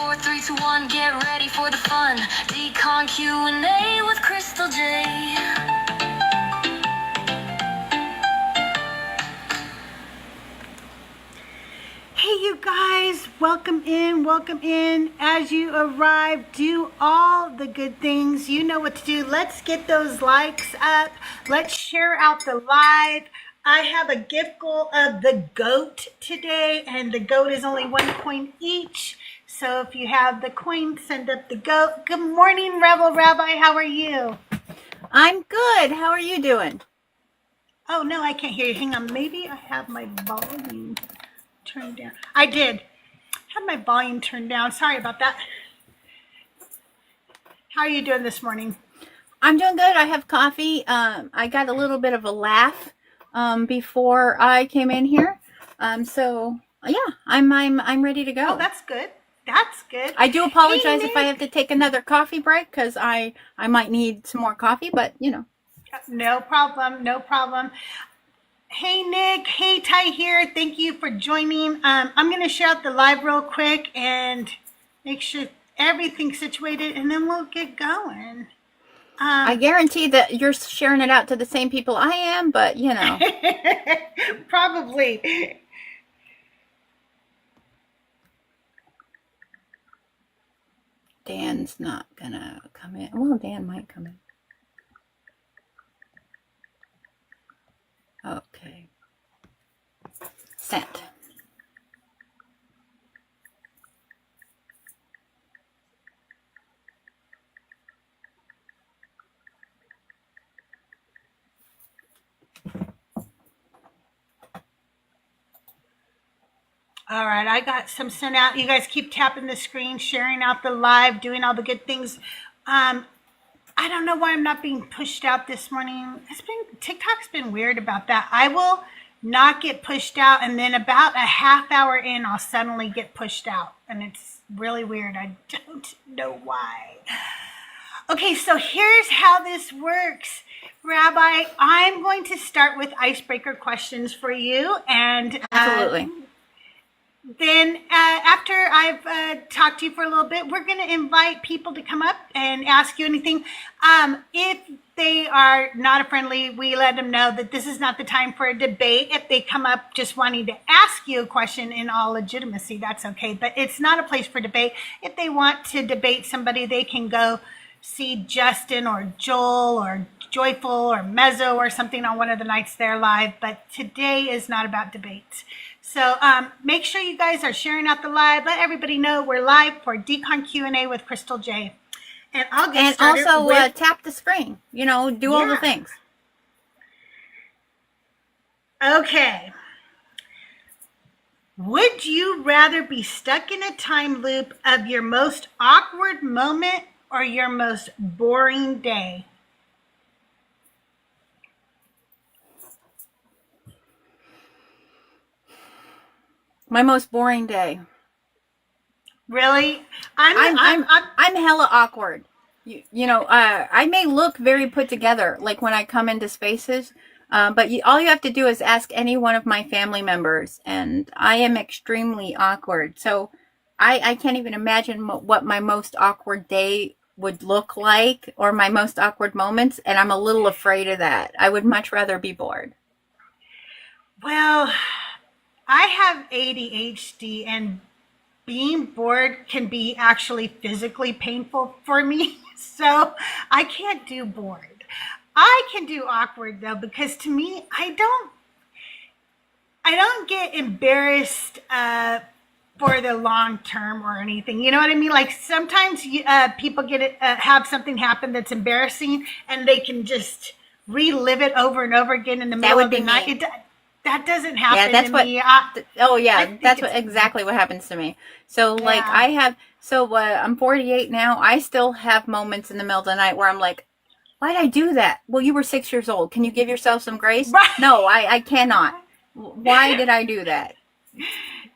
4, 3, 2, 1, get ready for the fun. Decon Q&A with CrystalJae. Hey you guys, welcome in, welcome in. As you arrive, do all the good things. You know what to do. Let's get those likes up. Let's share out the live. I have a gift goal of the goat today, and the goat is only 1 coin each. So if you have the coin, send up the goat. Good morning, Rebel Rabbi. How are you? I'm good. How are you doing? Oh, no, I can't hear you. Hang on. Maybe I have my volume turned down. I did have my volume turned down. Sorry about that. How are you doing this morning? I'm doing good. I have coffee. I got a little bit of a laugh before I came in here. So yeah, I'm ready to go. Oh, that's good. That's good. I do apologize Hey, if I have to take another coffee break because I might need some more coffee, but you know. No problem. No problem. Hey, Nick. Hey, Ty here. Thank you for joining. I'm going to share out the live real quick and make sure everything's situated, and then we'll get going. I guarantee that you're sharing it out to the same people I am, but you know. Probably. Dan's not gonna come in. Well, Dan might come in. Okay. Sent. All right, I got some sent out. You guys keep tapping the screen, sharing out the live, doing all the good things. I don't know why I'm not being pushed out this morning. TikTok's been weird about that. I will not get pushed out, and then about a half hour in, I'll suddenly get pushed out, and it's really weird. I don't know why. Okay, so here's how this works. Rabbi, I'm going to start with icebreaker questions for you, and Absolutely. then after I've talked to you for a little bit, we're going to invite people to come up and ask you anything. If they are not friendly, we let them know that this is not the time for a debate. If they come up just wanting to ask you a question in all legitimacy, that's okay. But it's not a place for debate. If they want to debate somebody, they can go see Justin or Joel or Joyful or Mezzo or something on one of the nights they're live. But today is not about debates. So make sure you guys are sharing out the live. Let everybody know we're live for Decon Q&A with CrystalJae. And I'll get started. And also with... tap the screen. You know, do all the things. Okay. Would you rather be stuck in a time loop of your most awkward moment or your most boring day? My most boring day. Really? I'm hella awkward. You know, I may look very put together, like when I come into spaces, but all you have to do is ask any one of my family members, and I am extremely awkward. So I can't even imagine what my most awkward day would look like, or my most awkward moments, and I'm a little afraid of that. I would much rather be bored. Well, I have ADHD, and being bored can be actually physically painful for me. So I can't do bored. I can do awkward though, because to me, I don't get embarrassed for the long term or anything. You know what I mean? Like sometimes people have something happen that's embarrassing, and they can just relive it over and over again in the middle of the night. That doesn't happen to me. That's exactly what happens to me. So like I'm 48 now. I still have moments in the middle of the night where I'm like, why'd I do that? Well, you were 6 years old. Can you give yourself some grace? Right. No, I cannot. Why did I do that?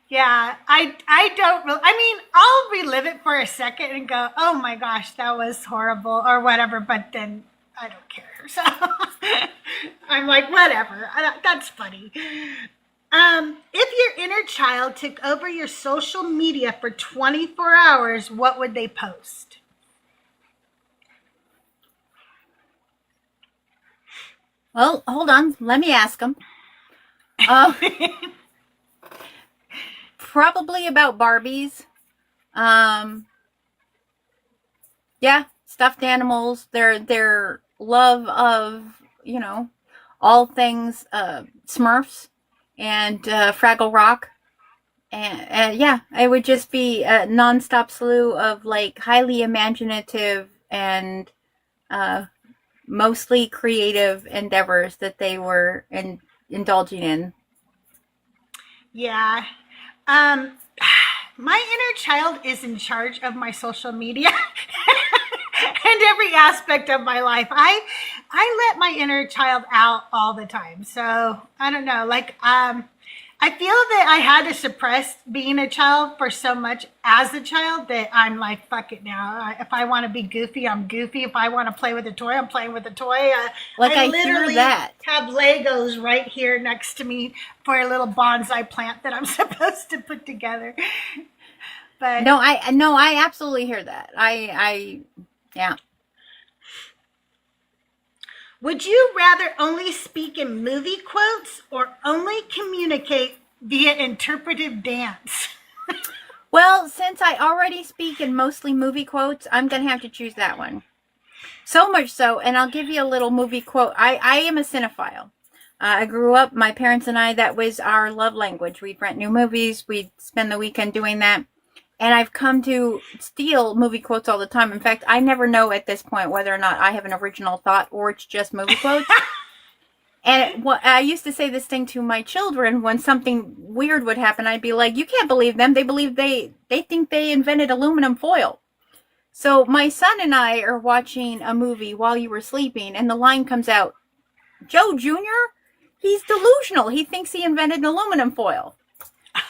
Yeah, I don't really, I mean, I'll relive it for a second and go, oh my gosh, that was horrible or whatever, but then I don't care. So I'm like, whatever, that's funny. If your inner child took over your social media for 24 hours, what would they post? Well, hold on. Let me ask them. Probably about Barbies. Yeah, stuffed animals. Their love of, all things Smurfs and Fraggle Rock. And yeah, it would just be a nonstop slew of like highly imaginative and mostly creative endeavors that they were indulging in. Yeah. My inner child is in charge of my social media and every aspect of my life. I let my inner child out all the time. So I don't know. I feel that I had to suppress being a child for so much as a child that I'm like, fuck it now. If I want to be goofy, I'm goofy. If I want to play with a toy, I'm playing with a toy. I literally hear that. have Legos right here next to me for a little bonsai plant that I'm supposed to put together. But No, I absolutely hear that. Yeah. Would you rather only speak in movie quotes or only communicate via interpretive dance? Well, since I already speak in mostly movie quotes, I'm going to have to choose that one. So much so, and I'll give you a little movie quote. I am a cinephile. I grew up, my parents and I, that was our love language. We'd rent new movies. We'd spend the weekend doing that. And I've come to steal movie quotes all the time. In fact, I never know at this point whether or not I have an original thought or it's just movie quotes. And I used to say this thing to my children when something weird would happen. I'd be like, you can't believe them. They think they invented aluminum foil. So my son and I are watching a movie while you were sleeping, and the line comes out, Joe Jr., he's delusional. He thinks he invented aluminum foil.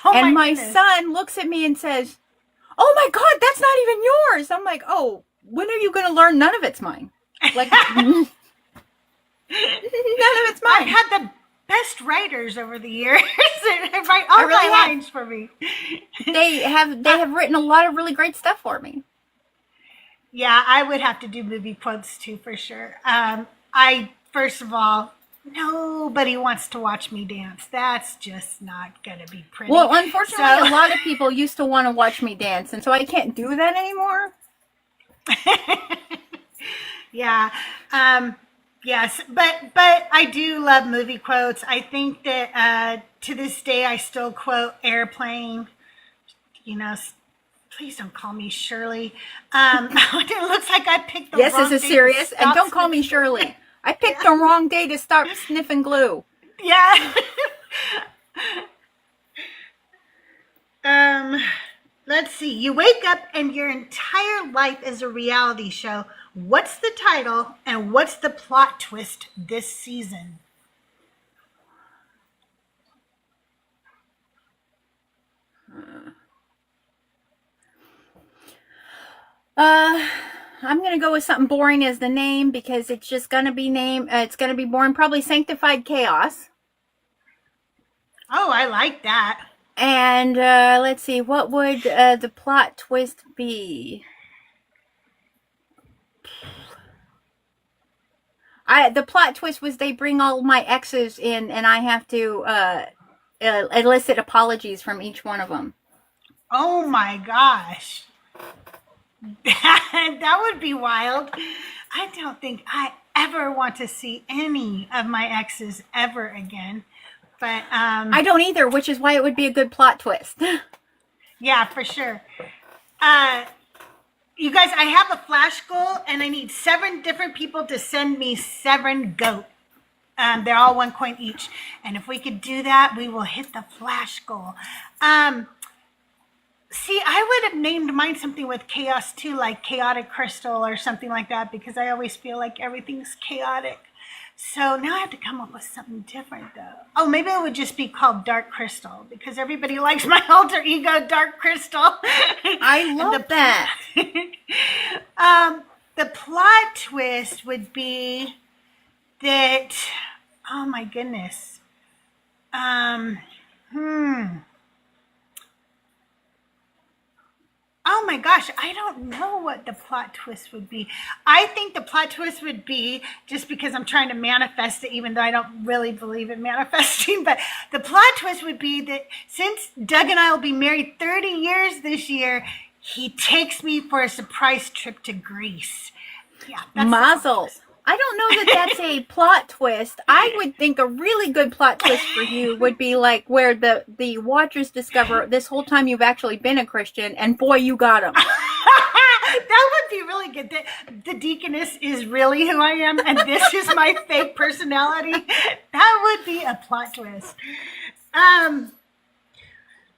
And my son looks at me and says, oh my God, that's not even yours. I'm like, oh, when are you going to learn none of it's mine? Like, none of it's mine. I've had the best writers over the years that write all my lines for me. They have written a lot of really great stuff for me. Yeah, I would have to do movie quotes too, for sure. First of all, nobody wants to watch me dance. That's just not going to be pretty. Well, unfortunately, a lot of people used to want to watch me dance, and so I can't do that anymore. Yeah. Yes, but I do love movie quotes. I think that to this day I still quote Airplane. Please don't call me Shirley. It looks like I picked the wrong day. Yes, this is serious. And don't call me Shirley. I picked the wrong day to stop sniffing glue. Yeah. Let's see. You wake up and your entire life is a reality show. What's the title and what's the plot twist this season? I'm going to go with something boring as the name because it's just going to be it's going to be boring. Probably Sanctified Chaos. Oh, I like that. And let's see, what would the plot twist be? The plot twist was they bring all my exes in and I have to elicit apologies from each one of them. Oh my gosh. That would be wild. I don't think I ever want to see any of my exes ever again. But I don't either, which is why it would be a good plot twist. Yeah, for sure. You guys, I have a flash goal, and I need 7 different people to send me 7 goat. They're all 1 coin each. And if we could do that, we will hit the flash goal. See, I would have named mine something with chaos too, like chaotic crystal or something like that, because I always feel like everything's chaotic. So now I have to come up with something different, though. Oh, maybe it would just be called Dark Crystal, because everybody likes my alter ego, Dark Crystal. I love that. The plot twist would be that, oh my goodness. Oh my gosh, I don't know what the plot twist would be. I think the plot twist would be, just because I'm trying to manifest it, even though I don't really believe in manifesting, but the plot twist would be that since Doug and I will be married 30 years this year, he takes me for a surprise trip to Greece. Yeah, that's Mazel. I don't know that that's a plot twist. I would think a really good plot twist for you would be like where the watchers discover this whole time you've actually been a Christian, and boy, you got him. That would be really good. The deaconess is really who I am, and this is my fake personality. That would be a plot twist.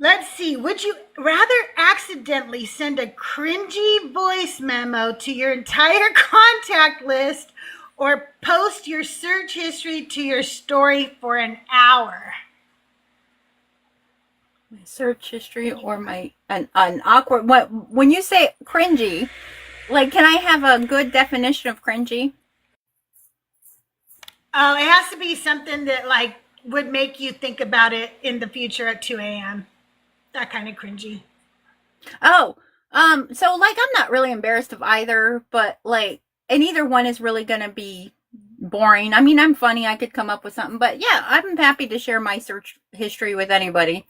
Let's see. Would you rather accidentally send a cringy voice memo to your entire contact list or post your search history to your story for an hour? My search history or an awkward, when you say cringy, like, can I have a good definition of cringy? Oh, it has to be something that like would make you think about it in the future at 2 a.m. That kind of cringy. Oh, so like I'm not really embarrassed of either, but like, and either one is really gonna be boring. I mean, I'm funny, I could come up with something, but yeah, I'm happy to share my search history with anybody.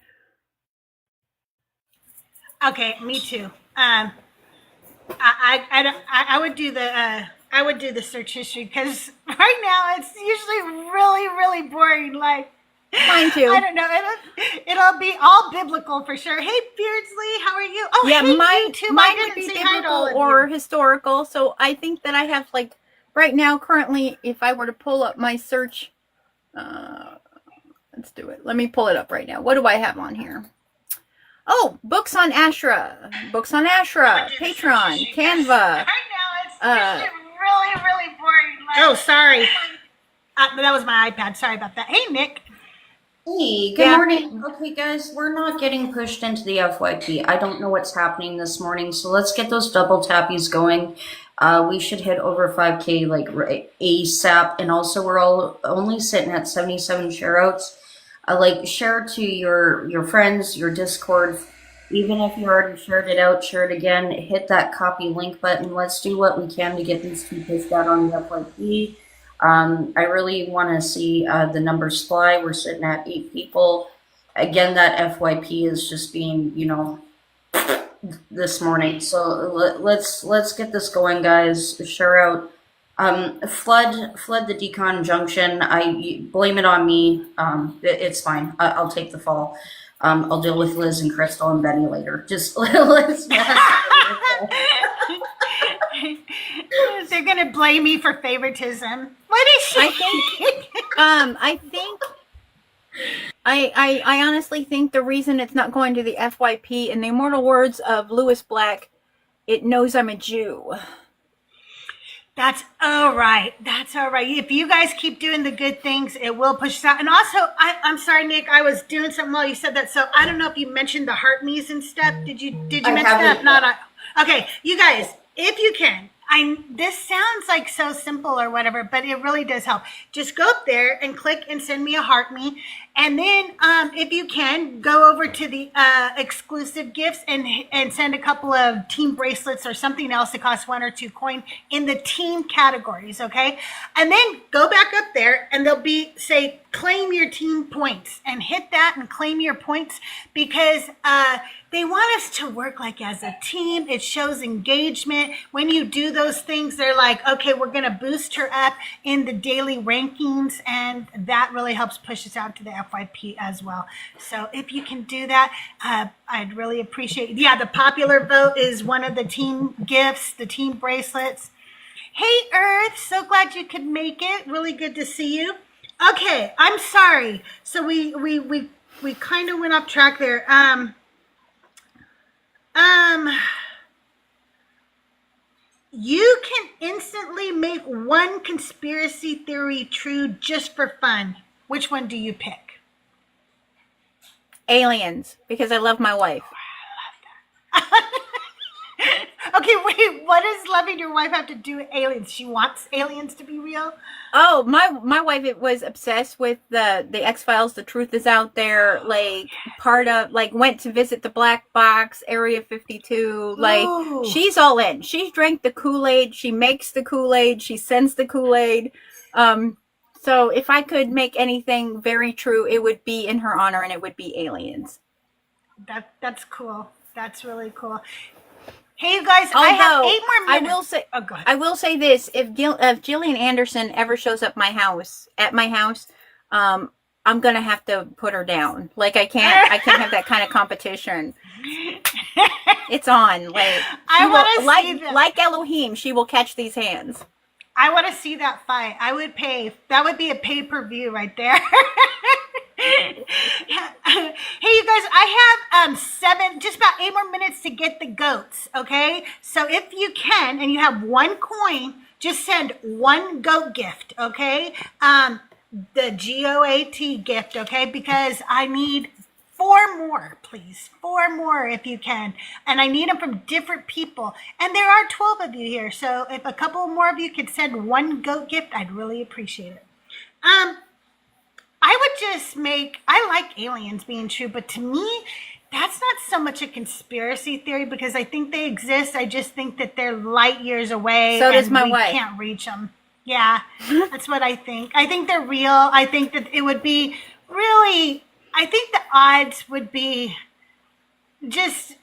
Okay, me too. I would do the search history, because right now it's usually really, really boring. Like, Mine too. I don't know. It'll be all biblical for sure. Hey, Beardsley, how are you? Oh, Yeah, hey, mine you too. mine I would didn't be say hi to all biblical of or you. historical. So I think that I have like right now currently, if I were to pull up my search, let's do it. Let me pull it up right now. What do I have on here? Oh, books on Ashra, Patreon, Canva. Right now it's usually really, really boring. Like, oh, sorry. That was my iPad. Sorry about that. Hey, Nick. Hey, good morning. Okay, guys, we're not getting pushed into the FYP. I don't know what's happening this morning, so let's get those double tappies going. We should hit over 5K like ASAP, and also we're all only sitting at 77 share outs. Like, share to your friends, your Discord. Even if you already shared it out, share it again. Hit that copy link button. Let's do what we can to get these two pushed out on the FYP. I really want to see the numbers fly. We're sitting at 8 people. Again, that FYP is just being, this morning. So let's get this going, guys. Share out. Flood the Decon junction. I blame it on me. It's fine. I'll take the fall. I'll deal with Liz and Crystal and Betty later. Just let's. They're gonna blame me for favoritism. What is she? I honestly think the reason it's not going to the FYP, in the immortal words of Lewis Black, it knows I'm a Jew. That's all right. That's all right. If you guys keep doing the good things, it will push out. And also, I'm sorry, Nick. I was doing something while you said that, so I don't know if you mentioned the heart knees and stuff. Did you mention that? Not. Okay, you guys, if you can. This sounds like so simple or whatever, but it really does help. Just go up there and click and send me a heart me. And then if you can, go over to the exclusive gifts and send a couple of team bracelets or something else that costs 1 or 2 coin in the team categories, okay? And then go back up there and they'll say, claim your team points, and hit that and claim your points, because they want us to work like as a team. It shows engagement. When you do those things, they're like, okay, we're going to boost her up in the daily rankings, and that really helps push us out to the FYP as well. So if you can do that, I'd really appreciate it. Yeah, the popular vote is one of the team gifts, the team bracelets. Hey, Earth, so glad you could make it. Really good to see you. Okay, I'm sorry. So we kind of went off track there. You can instantly make one conspiracy theory true just for fun. Which one do you pick? Aliens, because I love my wife. Okay, Okay, wait. What does loving your wife have to do with aliens? She wants aliens to be real? Oh, my wife was obsessed with the X-Files, The Truth Is Out There, like part of like went to visit the black box, Area 52, like Ooh. she's all in. She drank the Kool-Aid, she makes the Kool-Aid, she sends the Kool-Aid. So if I could make anything very true, it would be in her honor and it would be aliens. That's cool. That's really cool. Hey, you guys, I have 8 more minutes. I will say this: if Gillian Anderson ever shows up at my house, I'm gonna have to put her down. Like I can't have that kind of competition. It's on. Like I want to see that. Like Elohim, she will catch these hands. I want to see that fight. I would pay. That would be a pay-per-view right there. Hey, you guys, I have just about 8 more minutes to get the goats, okay? So if you can, and you have 1 coin, just send 1 goat gift, okay? The GOAT gift, okay? Because I need 4 more, please. 4 more if you can. And I need them from different people. And there are 12 of you here, so if a couple more of you could send 1 goat gift, I'd really appreciate it. I would just I like aliens being true, but to me, that's not so much a conspiracy theory because I think they exist. I just think that they're light years away. So does my wife. We can't reach them. Yeah, that's what I think. I think they're real. I think that it would be really, I think the odds would be just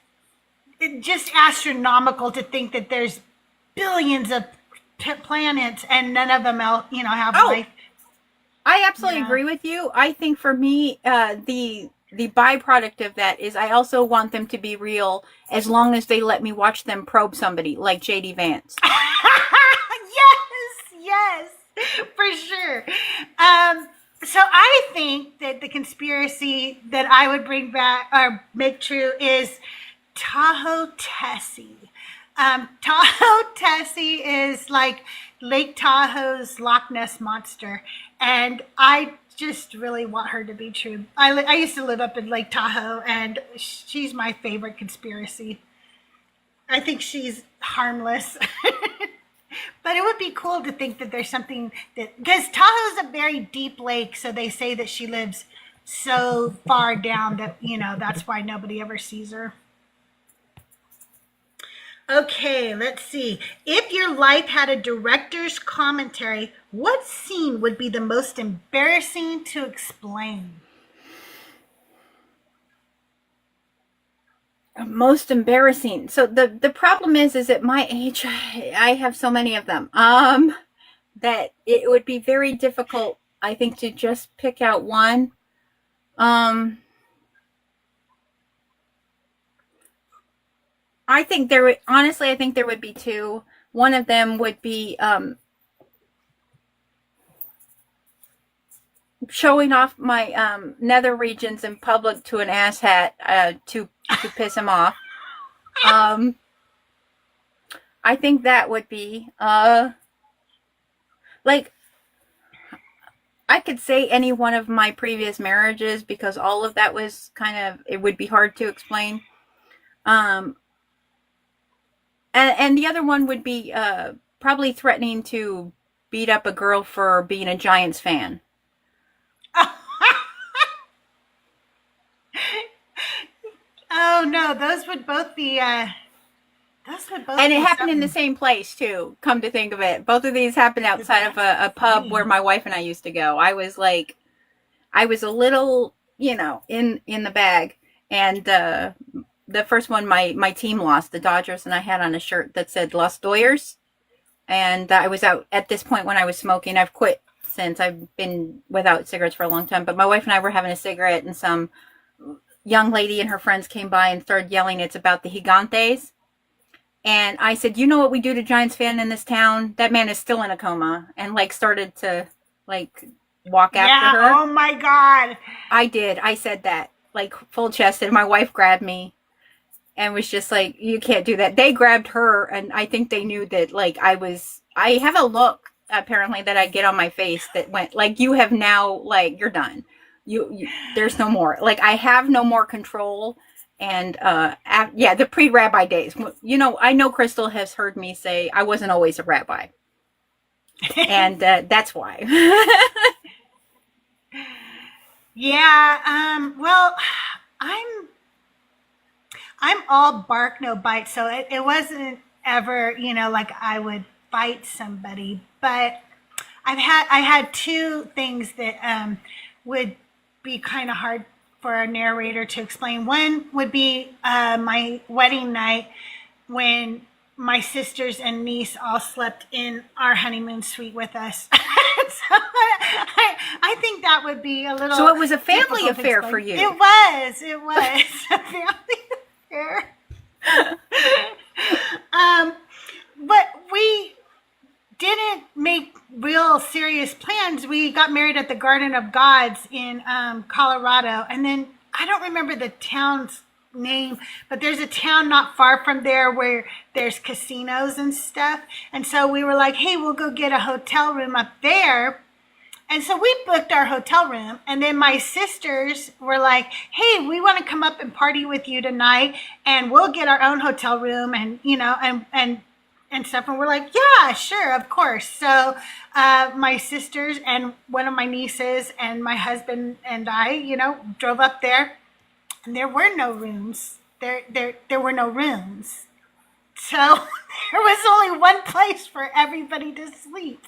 astronomical to think that there's billions of planets and none of them, have life. I absolutely agree with you. I think for me, the byproduct of that is I also want them to be real as long as they let me watch them probe somebody like J.D. Vance. Yes, for sure. So I think that the conspiracy that I would bring back or make true is Tahoe Tessie. Tahoe Tessie is like Lake Tahoe's Loch Ness monster, and I just really want her to be true. I used to live up in Lake Tahoe, and she's my favorite conspiracy. I think she's harmless. But it would be cool to think that there's something because Tahoe's a very deep lake, so they say that she lives so far down that, that's why nobody ever sees her. Okay, let's see. If your life had a director's commentary, what scene would be the most embarrassing to explain? Most embarrassing. So the problem is at my age, I have so many of them, that it would be very difficult, I think, to just pick out one. I think there would be 2. One of them would be, showing off my nether regions in public to an asshat to piss him off. I think that would be like I could say any one of my previous marriages because all of that was it would be hard to explain. And the other one would be probably threatening to beat up a girl for being a Giants fan. Oh no, those would both be. And it happened in the same place too. Come to think of it, both of these happened outside of a pub where my wife and I used to go. I was a little, in the bag, and the first one my team lost, the Dodgers, and I had on a shirt that said Los Doyers, and I was out at this point when I was smoking. I've quit since. I've been without cigarettes for a long time, but my wife and I were having a cigarette, and some young lady and her friends came by and started yelling, it's about the Gigantes. And I said, you know what we do to Giants fan in this town? That man is still in a coma. And started to walk after her. Oh my God. I did. I said that full chested. My wife grabbed me and was just like, you can't do that. They grabbed her. And I think they knew that I have a look apparently that I get on my face that went you have now, you're done. You there's no more. I have no more control, And yeah, the pre-rabbi days. You know, I know Crystal has heard me say I wasn't always a rabbi. And that's why. Yeah, well, I'm all bark, no bite, so it wasn't ever, like I would fight somebody, but I had two things that would be kind of hard for a narrator to explain. One would be my wedding night when my sisters and niece all slept in our honeymoon suite with us. So I think that would be a little. So it was a family difficult to affair explain. for you. It was a family affair. But we didn't make real serious plans. We got married at the Garden of Gods in Colorado, and then I don't remember the town's name, but there's a town not far from there where there's casinos and stuff. And so we were like, hey, we'll go get a hotel room up there. And so we booked our hotel room, and then my sisters were like, hey, we want to come up and party with you tonight, and we'll get our own hotel room, and and stuff. And we're like, yeah, sure, of course. So my sisters and one of my nieces and my husband and I, drove up there, and there were no rooms. There were no rooms. So there was only one place for everybody to sleep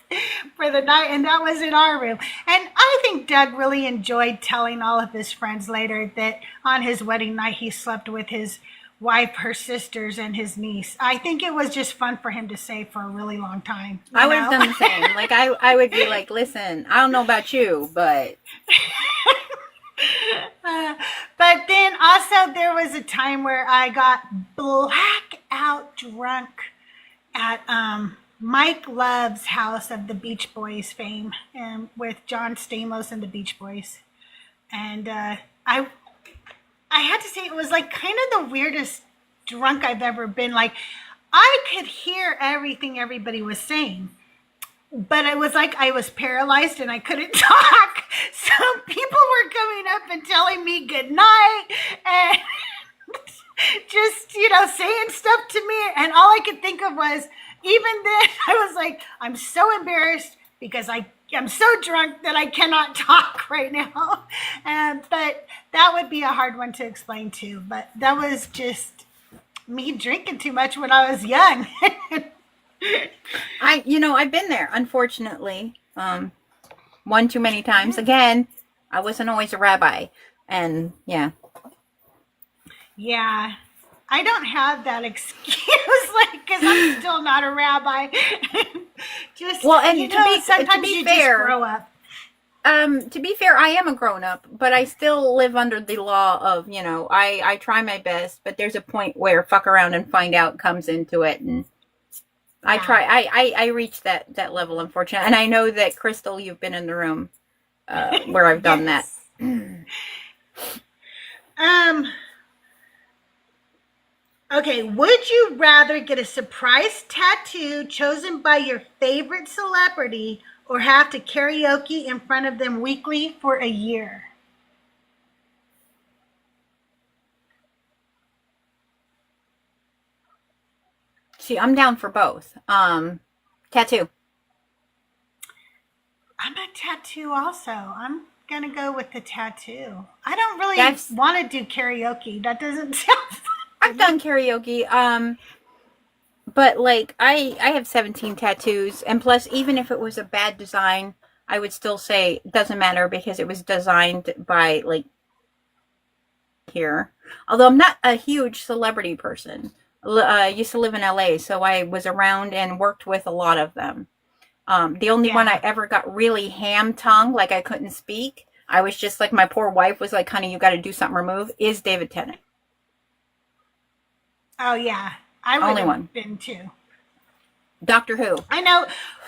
for the night, and that was in our room. And I think Doug really enjoyed telling all of his friends later that on his wedding night he slept with his wife, her sisters, and his niece. I think it was just fun for him to say for a really long time. I would have done the same. Like I would be like, listen, I don't know about you, but but then also there was a time where I got blackout drunk at Mike Love's house of the Beach Boys fame, and with John Stamos and the Beach Boys. And I had to say it was like kind of the weirdest drunk I've ever been. Like I could hear everything everybody was saying, but it was like I was paralyzed and I couldn't talk. So people were coming up and telling me good night and just, saying stuff to me. And all I could think of was, even then, I was like, I'm so embarrassed because I'm so drunk that I cannot talk right now. But that would be a hard one to explain too. But that was just me drinking too much when I was young. I've been there, unfortunately. One too many times. Again, I wasn't always a rabbi. And yeah. Yeah. I don't have that excuse, because I'm still not a rabbi. Just, well, and sometimes to be you fair, just grow up. To be fair, I am a grown-up, but I still live under the law of, I try my best, but there's a point where fuck around and find out comes into it, and I try. I reach that level, unfortunately. And I know that, Crystal, you've been in the room where I've done that. Okay, would you rather get a surprise tattoo chosen by your favorite celebrity or have to karaoke in front of them weekly for a year? See, I'm down for both. Tattoo. I'm a tattoo also. I'm going to go with the tattoo. I don't really want to do karaoke. That doesn't sound fun. I've done karaoke, but like I have 17 tattoos, and plus, even if it was a bad design, I would still say it doesn't matter because it was designed by here. Although I'm not a huge celebrity person. I used to live in LA, so I was around and worked with a lot of them. The only one I ever got really ham tongue, like I couldn't speak. I was just like, my poor wife was like, honey, you got to do something, remove, is David Tennant. Oh, yeah. I would have been too. Doctor Who. I know.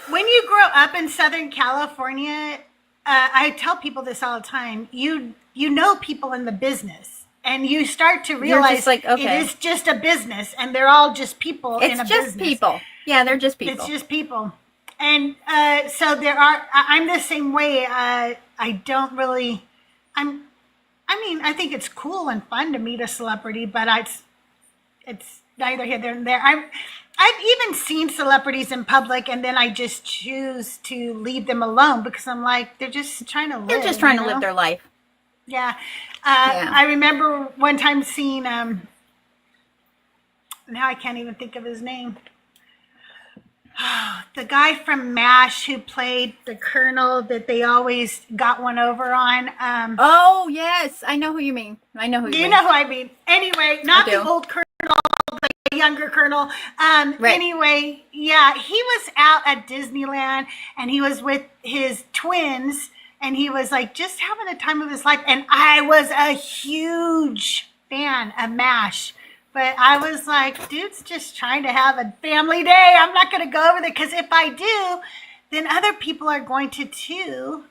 When you grow up in Southern California, I tell people this all the time, you know people in the business, and you start to realize it is just a business, and they're all just people in a business. It's just people. Yeah, they're just people. It's just people. And so I'm the same way. I don't really, I mean, I think it's cool and fun to meet a celebrity, but it's neither here nor there. I've even seen celebrities in public, and then I just choose to leave them alone because I'm like, they're just trying to live. They're just trying to live their life. Yeah. Yeah. I remember one time seeing, now I can't even think of his name. The guy from MASH who played the colonel that they always got one over on. Oh, yes. I know who you mean. I know who you mean. You know who I mean. Anyway, not I do. the old colonel, the younger colonel. Right. Anyway, yeah, he was out at Disneyland and he was with his twins and he was like just having the time of his life. And I was a huge fan of MASH. But I was like, dude's just trying to have a family day. I'm not going to go over there because if I do, then other people are going to too.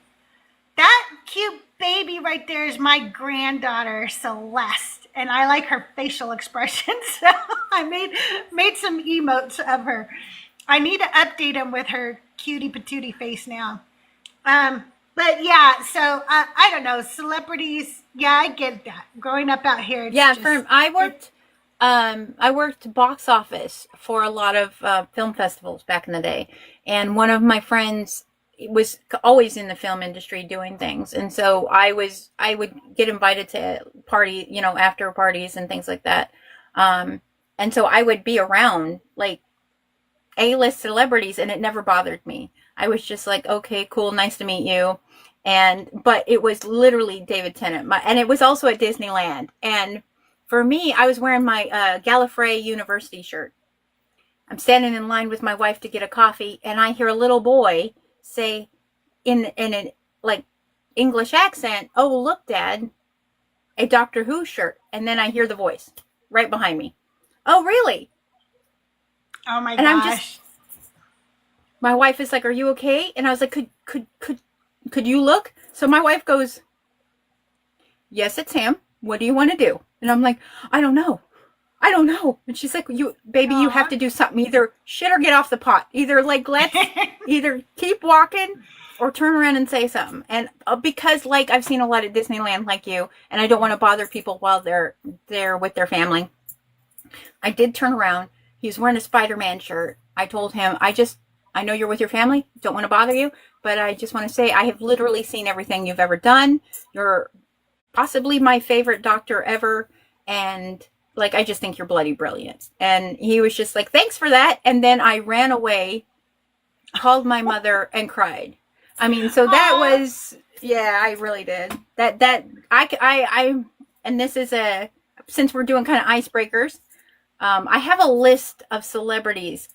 That cute baby right there is my granddaughter, Celeste. And I like her facial expressions. So I made some emotes of her. I need to update them with her cutie patootie face now. But yeah, so I don't know. Celebrities, yeah, I get that. Growing up out here. Yeah, I worked box office for a lot of film festivals back in the day, and one of my friends was always in the film industry doing things, and so I would get invited to after parties and things like that, and so I would be around like A-list celebrities, and it never bothered me. I was just like, okay, cool, nice to meet you, but it was literally David Tennant, and it was also at Disneyland, and for me, I was wearing my Gallifrey University shirt. I'm standing in line with my wife to get a coffee, and I hear a little boy say in an like English accent, "Oh, look, Dad, a Doctor Who shirt." And then I hear the voice right behind me. "Oh, really?" Oh my gosh. My wife is like, "Are you okay?" And I was like, "Could you look?" So my wife goes, "Yes, it's him. What do you want to do?" And I'm like, I don't know. And she's like, you have to do something. Either shit or get off the pot. Either let's either keep walking or turn around and say something. And because I've seen a lot at Disneyland like you, and I don't want to bother people while they're there with their family. I did turn around. He was wearing a Spider-Man shirt. I told him, I know you're with your family. Don't want to bother you. But I just want to say I have literally seen everything you've ever done. You're possibly my favorite doctor ever, and I just think you're bloody brilliant. And he was just like, thanks for that. And then I ran away, called my mother, and cried. I mean, so that was, yeah, I really did. And this is since we're doing kind of icebreakers, I have a list of celebrities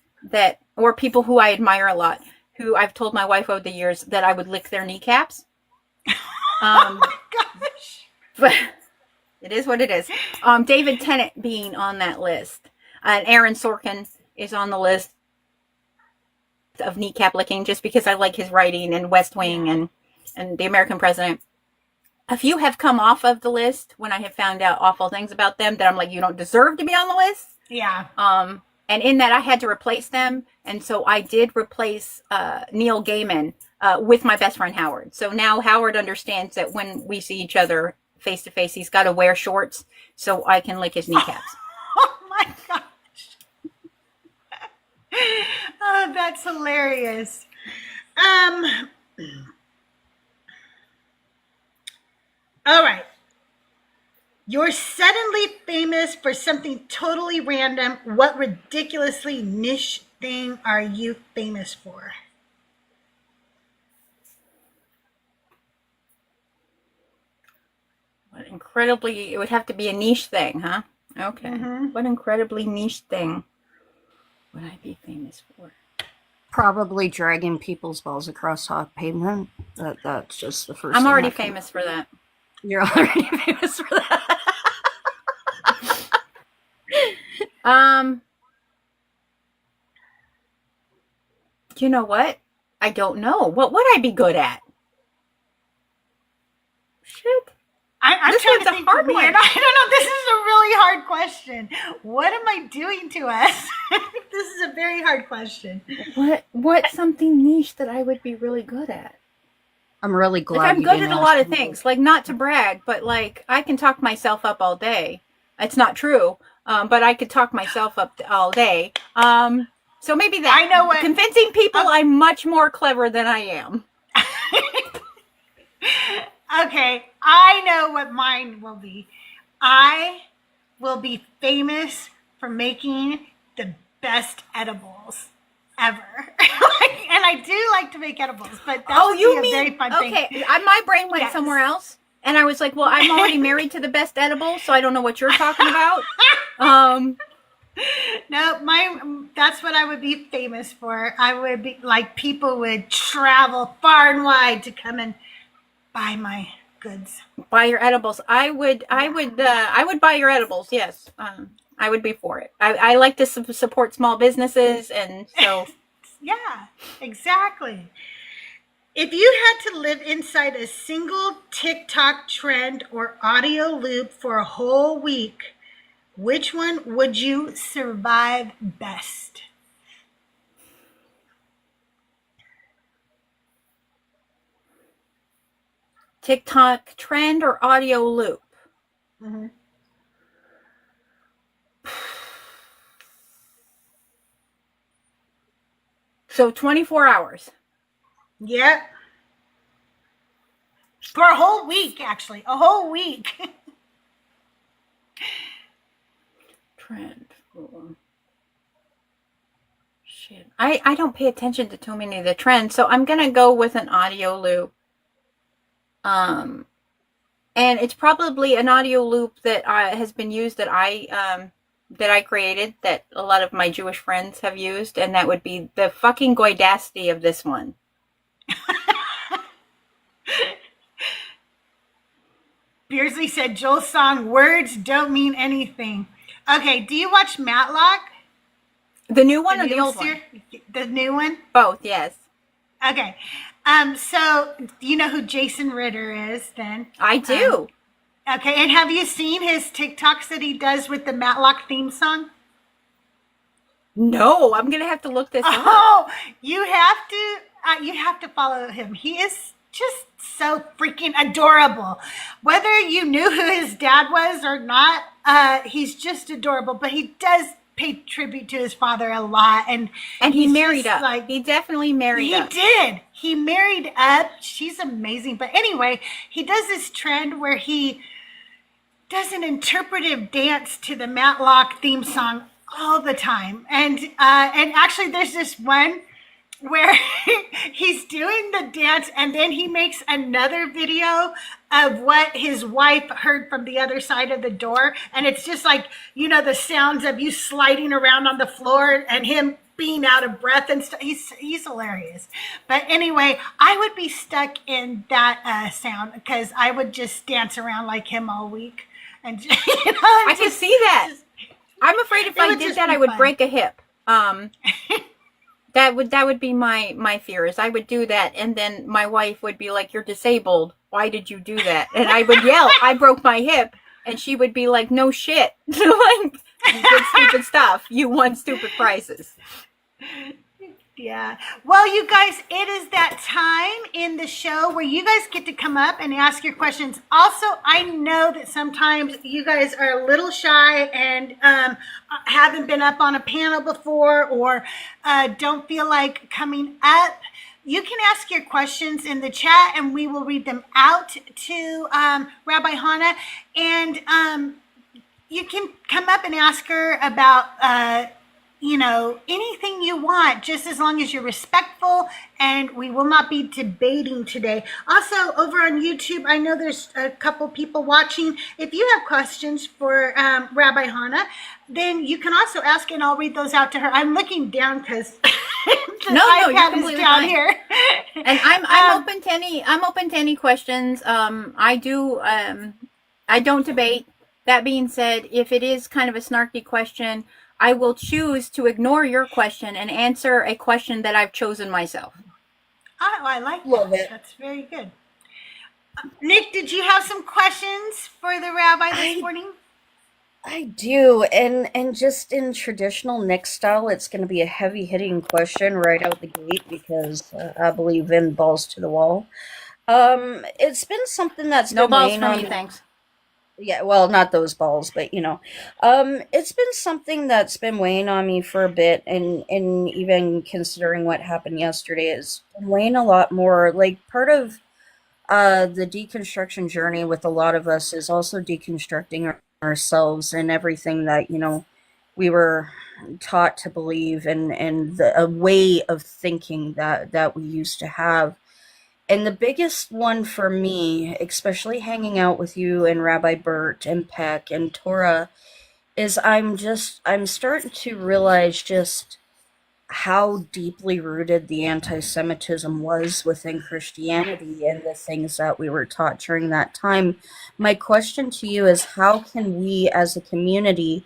or people who I admire a lot, who I've told my wife over the years that I would lick their kneecaps. Oh my gosh. But it is what it is. David Tennant being on that list. And Aaron Sorkin is on the list of kneecap licking just because I like his writing and West Wing and The American President. A few have come off of the list when I have found out awful things about them that I'm like, you don't deserve to be on the list. Yeah. And in that I had to replace them. And so I did replace Neil Gaiman with my best friend Howard. So now Howard understands that when we see each other face to face, he's got to wear shorts so I can lick his kneecaps. Oh my gosh. Oh, that's hilarious. All right. You're suddenly famous for something totally random. What ridiculously niche thing are you famous for? It would have to be a niche thing, huh? Okay. Mm-hmm. What incredibly niche thing would I be famous for? Probably dragging people's balls across hot pavement. That's just the first. I'm already famous for that. You're already famous for that. You know what? I don't know. What would I be good at? Shit. I'm trying to think of weird. I don't know. This is a really hard question. What am I doing to us? This is a very hard question. What's something niche that I would be really good at? I'm really Like, glad I'm you good didn't at a ask lot of me. things. Like, not to brag, but like, I can talk myself up all day. It's not true, but I could talk myself up all day. So maybe that. I know what. Convincing people I'm much more clever than I am. Okay, I know what mine will be. I will be famous for making the best edibles ever. And I do like to make edibles, but that would be a very fun thing. Okay, my brain went Yes. somewhere else, and I was like, well, I'm already married to the best edible, so I don't know what you're talking about. No, that's what I would be famous for. I would be like, people would travel far and wide to come and buy my goods. Buy your edibles. I would buy your edibles. Yes, I would be for it. I like to support small businesses, and so Yeah, exactly. If you had to live inside a single TikTok trend or audio loop for a whole week, which one would you survive best? TikTok trend or audio loop. Mm-hmm. So 24 hours. Yep. For a whole week, actually. A whole week. Trend. Shit. I don't pay attention to too many of the trends, so I'm gonna go with an audio loop. And it's probably an audio loop that has been used that I created, that a lot of my Jewish friends have used, and that would be the fucking goydacity of this one. Beardsley said Joel's song, words don't mean anything. Okay, do you watch Matlock? The new one or the old one? The new one? Both, yes. Okay. So you know who Jason Ritter is then? I do. Okay, and have you seen his TikToks that he does with the Matlock theme song? No, I'm gonna have to look this up. Oh, you have to follow him. He is just so freaking adorable. Whether you knew who his dad was or not, he's just adorable. But he does pay tribute to his father a lot, and he married up. Like, he definitely married up. He did. He married up. She's amazing. But anyway, he does this trend where he does an interpretive dance to the Matlock theme song all the time, and actually, there's this one where he's doing the dance, and then he makes another video of what his wife heard from the other side of the door, and it's just like, you know, the sounds of you sliding around on the floor and him being out of breath and stuff. He's hilarious. But anyway, I would be stuck in that sound, because I would just dance around like him all week, and you know, I can see that. I'm afraid if I did that, I would break a hip. That would be my fear, is I would do that, and then my wife would be like, "You're disabled. Why did you do that?" And I would yell, "I broke my hip," and she would be like, "No shit, like, you did stupid stuff. You won stupid prizes." Yeah. Well, you guys, it is that time in the show where you guys get to come up and ask your questions. Also, I know that sometimes you guys are a little shy and haven't been up on a panel before, or don't feel like coming up. You can ask your questions in the chat, and we will read them out to Rabbi Hannah. And you can come up and ask her about you know, anything you want, just as long as you're respectful, and we will not be debating today. Also, over on YouTube, I know there's a couple people watching. If you have questions for Rabbi Hannah, then you can also ask, and I'll read those out to her. I'm looking down because the iPad is down fine. Here. And I'm open to any questions. I don't debate. That being said, if it is kind of a snarky question, I will choose to ignore your question and answer a question that I've chosen myself. Oh, I like Love that. it. That's very good. Nick, did you have some questions for the rabbi this morning? I do, and just in traditional Nick style, it's going to be a heavy-hitting question right out the gate, because I believe in balls to the wall. It's been something that's No been balls weighing for on me, me. thanks. Yeah, well, not those balls, but it's been something that's been weighing on me for a bit, and even considering what happened yesterday, it's been weighing a lot more. Like part of the deconstruction journey with a lot of us is also deconstructing ourselves and everything that we were taught to believe, and a way of thinking that we used to have. And the biggest one for me, especially hanging out with you and Rabbi Bert and Peck and Torah, is I'm starting to realize just how deeply rooted the anti-Semitism was within Christianity and the things that we were taught during that time. My question to you is, how can we as a community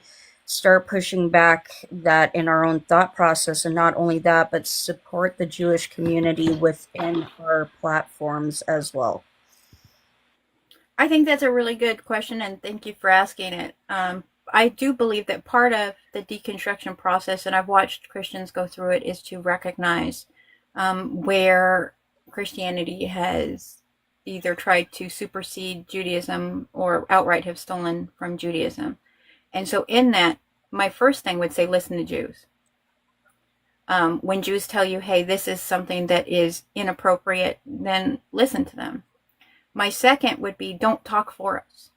start pushing back that in our own thought process, and not only that, but support the Jewish community within our platforms as well? I think that's a really good question, and thank you for asking it. I do believe that part of the deconstruction process, and I've watched Christians go through it, is to recognize where Christianity has either tried to supersede Judaism or outright have stolen from Judaism. And so, in that, my first thing would say, listen to Jews. When Jews tell you, hey, this is something that is inappropriate, then listen to them. My second would be, don't talk for us.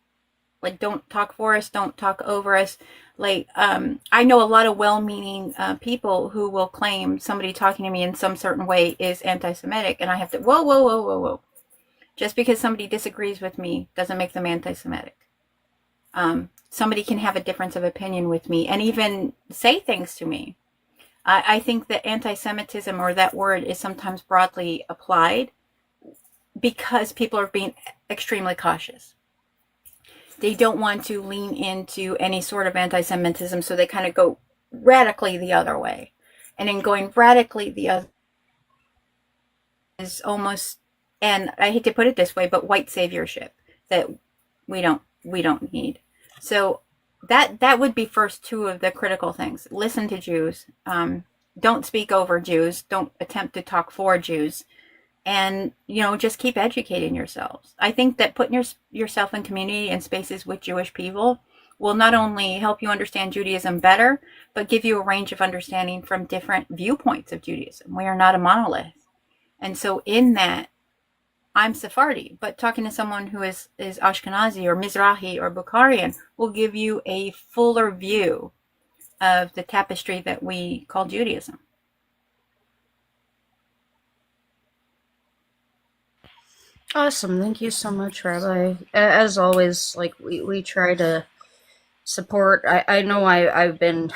Like, don't talk for us, don't talk over us. Like, I know a lot of well-meaning people who will claim somebody talking to me in some certain way is anti-Semitic, and I have to, whoa, whoa, whoa, whoa, whoa. Just because somebody disagrees with me doesn't make them anti-Semitic. Somebody can have a difference of opinion with me and even say things to me. I think that anti-Semitism, or that word, is sometimes broadly applied because people are being extremely cautious. They don't want to lean into any sort of anti-Semitism, so they kind of go radically the other way. And in going radically the other is almost, and I hate to put it this way, but white saviorship that we don't need. So that would be first two of the critical things. Listen to Jews. Don't speak over Jews. Don't attempt to talk for Jews. And, just keep educating yourselves. I think that putting yourself in community and spaces with Jewish people will not only help you understand Judaism better, but give you a range of understanding from different viewpoints of Judaism. We are not a monolith. And so in that, I'm Sephardi, but talking to someone who is Ashkenazi or Mizrahi or Bukharian will give you a fuller view of the tapestry that we call Judaism. Awesome. Thank you so much, Rabbi. As always, like we try to support. I know I've been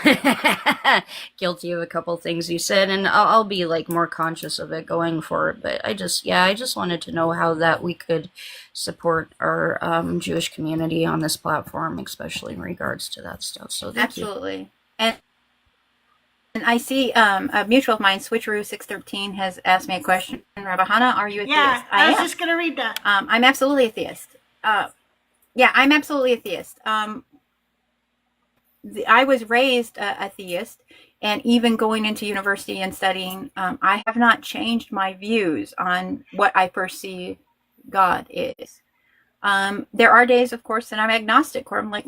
guilty of a couple things you said, and I'll be like more conscious of it going forward. But I just wanted to know how that we could support our Jewish community on this platform, especially in regards to that stuff. So thank you. Absolutely. And I see a mutual of mine, Switcheroo 613, has asked me a question. Rabbi Hannah, are you a theist? Yeah, I was am. just going to read that. I'm absolutely a theist. Yeah, I'm absolutely a theist. I was raised a theist, and even going into university and studying, I have not changed my views on what I perceive God is. There are days, of course, that I'm agnostic, where I'm like,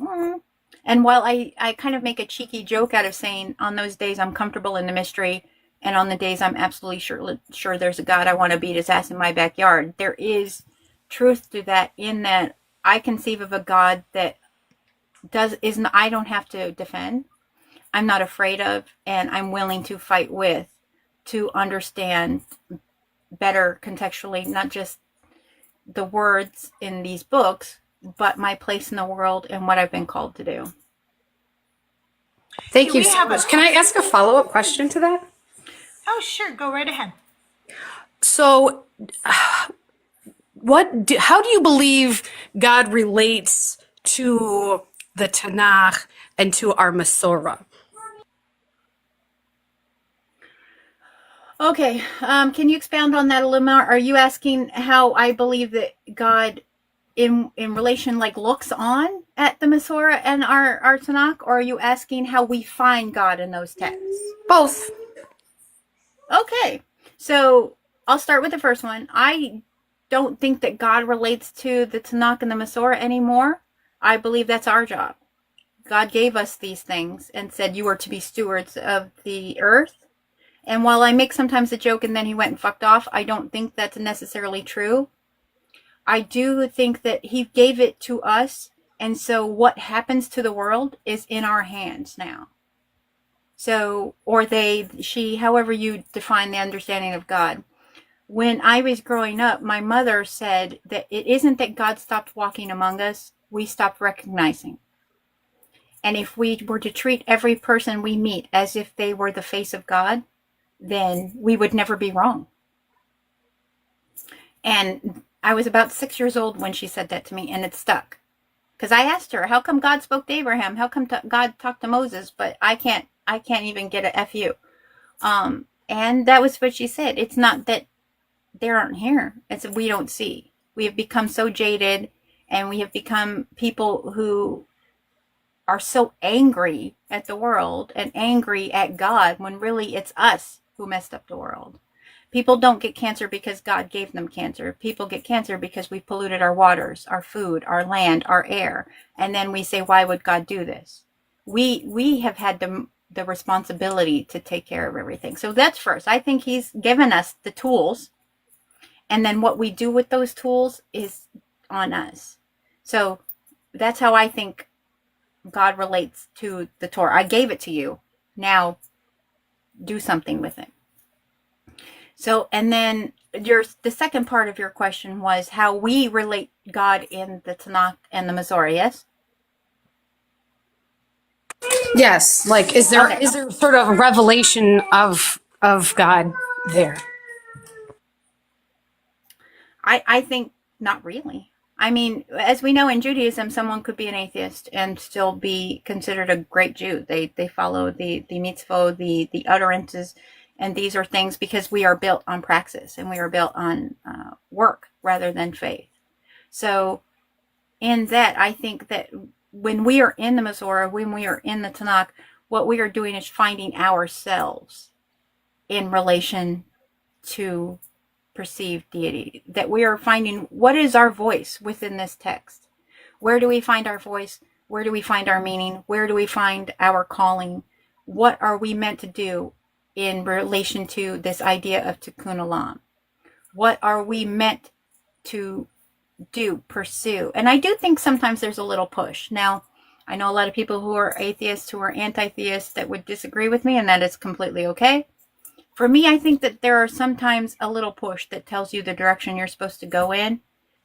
And while I kind of make a cheeky joke out of saying on those days I'm comfortable in the mystery, and on the days I'm absolutely sure there's a God, I want to beat his ass in my backyard, there is truth to that, in that I conceive of a God that I don't have to defend, I'm not afraid of, and I'm willing to fight with, to understand better contextually, not just the words in these books, but my place in the world and what I've been called to do. Thank you so much. Can I ask a follow-up question to that? Oh, sure. Go right ahead. So, how do you believe God relates to the Tanakh and to our Masorah? Okay, can you expound on that a little more? Are you asking how I believe that God, in relation, like, looks on at the Masorah and our Tanakh, or are you asking how we find God in those texts? Both. Okay, so I'll start with the first one. I don't think that God relates to the Tanakh and the Masorah anymore. I believe that's our job. God gave us these things and said you are to be stewards of the earth. And while I make sometimes a joke and then he went and fucked off, I don't think that's necessarily true. I do think that he gave it to us, and so what happens to the world is in our hands now. So, or they, she, however you define the understanding of God. When I was growing up, my mother said that it isn't that God stopped walking among us, we stopped recognizing. And if we were to treat every person we meet as if they were the face of God, then we would never be wrong. And I was about 6 years old when she said that to me, and it stuck. Because I asked her, how come God spoke to Abraham? How come God talked to Moses? But I can't even get a FU. And that was what she said. It's not that they aren't here. It's that we don't see. We have become so jaded, and we have become people who are so angry at the world and angry at God when really it's us who messed up the world. People don't get cancer because God gave them cancer. People get cancer because we've polluted our waters, our food, our land, our air. And then we say, why would God do this? We have had the responsibility to take care of everything. So that's first. I think he's given us the tools. And then what we do with those tools is on us. So that's how I think God relates to the Torah. I gave it to you. Now do something with it. So, and then the second part of your question was how we relate God in the Tanakh and the Masorah, yes? Yes. Like, is there sort of a revelation of God there? I think not really. I mean, as we know in Judaism, someone could be an atheist and still be considered a great Jew. They follow the mitzvot, the utterances, and these are things because we are built on praxis and we are built on work rather than faith. So in that, I think that when we are in the Masorah, when we are in the Tanakh, what we are doing is finding ourselves in relation to perceived deity, that we are finding what is our voice within this text. Where do we find our voice? Where do we find our meaning? Where do we find our calling? What are we meant to do in relation to this idea of tikkun olam? What are we meant to do, pursue? And I do think sometimes there's a little push. Now, I know a lot of people who are atheists, who are anti-theists that would disagree with me, and that is completely okay. For me, I think that there are sometimes a little push that tells you the direction you're supposed to go in.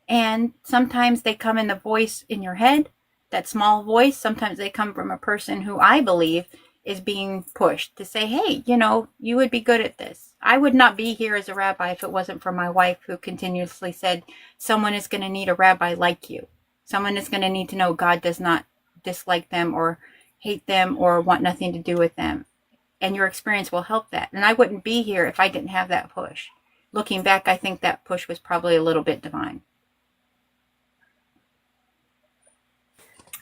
And sometimes they come in the voice in your head, that small voice. Sometimes they come from a person who I believe is being pushed to say, hey, you would be good at this. I would not be here as a rabbi if it wasn't for my wife, who continuously said, someone is going to need a rabbi like you. Someone is going to need to know God does not dislike them or hate them or want nothing to do with them. And your experience will help that. And I wouldn't be here if I didn't have that push. Looking back, I think that push was probably a little bit divine.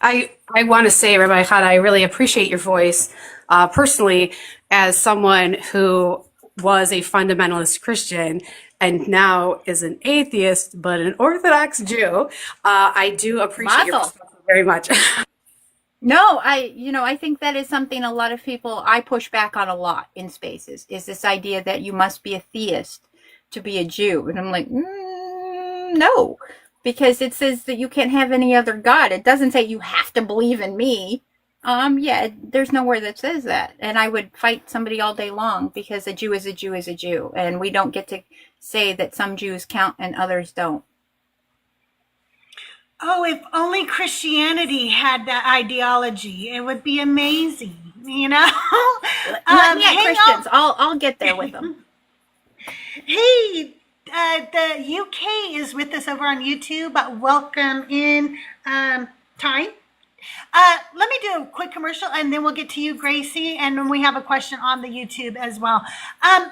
I want to say, Rabbi Chada, I really appreciate your voice. Personally, as someone who was a fundamentalist Christian and now is an atheist, but an Orthodox Jew, I do appreciate your perspective very much. No, I think that is something a lot of people, I push back on a lot in spaces, is this idea that you must be a theist to be a Jew. And I'm like, no, because it says that you can't have any other God. It doesn't say you have to believe in me. There's nowhere that says that. And I would fight somebody all day long because a Jew is a Jew is a Jew. And we don't get to say that some Jews count and others don't. Oh, if only Christianity had that ideology, it would be amazing, Let me at Christians. I'll get there with them. Hey, the UK is with us over on YouTube. Welcome in, Ty. Let me do a quick commercial and then we'll get to you, Gracie, and then we have a question on the YouTube as well.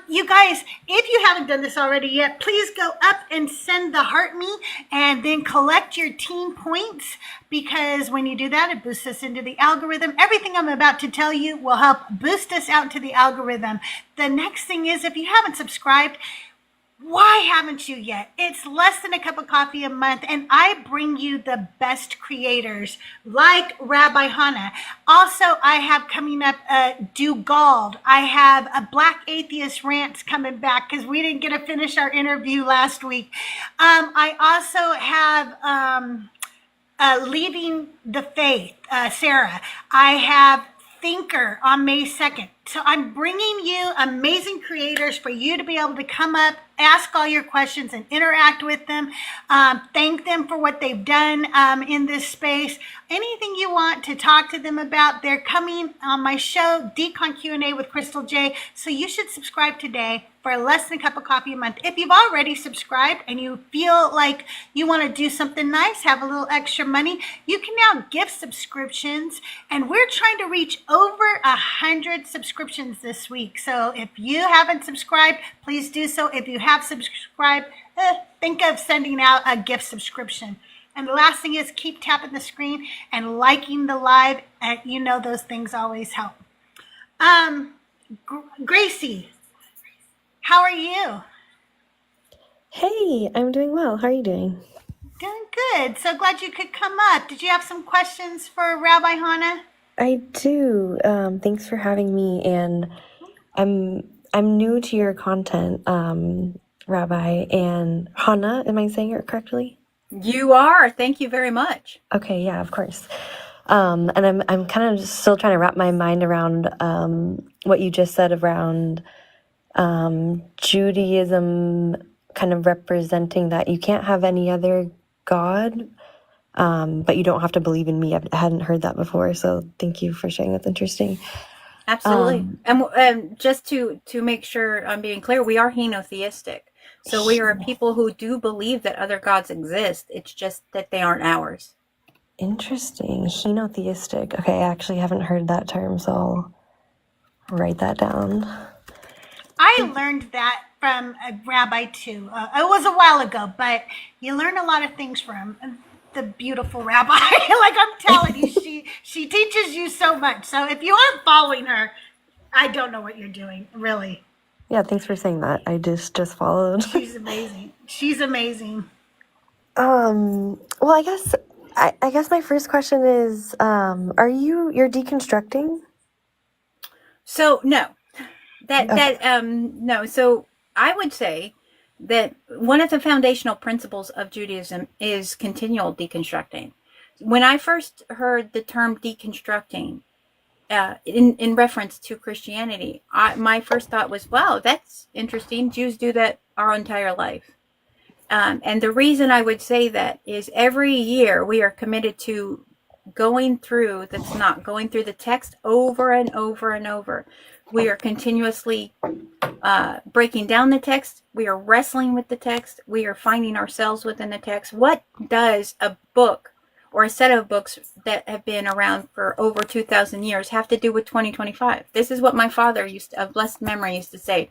You guys, if you haven't done this already yet, please go up and send the heart me and then collect your team points, because when you do that, it boosts us into the algorithm. Everything I'm about to tell you will help boost us out to the algorithm. The next thing is, if you haven't subscribed, Why haven't you yet? It's less than a cup of coffee a month, and I bring you the best creators like Rabbi Hannah. Also, I have coming up Dugald. I have a Black Atheist Rants coming back because we didn't get to finish our interview last week. I also have Leaving the Faith, Sarah. I have Thinker on May 2nd. So I'm bringing you amazing creators for you to be able to come up, ask all your questions and interact with them. Thank them for what they've done in this space. Anything you want to talk to them about, they're coming on my show, Decon Q&A with CrystalJae. So you should subscribe today for less than a cup of coffee a month. If you've already subscribed and you feel like you want to do something nice, have a little extra money, you can now gift subscriptions. And we're trying to reach over 100 subscriptions this week. So if you haven't subscribed, please do so. If you have subscribed, think of sending out a gift subscription. And the last thing is keep tapping the screen and liking the live. You know those things always help. Gracie, how are you? Hey, I'm doing well. How are you doing? Doing good. So glad you could come up. Did you have some questions for Rabbi Hannah? I do. Thanks for having me. And I'm new to your content, Rabbi and Hannah. Am I saying it correctly? You are. Thank you very much. Okay, yeah, of course. And I'm kind of still trying to wrap my mind around what you just said around Judaism kind of representing that you can't have any other God, but you don't have to believe in me. I hadn't heard that before, so thank you for sharing. That's interesting. Absolutely. And just to make sure I'm being clear, we are henotheistic. So we are people who do believe that other gods exist. It's just that they aren't ours. Interesting. Henotheistic. Okay, I actually haven't heard that term, so I'll write that down. I learned that from a rabbi too. It was a while ago, but you learn a lot of things from the beautiful rabbi. Like I'm telling you, she teaches you so much. So if you aren't following her, I don't know what you're doing, really. Yeah, thanks for saying that. I just followed. She's amazing. She's amazing. Well, I guess my first question is, you're deconstructing? So no. No. So I would say that one of the foundational principles of Judaism is continual deconstructing. When I first heard the term deconstructing in reference to Christianity, my first thought was, wow, that's interesting. Jews do that our entire life. And the reason I would say that is every year we are committed to going through the text over and over and over. We are continuously breaking down the text. We are wrestling with the text. We are finding ourselves within the text. What does a book or a set of books that have been around for over 2,000 years have to do with 2025? This is what my father of blessed memory used to say.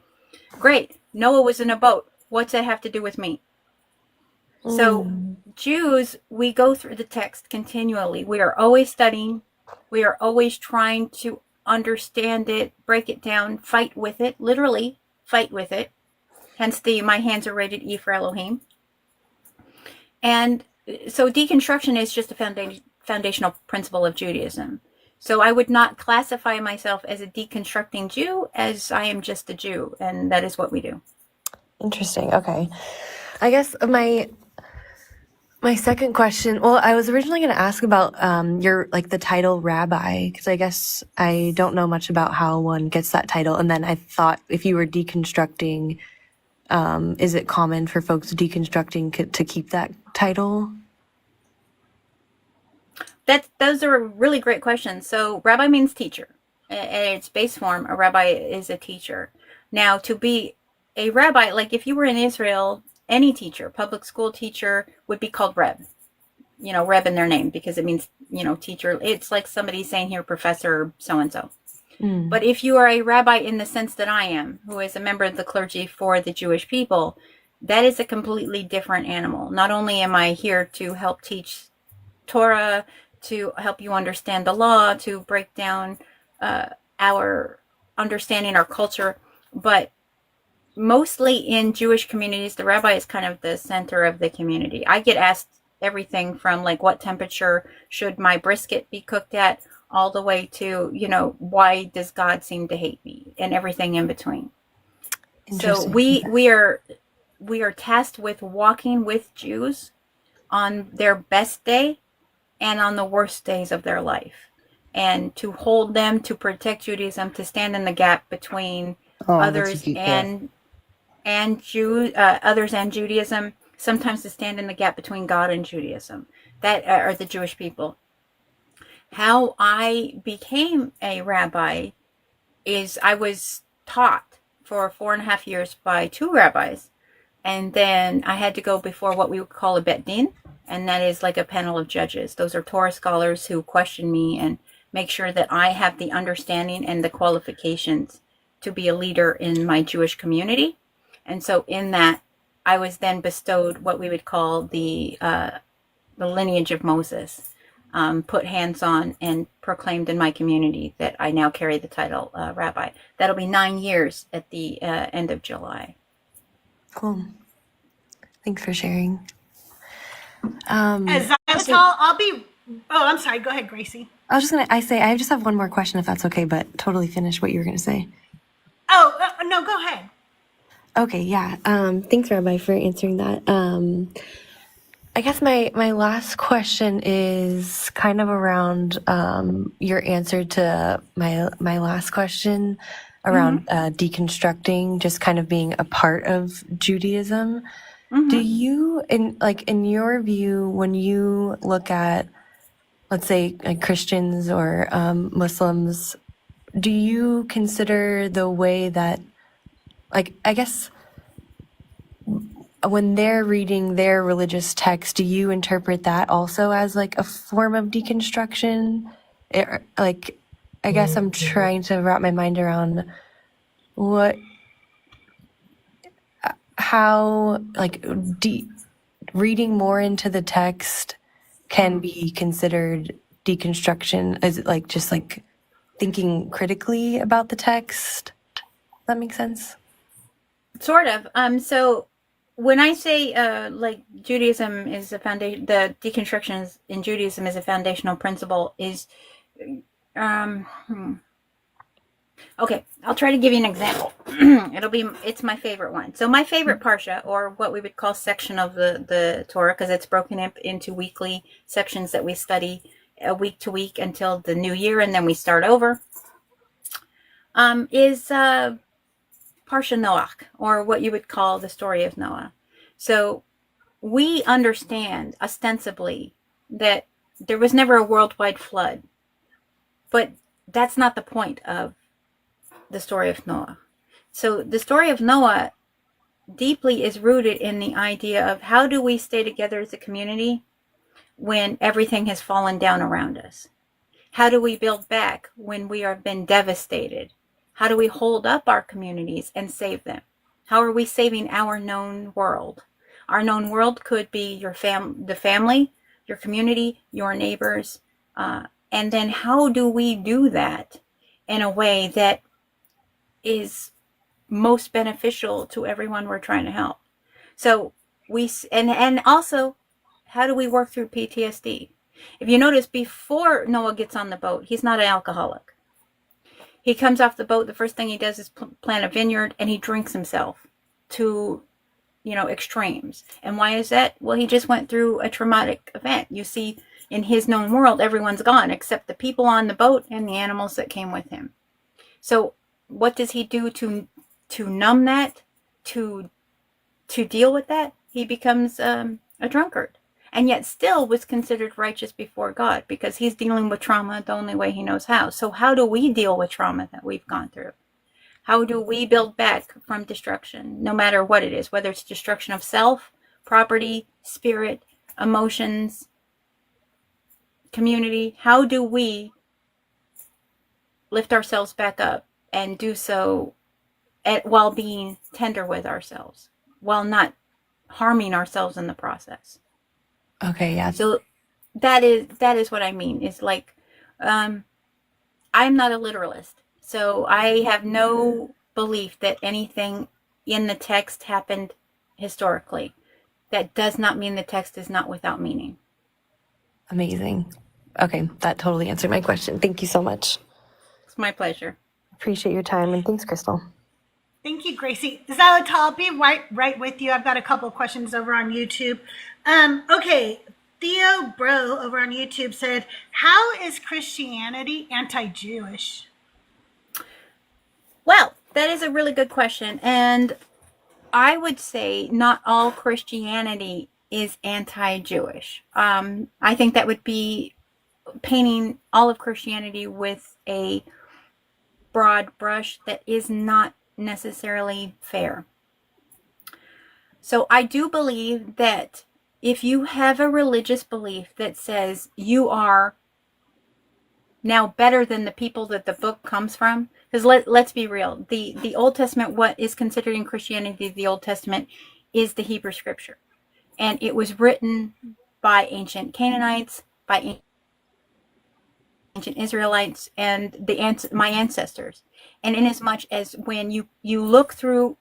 Great, Noah was in a boat. What's that have to do with me? So Jews, we go through the text continually. We are always studying. We are always trying to understand it, break it down, fight with it, literally fight with it. Hence my hands are rated E for Elohim. And so deconstruction is just a foundational principle of Judaism. So I would not classify myself as a deconstructing Jew, as I am just a Jew, and that is what we do. Interesting. Okay. I guess my second question, well, I was originally going to ask about the title rabbi, because I guess I don't know much about how one gets that title. And then I thought if you were deconstructing, is it common for folks deconstructing to keep that title? Those are really great questions. So rabbi means teacher. At its base form, a rabbi is a teacher. Now, to be a rabbi, like if you were in Israel, any teacher, public school teacher, would be called Reb. Reb in their name, because it means, teacher. It's like somebody saying here, professor so-and-so. But if you are a rabbi in the sense that I am, who is a member of the clergy for the Jewish people, that is a completely different animal. Not only am I here to help teach Torah, to help you understand the law, to break down our understanding, our culture, but mostly in Jewish communities, the rabbi is kind of the center of the community. I get asked everything from like what temperature should my brisket be cooked at, all the way to, why does God seem to hate me, and everything in between. So Interesting. we are tasked with walking with Jews on their best day and on the worst days of their life, and to hold them, to protect Judaism, to stand in the gap between others and others and Judaism, sometimes to stand in the gap between God and Judaism. That are the Jewish people. How I became a rabbi is I was taught for 4.5 years by 2 rabbis. And then I had to go before what we would call a bet din. And that is like a panel of judges. Those are Torah scholars who question me and make sure that I have the understanding and the qualifications to be a leader in my Jewish community. And so in that, I was then bestowed what we would call the lineage of Moses, put hands on and proclaimed in my community that I now carry the title rabbi. That'll be 9 years at the end of July. Cool. Thanks for sharing. As I'll be. Oh, I'm sorry. Go ahead, Gracie. I just have one more question, if that's okay, but totally finish what you were going to say. Oh, no, go ahead. Okay, yeah. Thanks, Rabbi, for answering that. I guess my last question is kind of around your answer to my last question around deconstructing, just kind of being a part of Judaism. Do you, in your view, when you look at, let's say, like Christians or Muslims, do you consider the way that, like, I guess, when they're reading their religious text, do you interpret that also as like a form of deconstruction? I guess I'm trying to wrap my mind around how reading more into the text can be considered deconstruction. Is it like just like thinking critically about the text? Does that make sense? Sort of. So when I say like Judaism is a foundation, the deconstruction in Judaism is a foundational principle. Okay, I'll try to give you an example. It's my favorite one. So my favorite parsha, or what we would call section of the Torah, because it's broken up into weekly sections that we study week to week until the new year, and then we start over, is Parsha Noach, or what you would call the story of Noah. So we understand ostensibly that there was never a worldwide flood, but that's not the point of the story of Noah. So the story of Noah deeply is rooted in the idea of how do we stay together as a community when everything has fallen down around us? How do we build back when we have been devastated? How do we hold up our communities and save them? How are we saving our known world? Our known world could be the family, your community, your neighbors. And then how do we do that in a way that is most beneficial to everyone we're trying to help? So and also, how do we work through PTSD? If you notice, before Noah gets on the boat, he's not an alcoholic. He comes off the boat, the first thing he does is plant a vineyard, and he drinks himself to, extremes. And why is that? Well, he just went through a traumatic event. You see, in his known world, everyone's gone except the people on the boat and the animals that came with him. So what does he do to numb that, to deal with that? He becomes a drunkard, and yet still was considered righteous before God because he's dealing with trauma the only way he knows how. So how do we deal with trauma that we've gone through? How do we build back from destruction, no matter what it is, whether it's destruction of self, property, spirit, emotions, community? How do we lift ourselves back up and do so while being tender with ourselves, while not harming ourselves in the process? Okay, yeah. So that is what I mean. It's like, I'm not a literalist, so I have no belief that anything in the text happened historically. That does not mean the text is not without meaning. Amazing. Okay, that totally answered my question. Thank you so much. It's my pleasure. Appreciate your time, and thanks, Crystal. Thank you, Gracie. Xylotal, I'll be right with you. I've got a couple of questions over on YouTube. Okay, Theo Bro over on YouTube said, how is Christianity anti-Jewish? Well, that is a really good question. And I would say not all Christianity is anti-Jewish. I think that would be painting all of Christianity with a broad brush that is not necessarily fair. So I do believe that if you have a religious belief that says you are now better than the people that the book comes from, because let's be real, the Old Testament, what is considered in Christianity the Old Testament, is the Hebrew Scripture, and it was written by ancient Canaanites, by ancient Israelites, and my ancestors. And inasmuch as when you look through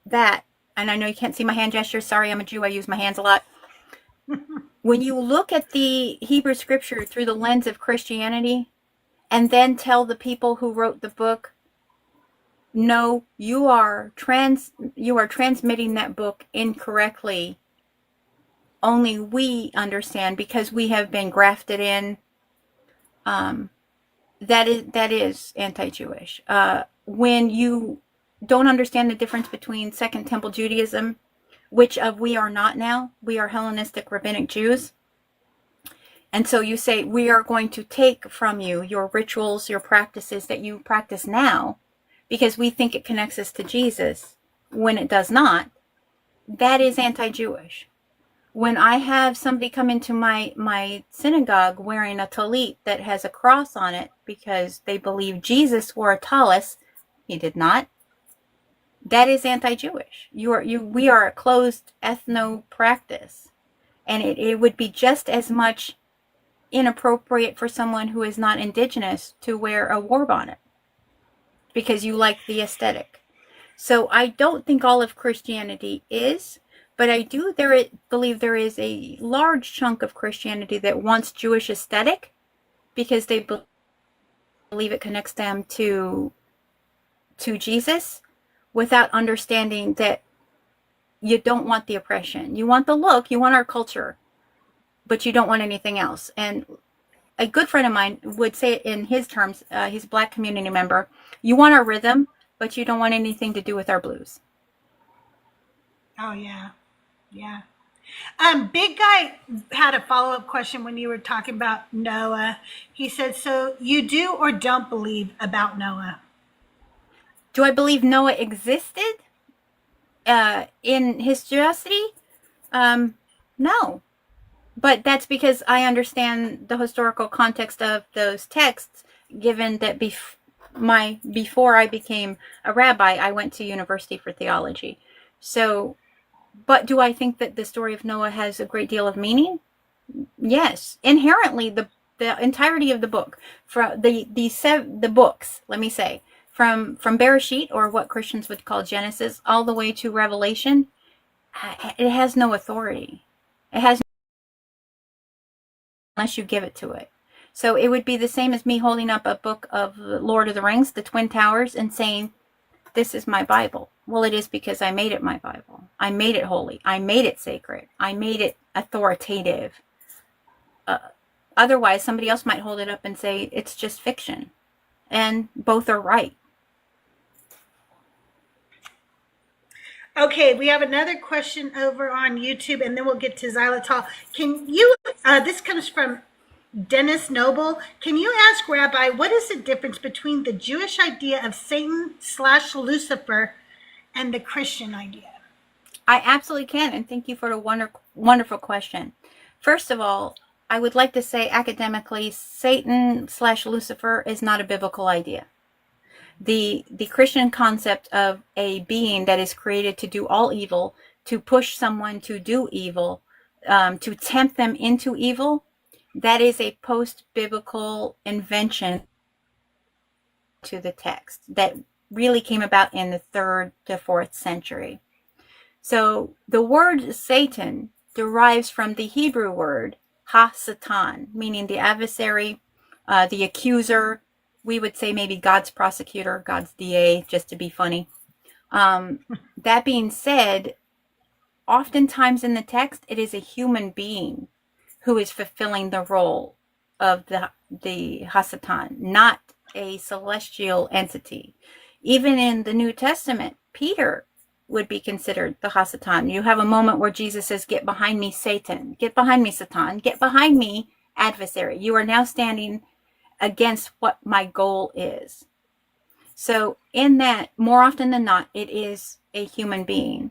that, and I know you can't see my hand gestures, sorry, I'm a Jew, I use my hands a lot. When you look at the Hebrew Scripture through the lens of Christianity, and then tell the people who wrote the book, no, you are transmitting that book incorrectly. Only we understand because we have been grafted in. That is anti-Jewish. When you don't understand the difference between Second Temple Judaism, which we are not now, we are Hellenistic Rabbinic Jews. And so you say, we are going to take from you your rituals, your practices that you practice now, because we think it connects us to Jesus, when it does not. That is anti-Jewish. When I have somebody come into my synagogue wearing a talit that has a cross on it because they believe Jesus wore a tallis, he did not. That is anti-Jewish. We are a closed ethno practice, and it would be just as much inappropriate for someone who is not indigenous to wear a war bonnet because you like the aesthetic. So I don't think all of Christianity is, but I do believe there is a large chunk of Christianity that wants Jewish aesthetic because they believe it connects them to Jesus, without understanding that you don't want the oppression. You want the look, you want our culture, but you don't want anything else. And a good friend of mine would say it in his terms, he's a Black community member, you want our rhythm, but you don't want anything to do with our blues. Oh, yeah. Yeah. Big Guy had a follow-up question when you were talking about Noah. He said, so you do or don't believe about Noah? Do I believe Noah existed in historicity? No. But that's because I understand the historical context of those texts, given that before I became a rabbi, I went to university for theology. So, but do I think that the story of Noah has a great deal of meaning? Yes. Inherently, the entirety of the book, from the books, let me say, from Bereshit, or what Christians would call Genesis, all the way to Revelation, it has no authority. It has unless you give it to it. So it would be the same as me holding up a book of Lord of the Rings, the Twin Towers, and saying, this is my Bible. Well, it is because I made it my Bible. I made it holy. I made it sacred. I made it authoritative. Otherwise, somebody else might hold it up and say, it's just fiction. And both are right. Okay, we have another question over on YouTube, and then we'll get to Xylotal. Can you, this comes from Dennis Noble. Can you ask Rabbi, what is the difference between the Jewish idea of Satan/Lucifer and the Christian idea? I absolutely can, and thank you for the wonderful question. First of all, I would like to say academically, Satan/Lucifer is not a biblical idea. The Christian concept of a being that is created to do all evil, to push someone to do evil, to tempt them into evil, that is a post-biblical invention to the text that really came about in the 3rd to 4th century. So the word Satan derives from the Hebrew word ha-satan, meaning the adversary, the accuser. We would say maybe God's prosecutor, God's DA, just to be funny. That being said, oftentimes in the text, it is a human being who is fulfilling the role of the ha-satan, not a celestial entity. Even in the New Testament, Peter would be considered the ha-satan. You have a moment where Jesus says, "Get behind me, Satan. Get behind me, Satan. Get behind me, adversary. You are now standing against what my goal is." So in that, more often than not, it is a human being.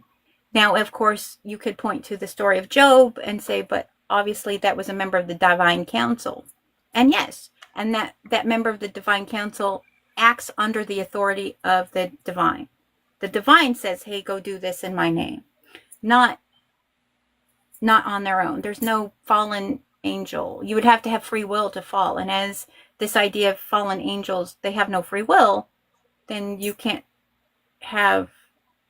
Now, of course, you could point to the story of Job and say, but obviously that was a member of the divine council. And yes, and that member of the divine council acts under the authority of the divine. The divine says, "Hey, go do this in my name." Not on their own. There's no fallen angel. You would have to have free will to fall. And as this idea of fallen angels, they have no free will, then you can't have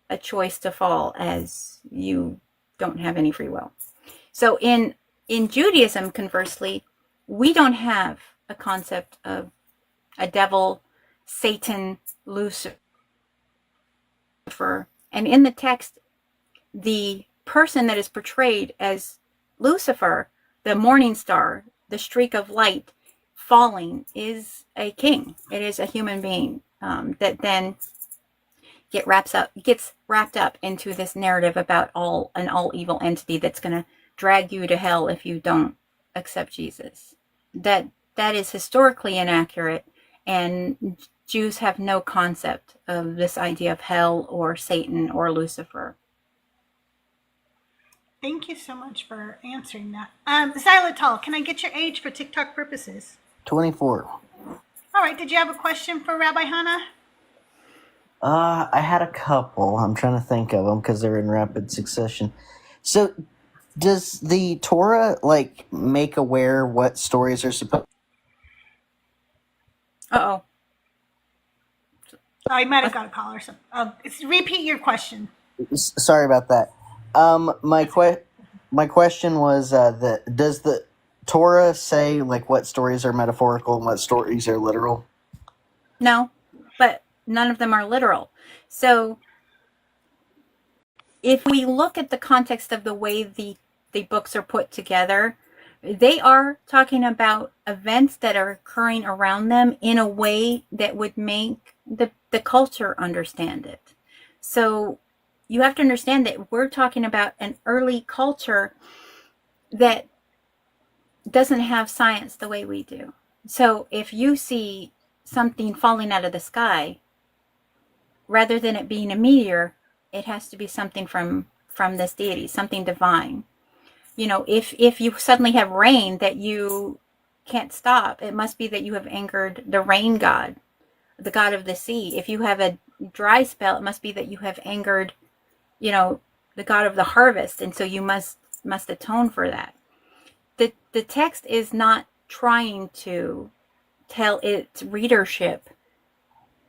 a choice to fall, as you don't have any free will. So in Judaism, conversely, we don't have a concept of a devil, Satan, Lucifer. And in the text, the person that is portrayed as Lucifer, the morning star, the streak of light falling, is a king. It is a human being that then gets wrapped up into this narrative about an all evil entity that's going to drag you to hell if you don't accept Jesus. That is historically inaccurate, and Jews have no concept of this idea of hell or Satan or Lucifer. Thank you so much for answering that. Xylitol, can I get your age for TikTok purposes? 24. All right. Did you have a question for Rabbi Hannah? I had a couple. I'm trying to think of them because they're in rapid succession. So, does the Torah make aware what stories are supposed? Oh, you might have got a call or something. Repeat your question. Sorry about that. My question was does the Torah say what stories are metaphorical and what stories are literal? No, but none of them are literal. So if we look at the context of the way the books are put together, they are talking about events that are occurring around them in a way that would make the culture understand it. So you have to understand that we're talking about an early culture that doesn't have science the way we do. So if you see something falling out of the sky, rather than it being a meteor, it has to be something from this deity, something divine. If you suddenly have rain that you can't stop, it must be that you have angered the rain god, the god of the sea. If you have a dry spell, it must be that you have angered, the god of the harvest, and so you must atone for that. The text is not trying to tell its readership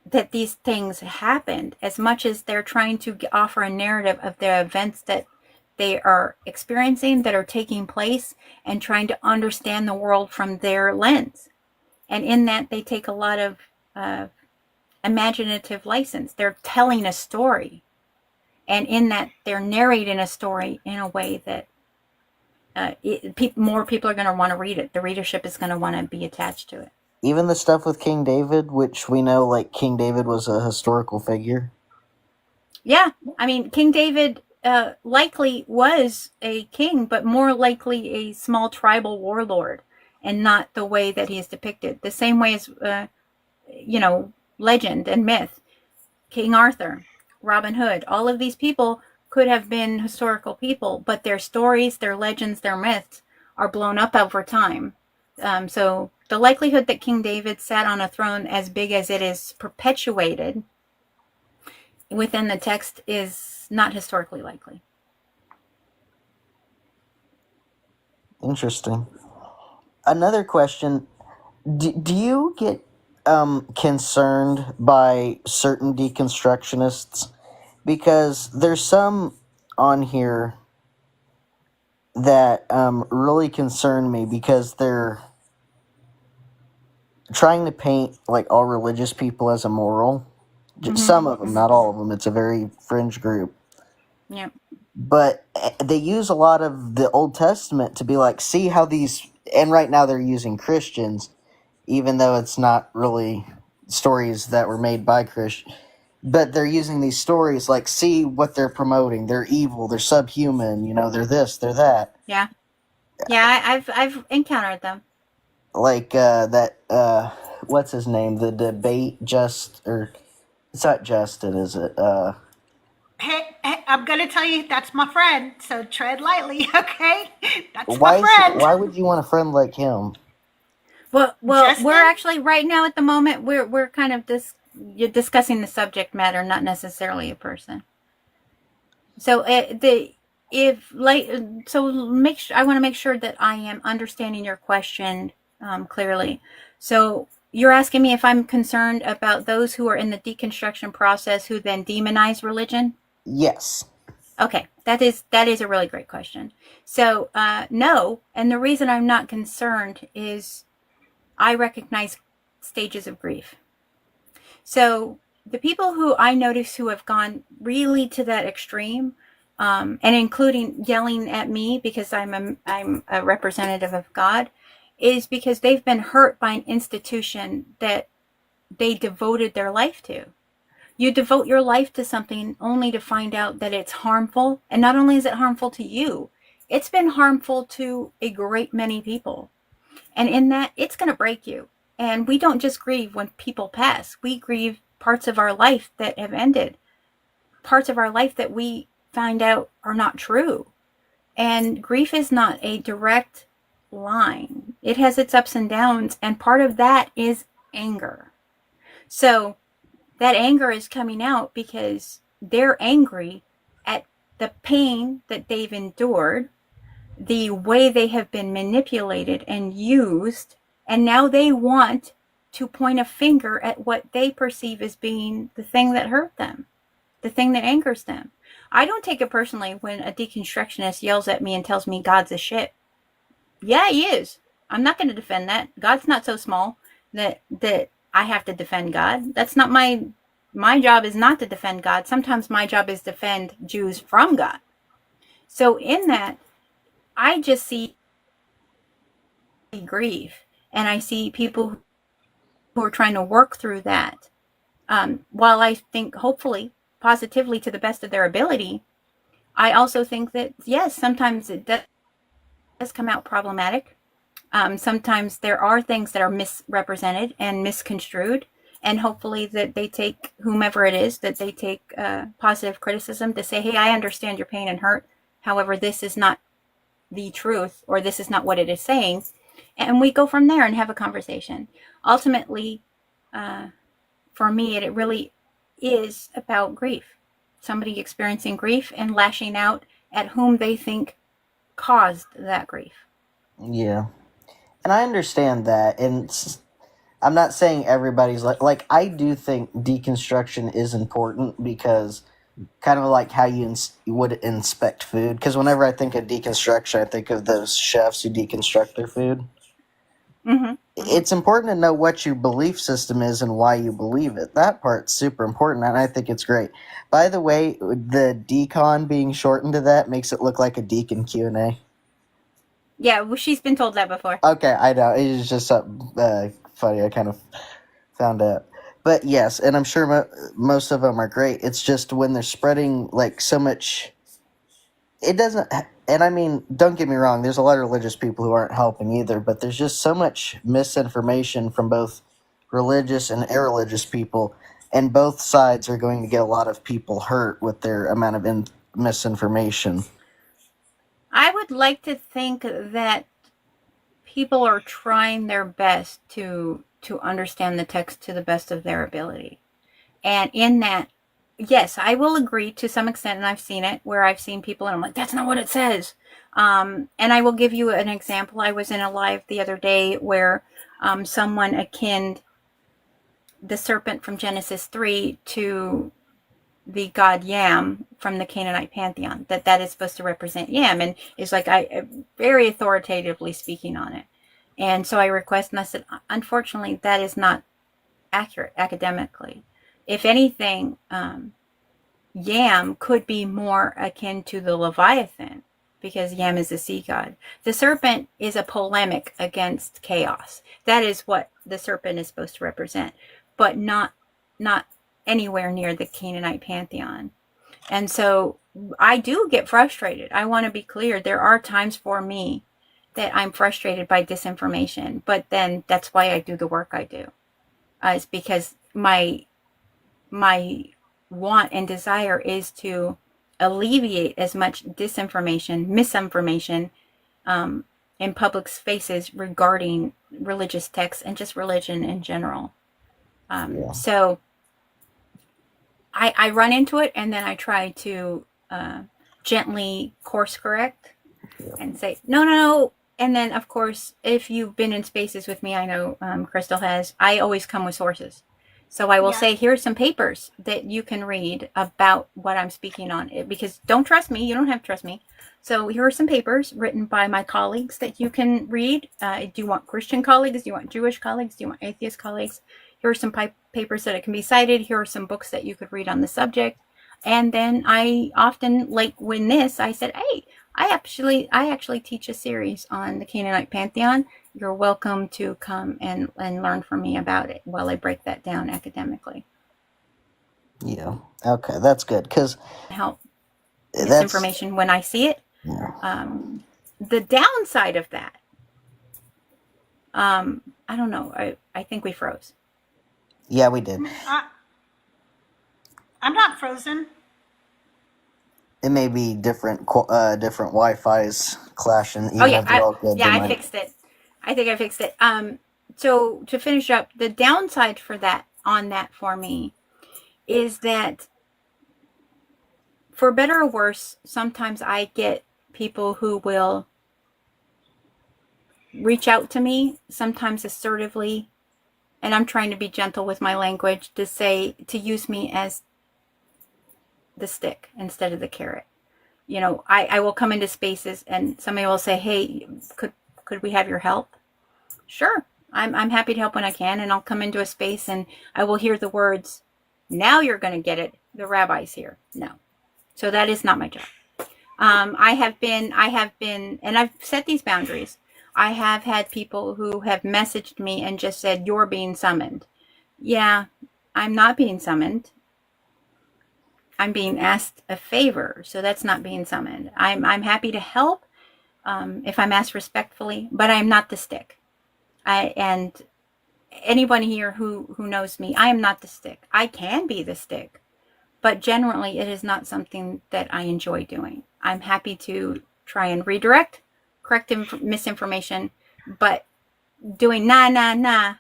that these things happened, as much as they're trying to offer a narrative of the events that they are experiencing, that are taking place, and trying to understand the world from their lens. And in that, they take a lot of imaginative license. They're telling a story, and in that, they're narrating a story in a way that more people are going to want to read it. The readership is going to want to be attached to it. Even the stuff with King David, which we know King David was a historical figure. Yeah, I mean, King David likely was a king, but more likely a small tribal warlord, and not the way that he is depicted. The same way as, legend and myth. King Arthur, Robin Hood, all of these people could have been historical people, but their stories, their legends, their myths are blown up over time. So the likelihood that King David sat on a throne as big as it is perpetuated within the text is not historically likely. Interesting. Another question. Do you get concerned by certain deconstructionists because there's some on here that really concern me because they're trying to paint like all religious people as immoral. Some of them, not all of them. It's a very fringe group. Yeah. But they use a lot of the Old Testament to be like, see how these, and right now they're using Christians, even though it's not really stories that were made by Christians. But they're using these stories like, see what they're promoting. They're evil. They're subhuman. You know, they're this, they're that. Yeah. Yeah, I've encountered them. Like what's his name? The debate or it's not Justin, is it? Hey, I'm gonna tell you that's my friend, so tread lightly, okay? That's Why my friend. why would you want a friend like him? Well, Justin? we're actually right now at the moment we're kind of you're discussing the subject matter, not necessarily a person. So make sure I want to make sure that I am understanding your question clearly. So you're asking me if I'm concerned about those who are in the deconstruction process who then demonize religion? Yes. Okay, that is a really great question. So no, and the reason I'm not concerned is I recognize stages of grief. So the people who I notice who have gone really to that extreme, and including yelling at me because I'm a representative of God, is because they've been hurt by an institution that they devoted their life to. You devote your life to something only to find out that it's harmful. And not only is it harmful to you, it's been harmful to a great many people. And in that, it's going to break you. And we don't just grieve when people pass. We grieve parts of our life that have ended, parts of our life that we find out are not true. And grief is not a direct line. It has its ups and downs. And part of that is anger. So that anger is coming out because they're angry at the pain that they've endured, the way they have been manipulated and used, and now they want to point a finger at what they perceive as being the thing that hurt them, the thing that angers them. I don't take it personally when a deconstructionist yells at me and tells me God's a shit. Yeah, he is. I'm not going to defend that. God's not so small that I have to defend God. That's not my job is not to defend God. Sometimes my job is to defend Jews from God. So in that, I just see grief, and I see people who are trying to work through that. While I think hopefully positively to the best of their ability, I also think that yes, sometimes it does come out problematic. Sometimes there are things that are misrepresented and misconstrued, and hopefully that they take, whomever it is, that they take positive criticism to say, hey, I understand your pain and hurt. However, this is not the truth, or this is not what it is saying. And we go from there and have a conversation. Ultimately, for me, it really is about grief. Somebody experiencing grief and lashing out at whom they think caused that grief. Yeah. And I understand that. And I'm not saying everybody's like I do think deconstruction is important because kind of like how you would inspect food. Because whenever I think of deconstruction, I think of those chefs who deconstruct their food. Mm-hmm. It's important to know what your belief system is and why you believe it. That part's super important, and I think it's great. By the way, the Decon being shortened to that makes it look like a Deacon Q&A. Yeah, well, she's been told that before. Okay, I know. It was just funny. I kind of found out. But yes, and I'm sure most of them are great. It's just when they're spreading like so much, it doesn't. And I mean, don't get me wrong. There's a lot of religious people who aren't helping either. But there's just so much misinformation from both religious and irreligious people, and both sides are going to get a lot of people hurt with their amount of misinformation. I would like to think that people are trying their best to understand the text to the best of their ability. And in that, yes, I will agree to some extent, and I've seen it, where I've seen people and I'm like, that's not what it says. And I will give you an example. I was in a live the other day where someone akined the serpent from Genesis 3 to the god Yam from the Canaanite pantheon, that is supposed to represent Yam, and is like I very authoritatively speaking on it. And so I request, and I said, unfortunately, that is not accurate academically. If anything, Yam could be more akin to the Leviathan, because Yam is a sea god. The serpent is a polemic against chaos. That is what the serpent is supposed to represent, but not anywhere near the Canaanite pantheon. And so I do get frustrated. I want to be clear. There are times for me that I'm frustrated by disinformation, but then that's why I do the work I do. It's because my want and desire is to alleviate as much disinformation, misinformation in public spaces regarding religious texts and just religion in general. So I run into it, and then I try to gently course correct and say, no. And then, of course, if you've been in spaces with me, I know Crystal has, I always come with sources. So I will say, here's some papers that you can read about what I'm speaking on. Because don't trust me. You don't have to trust me. So here are some papers written by my colleagues that you can read. Do you want Christian colleagues? Do you want Jewish colleagues? Do you want atheist colleagues? Here are some papers that can be cited. Here are some books that you could read on the subject. And then I often, like when I said, hey, I actually teach a series on the Canaanite pantheon. You're welcome to come and learn from me about it while I break that down academically. Yeah. Okay, that's good, because help misinformation when I see it. Yeah. The downside of that, I don't know. I think we froze. Yeah, we did. I'm not frozen. It may be different Wi-Fi's clashing. Oh yeah, I fixed it. I think I fixed it. So to finish up, the downside for that for me is that, for better or worse, sometimes I get people who will reach out to me, sometimes assertively, and I'm trying to be gentle with my language, to use me as the stick instead of the carrot. You know, I will come into spaces and somebody will say, hey, could we have your help? Sure. I'm happy to help when I can, and I'll come into a space and I will hear the words, now you're going to get it. The rabbi's here. No. So that is not my job. I have been, and I've set these boundaries. I have had people who have messaged me and just said, you're being summoned. Yeah, I'm not being summoned. I'm being asked a favor, so that's not being summoned. I'm happy to help if I'm asked respectfully, but I'm not the stick. And anyone here who knows me, I am not the stick. I can be the stick, but generally it is not something that I enjoy doing. I'm happy to try and redirect, correct misinformation, but doing the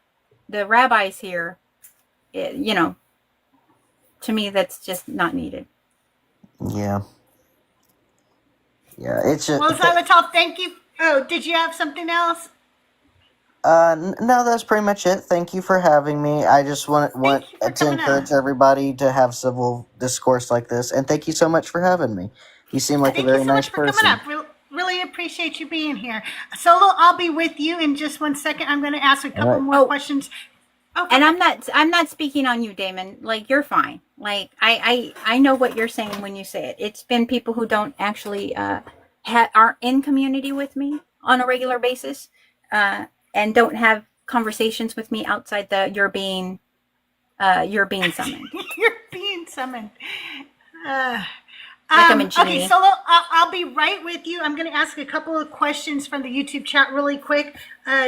rabbi's here, to me, that's just not needed. Yeah. Yeah, it's just... Well, Xylitol, thank you. Oh, did you have something else? No, that's pretty much it. Thank you for having me. I just want to encourage everybody to have civil discourse like this, and thank you so much for having me. You seem like a very nice person. Thank you so much for coming up. Really appreciate you being here. Solo, I'll be with you in just 1 second. I'm going to ask a couple more questions. Okay. And I'm not speaking on you, Damon. Like, you're fine. Like, I know what you're saying when you say it. It's been people who don't actually are in community with me on a regular basis, and don't have conversations with me outside you're being summoned. You're being summoned. Like I'm a genie. Okay, Solo, I'll be right with you. I'm going to ask a couple of questions from the YouTube chat really quick,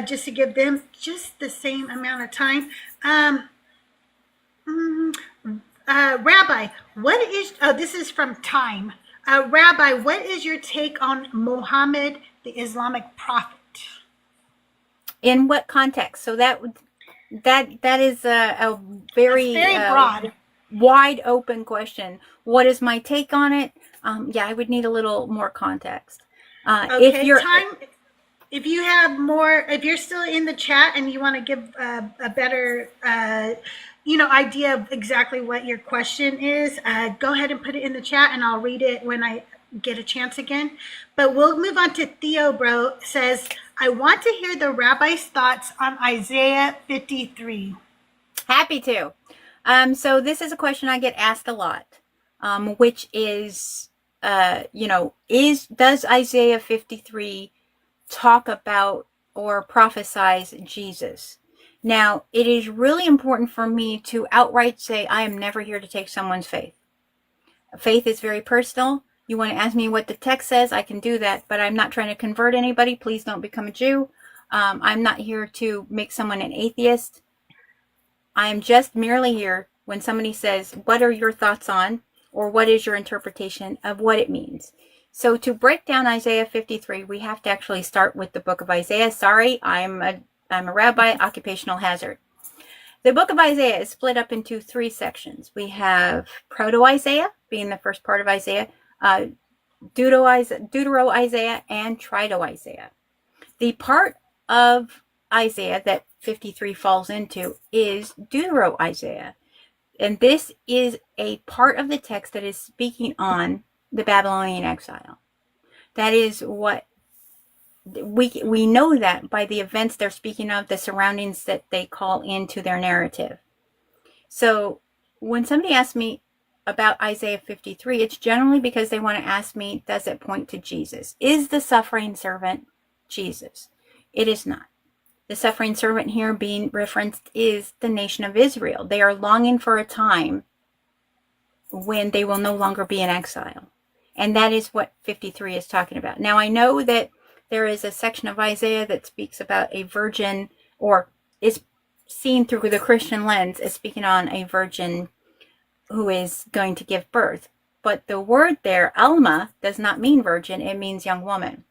just to give them just the same amount of time. Rabbi, this is from Time. Rabbi, what is your take on Muhammad, the Islamic prophet? In what context? So that is a very broad, wide open question. What is my take on it? I would need a little more context. Okay, if you have more, if you're still in the chat and you want to give a better idea of exactly what your question is, go ahead and put it in the chat and I'll read it when I get a chance again. But we'll move on to Theo Bro. Says, I want to hear the rabbi's thoughts on Isaiah 53. Happy to. So this is a question I get asked a lot, which is, does Isaiah 53 talk about or prophesize Jesus? Now, it is really important for me to outright say I am never here to take someone's faith. Faith is very personal. You want to ask me what the text says, I can do that, but I'm not trying to convert anybody. Please don't become a Jew. I'm not here to make someone an atheist. I am just merely here when somebody says, what are your thoughts on, or what is your interpretation of what it means? So to break down Isaiah 53, we have to actually start with the book of Isaiah. Sorry, I'm a rabbi, occupational hazard. The book of Isaiah is split up into 3 sections. We have Proto-Isaiah, being the first part of Isaiah, Deutero-Isaiah, and Trito-Isaiah. The part of Isaiah that 53 falls into is Deutero-Isaiah. And this is a part of the text that is speaking on the Babylonian exile. That is what we know that by the events they're speaking of, the surroundings that they call into their narrative. So when somebody asks me about Isaiah 53, it's generally because they want to ask me, does it point to Jesus? Is the suffering servant Jesus? It is not. The suffering servant here being referenced is the nation of Israel. They are longing for a time when they will no longer be in exile. And that is what 53 is talking about. Now, I know that there is a section of Isaiah that speaks about a virgin, or is seen through the Christian lens as speaking on a virgin who is going to give birth. But the word there, Alma, does not mean virgin, it means young woman.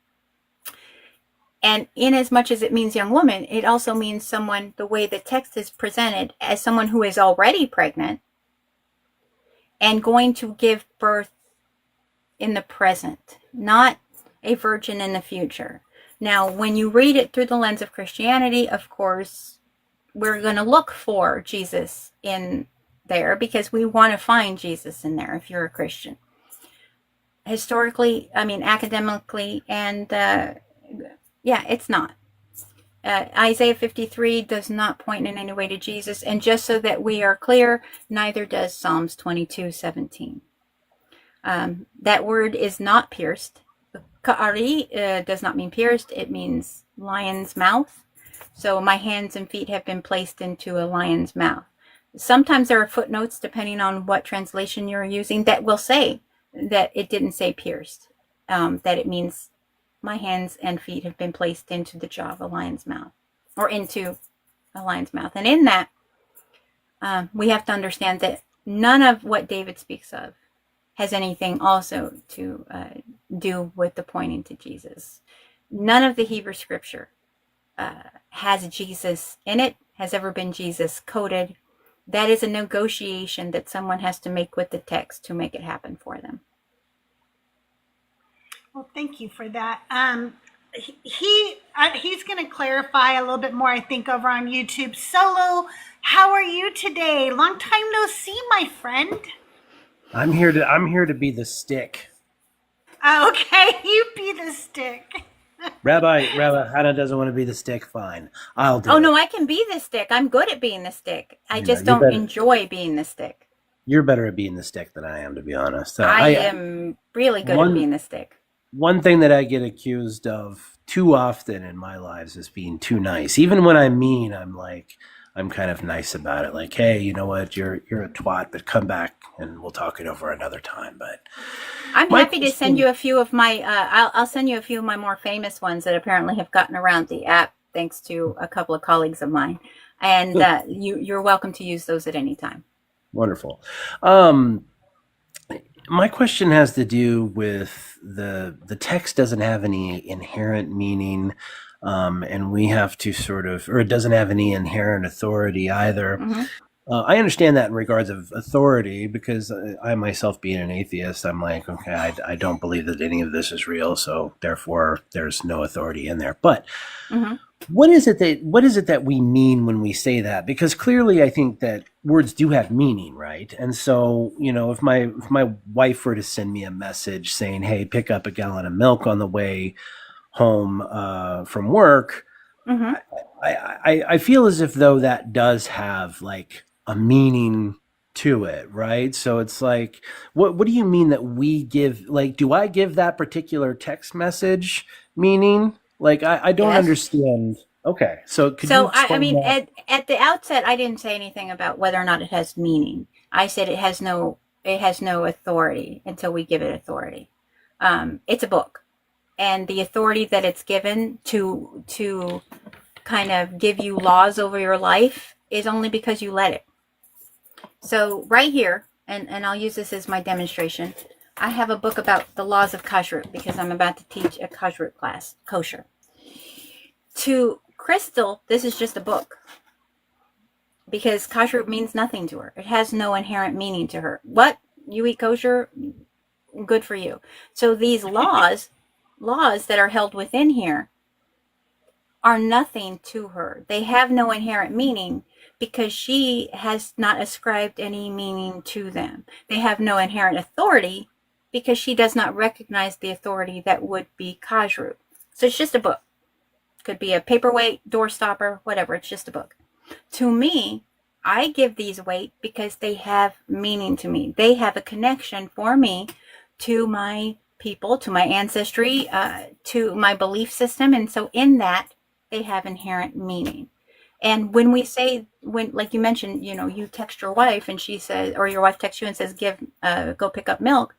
And in as much as it means young woman, it also means someone, the way the text is presented, as someone who is already pregnant and going to give birth in the present, not a virgin in the future. Now, when you read it through the lens of Christianity, of course, we're going to look for Jesus in there because we want to find Jesus in there if you're a Christian. Historically, academically, and it's not. Isaiah 53 does not point in any way to Jesus, and just so that we are clear, neither does Psalms 22:17. That word is not pierced. Ka'ari does not mean pierced, it means lion's mouth. So my hands and feet have been placed into a lion's mouth. Sometimes there are footnotes, depending on what translation you're using, that will say that it didn't say pierced, that it means my hands and feet have been placed into the jaw of a lion's mouth, or into a lion's mouth. And in that, we have to understand that none of what David speaks of has anything also to do with the pointing to Jesus. None of the Hebrew scripture has Jesus in it, has ever been Jesus coded. That is a negotiation that someone has to make with the text to make it happen for them. Well, thank you for that. He's going to clarify a little bit more, I think, over on YouTube. Solo, how are you today? Long time no see, my friend. I'm here to be the stick. Okay, you be the stick. Rabbi Hannah doesn't want to be the stick. Fine, I'll do it. Oh no, I can be the stick. I'm good at being the stick. I just don't enjoy being the stick. You're better at being the stick than I am, to be honest. I am really good at being the stick. One thing that I get accused of too often in my lives is being too nice. Even when I'm mean, I'm kind of nice about it. Like, hey, you know what? You're a twat, but come back and we'll talk it over another time. But I'm happy to send you a few of my. I'll send you a few of my more famous ones that apparently have gotten around the app, thanks to a couple of colleagues of mine. And you're welcome to use those at any time. Wonderful. My question has to do with the text doesn't have any inherent meaning. And we have to or it doesn't have any inherent authority either. Mm-hmm. I understand that in regards of authority, because I myself being an atheist, I'm like, okay, I don't believe that any of this is real, so therefore there's no authority in there. But what is it that we mean when we say that? Because clearly I think that words do have meaning, right? And so, if my wife were to send me a message saying, hey, pick up a gallon of milk on the way home from work, Mm-hmm. I feel as if though that does have like a meaning to it, right? So it's like, what do you mean that we give, like, do I give that particular text message meaning? Like, I don't Yes. understand. Okay, so could you So I explain mean, that? at the outset, I didn't say anything about whether or not it has meaning. I said it has no authority until we give it authority. It's a book, and the authority that it's given to kind of give you laws over your life is only because you let it. So right here, and I'll use this as my demonstration. I have a book about the laws of kashrut because I'm about to teach a kashrut class, kosher. To Crystal, this is just a book because kashrut means nothing to her. It has no inherent meaning to her. What? You eat kosher? Good for you. So these laws that are held within here are nothing to her. They have no inherent meaning because she has not ascribed any meaning to them. They have no inherent authority because she does not recognize the authority that would be kashrut. So it's just a book. Could be a paperweight, door stopper, whatever. It's just a book. To me, I give these weight because they have meaning to me. They have a connection for me to my people, to my ancestry, to my belief system. And so in that, they have inherent meaning. And when we say, like you mentioned, you text your wife and she says, or your wife texts you and says, go pick up milk.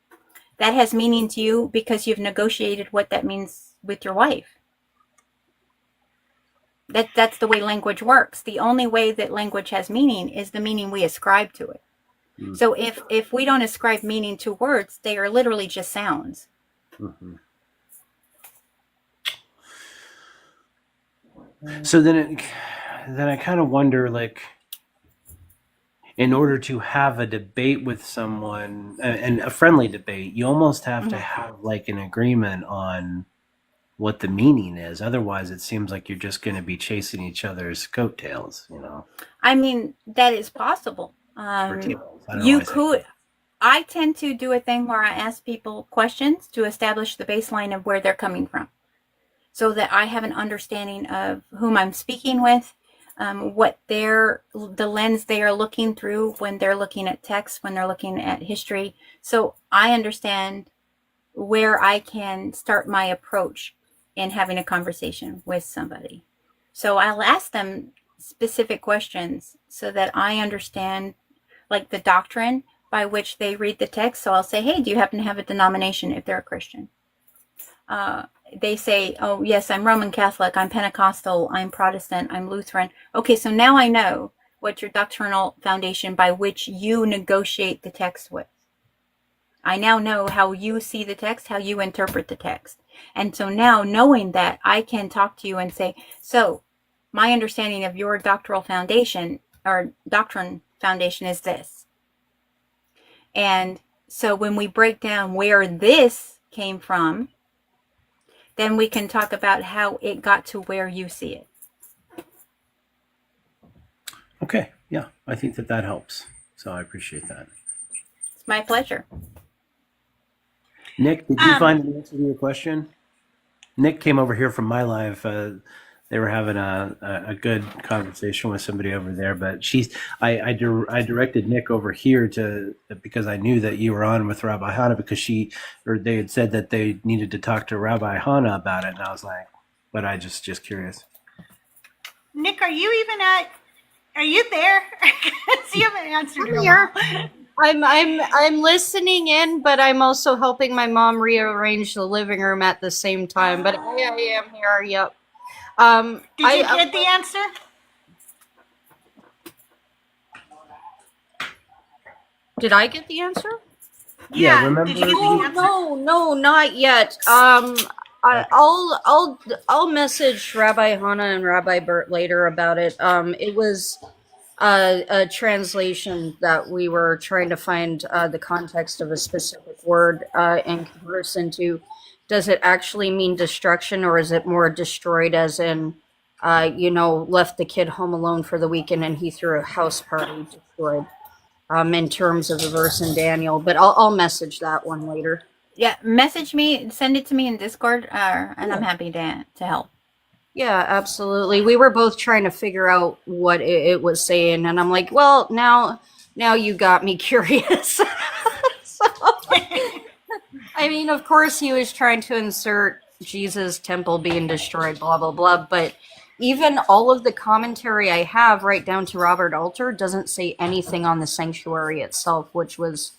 That has meaning to you because you've negotiated what that means with your wife. That's the way language works. The only way that language has meaning is the meaning we ascribe to it. Mm-hmm. So if we don't ascribe meaning to words, they are literally just sounds. Mm-hmm. So then I kind of wonder, like, in order to have a debate with someone, and a friendly debate, you almost have to have like an agreement on what the meaning is. Otherwise, it seems like you're just going to be chasing each other's coattails, I mean, that is possible. You could. I tend to do a thing where I ask people questions to establish the baseline of where they're coming from, so that I have an understanding of whom I'm speaking with, what the lens they are looking through when they're looking at text, when they're looking at history. So I understand where I can start my approach in having a conversation with somebody. So I'll ask them specific questions so that I understand, like, the doctrine by which they read the text. So I'll say, hey, do you happen to have a denomination if they're a Christian? They say, oh, yes, I'm Roman Catholic, I'm Pentecostal, I'm Protestant, I'm Lutheran. Okay, so now I know what your doctrinal foundation by which you negotiate the text with. I now know how you see the text, how you interpret the text. And so now, knowing that, I can talk to you and say, so my understanding of your doctrinal foundation or doctrine foundation is this. And so when we break down where this came from, then we can talk about how it got to where you see it. Okay, yeah, I think that helps. So I appreciate that. It's my pleasure. Nick, did you find the answer to your question? Nick came over here from my live. They were having a good conversation with somebody over there, but I directed Nick over here because I knew that you were on with Rabbi Hannah because they had said that they needed to talk to Rabbi Hannah about it, and I was like, but I just curious. Nick, are you there? So you haven't answered I'm here. I'm listening in, but I'm also helping my mom rearrange the living room at the same time. But I am here. Yep. Did you get the answer? Did I get the answer? Yeah. Remember? Did you get the answer? No, not yet. I'll message Rabbi Hannah and Rabbi Bert later about it. It was a translation that we were trying to find the context of a specific word in comparison to, does it actually mean destruction or is it more destroyed as in left the kid home alone for the weekend and he threw a house party, destroyed. In terms of the verse in Daniel, but I'll message that one later. Yeah, message me, send it to me in Discord, and I'm happy to help. Yeah, absolutely. We were both trying to figure out what it was saying, and I'm like, well, now you got me curious. So, I mean, of course, he was trying to insert Jesus' temple being destroyed, blah blah blah, but even all of the commentary I have, right down to Robert Alter, doesn't say anything on the sanctuary itself, which was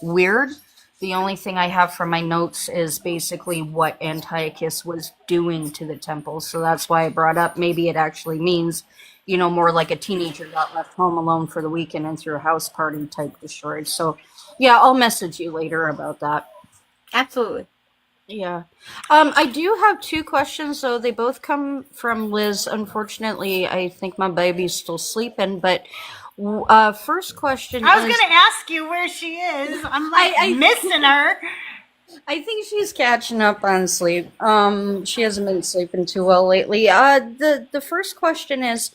weird. The only thing I have from my notes is basically what Antiochus was doing to the temple. So that's why I brought up maybe it actually means, more like a teenager got left home alone for the weekend and through a house party type destroyed. So yeah, I'll message you later about that. Absolutely. Yeah. I do have two questions, though. They both come from Liz. Unfortunately, I think my baby's still sleeping, but first question I was is... going to ask you where she is. I'm like missing her. I think she's catching up on sleep. She hasn't been sleeping too well lately. The first question is,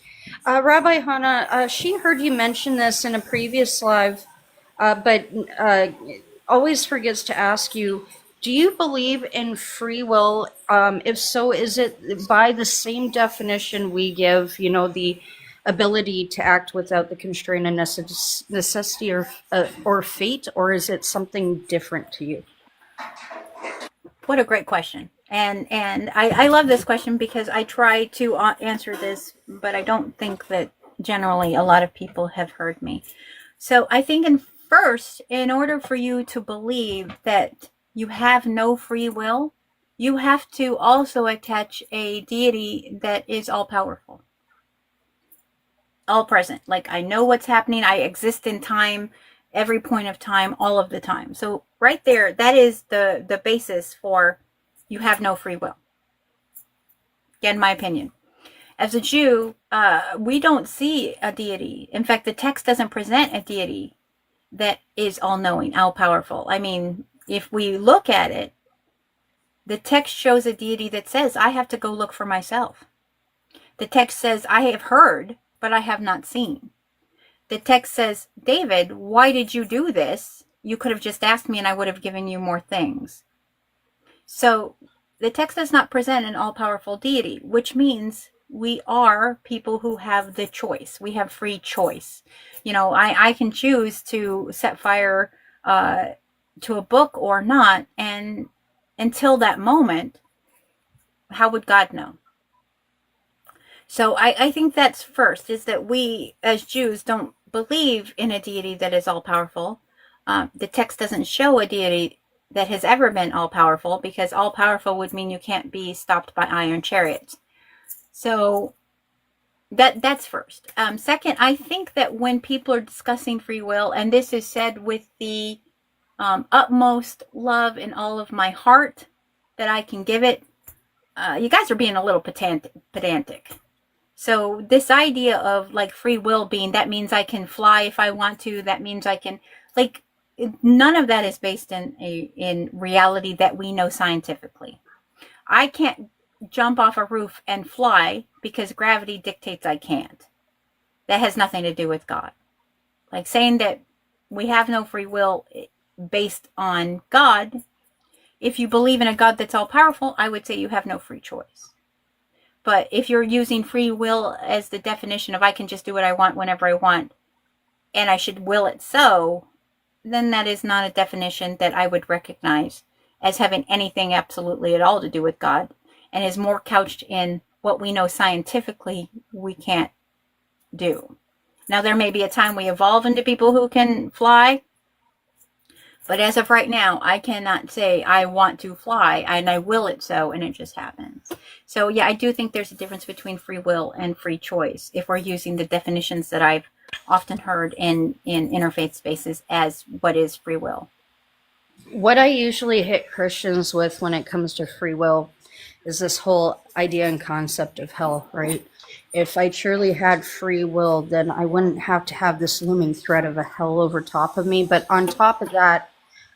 Rabbi Hannah, she heard you mention this in a previous live, but always forgets to ask you, do you believe in free will? If so, is it by the same definition we give, the ability to act without the constraint of necessity or fate, or is it something different to you? What a great question. And I love this question because I try to answer this, but I don't think that generally a lot of people have heard me. So I think in order for you to believe that you have no free will, you have to also attach a deity that is all powerful, all present. Like, I know what's happening. I exist in time, every point of time, all of the time. So right there, that is the basis for you have no free will. Again, my opinion. As a Jew, we don't see a deity. In fact, the text doesn't present a deity that is all-knowing, all-powerful. I mean, if we look at it, the text shows a deity that says, I have to go look for myself. The text says, I have heard, but I have not seen. The text says, David, why did you do this? You could have just asked me and I would have given you more things. So the text does not present an all-powerful deity, which means we are people who have the choice. We have free choice. I can choose to set fire to a book or not, and until that moment, how would God know? So I think that's first, is that we as Jews don't believe in a deity that is all-powerful. The text doesn't show a deity that has ever been all-powerful, because all-powerful would mean you can't be stopped by iron chariots. So that's first. Second, I think that when people are discussing free will, and this is said with the utmost love in all of my heart that I can give it, you guys are being a little pedantic. So this idea of like free will being, that means I can fly if I want to, that means I can, like, none of that is based in reality that we know scientifically. I can't jump off a roof and fly because gravity dictates I can't. That has nothing to do with God. Like saying that we have no free will based on God, if you believe in a God that's all powerful, I would say you have no free choice. But if you're using free will as the definition of I can just do what I want whenever I want, and I should will it so, then that is not a definition that I would recognize as having anything absolutely at all to do with God, and is more couched in what we know scientifically we can't do. Now, there may be a time we evolve into people who can fly, but as of right now, I cannot say I want to fly and I will it so, and it just happens. So yeah, I do think there's a difference between free will and free choice if we're using the definitions that I've often heard in interfaith spaces as what is free will. What I usually hit Christians with when it comes to free will is this whole idea and concept of hell, right? If I truly had free will, then I wouldn't have to have this looming threat of a hell over top of me. But on top of that,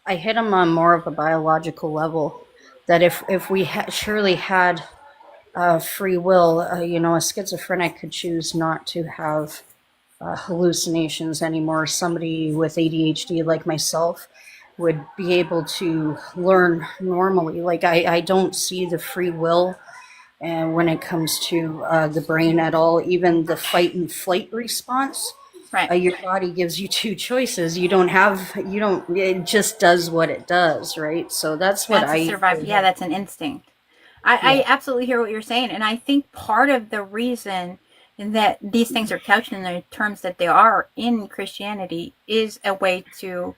I hit them on more of a biological level, that if we surely had free will. A schizophrenic could choose not to have hallucinations anymore. Somebody with ADHD like myself would be able to learn normally. Like I don't see the free will and when it comes to the brain at all. Even the fight and flight response, Right. your body gives you two choices. It just does what it does, right? So that's what That's a survival. Yeah, that's an instinct. I absolutely hear what you're saying. And I think part of the reason that these things are couched in the terms that they are in Christianity is a way to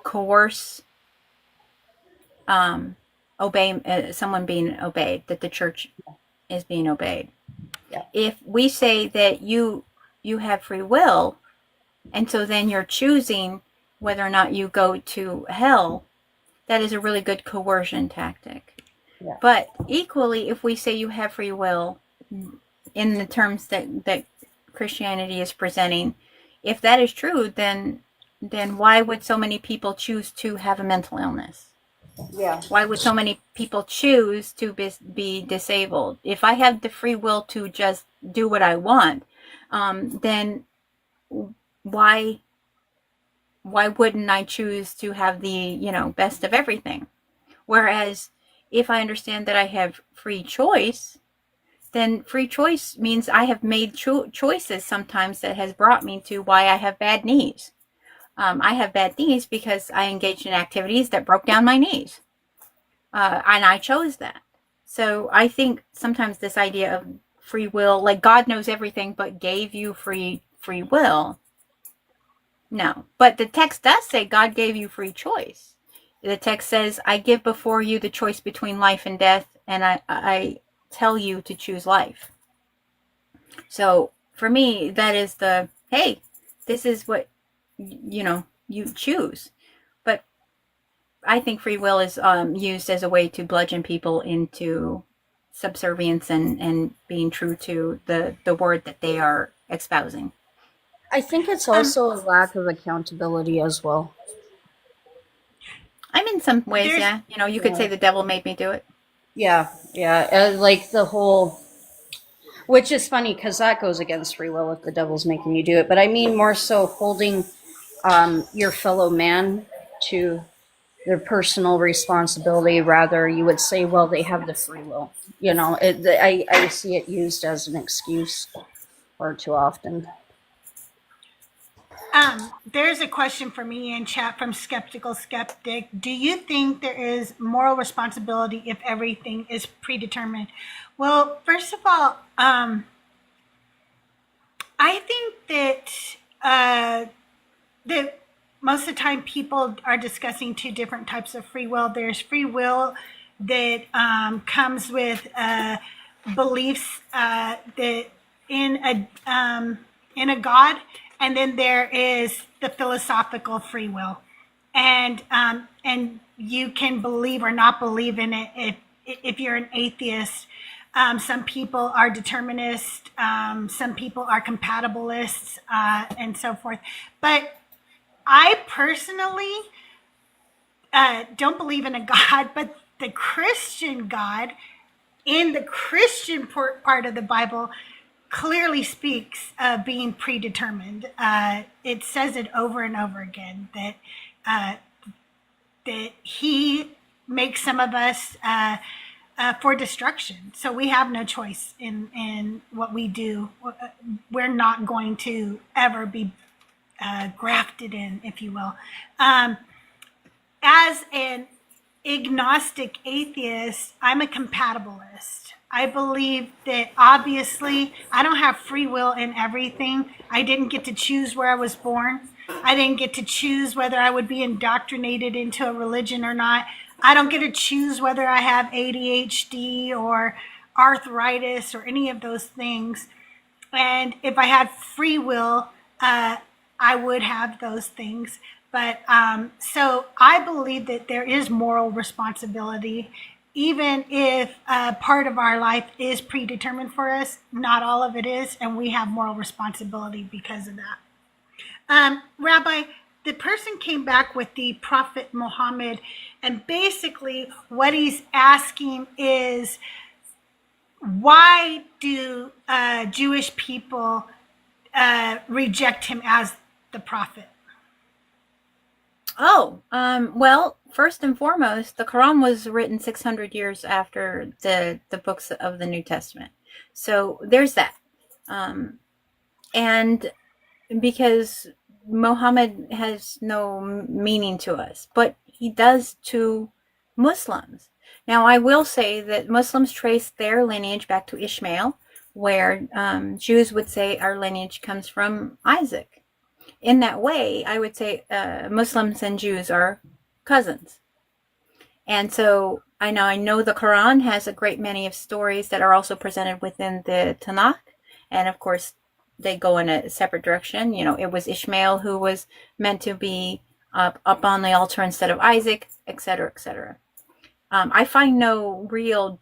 coerce obey someone being obeyed, that the church is being obeyed. Yeah. If we say that you have free will, and so then you're choosing whether or not you go to hell, that is a really good coercion tactic. Yeah. But equally, if we say you have free will in the terms that Christianity is presenting, if that is true, then why would so many people choose to have a mental illness? Yeah. Why would so many people choose to be disabled? If I have the free will to just do what I want, then why wouldn't I choose to have the best of everything? Whereas if I understand that I have free choice, then free choice means I have made choices sometimes that has brought me to why I have bad knees. I have bad knees because I engaged in activities that broke down my knees. And I chose that. So I think sometimes this idea of free will, like God knows everything but gave you free will. No. But the text does say God gave you free choice. The text says, I give before you the choice between life and death, and I tell you to choose life. So for me, that is hey, this is what, you choose. But I think free will is used as a way to bludgeon people into subservience and being true to the word that they are espousing. I think it's also a lack of accountability as well. I'm in some ways, yeah. You could say the devil made me do it. Yeah. Like the whole, which is funny because that goes against free will if the devil's making you do it. But I mean more so holding your fellow man to their personal responsibility. Rather, you would say, well, they have the free will. I see it used as an excuse far too often. There's a question for me in chat from Skeptical Skeptic. Do you think there is moral responsibility if everything is predetermined? Well, first of all, I think that most of the time people are discussing two different types of free will. There's free will that comes with beliefs that in a God. And then there is the philosophical free will, and you can believe or not believe in it if you're an atheist. Some people are determinists, some people are compatibilists, and so forth. But I personally don't believe in a God, but the Christian God in the Christian part of the Bible clearly speaks of being predetermined. It says it over and over again that he makes some of us for destruction. So we have no choice in what we do. We're not going to ever be grafted in, if you will. As an agnostic atheist, I'm a compatibilist. I believe that obviously I don't have free will in everything. I didn't get to choose where I was born. I didn't get to choose whether I would be indoctrinated into a religion or not. I don't get to choose whether I have ADHD or arthritis or any of those things. And if I had free will, I would have those things. But so I believe that there is moral responsibility. Even if part of our life is predetermined for us, not all of it is, and we have moral responsibility because of that. Rabbi, the person came back with the Prophet Muhammad, and basically what he's asking is, why do Jewish people reject him as the prophet? Oh, well, first and foremost, the Quran was written 600 years after the books of the New Testament. So there's that. And because Muhammad has no meaning to us, but he does to Muslims. Now, I will say that Muslims trace their lineage back to Ishmael, where Jews would say our lineage comes from Isaac. In that way, I would say Muslims and Jews are cousins. And so I know the Quran has a great many of stories that are also presented within the Tanakh. And of course, they go in a separate direction. You know, it was Ishmael who was meant to be up on the altar instead of Isaac, etc., etc. I find no real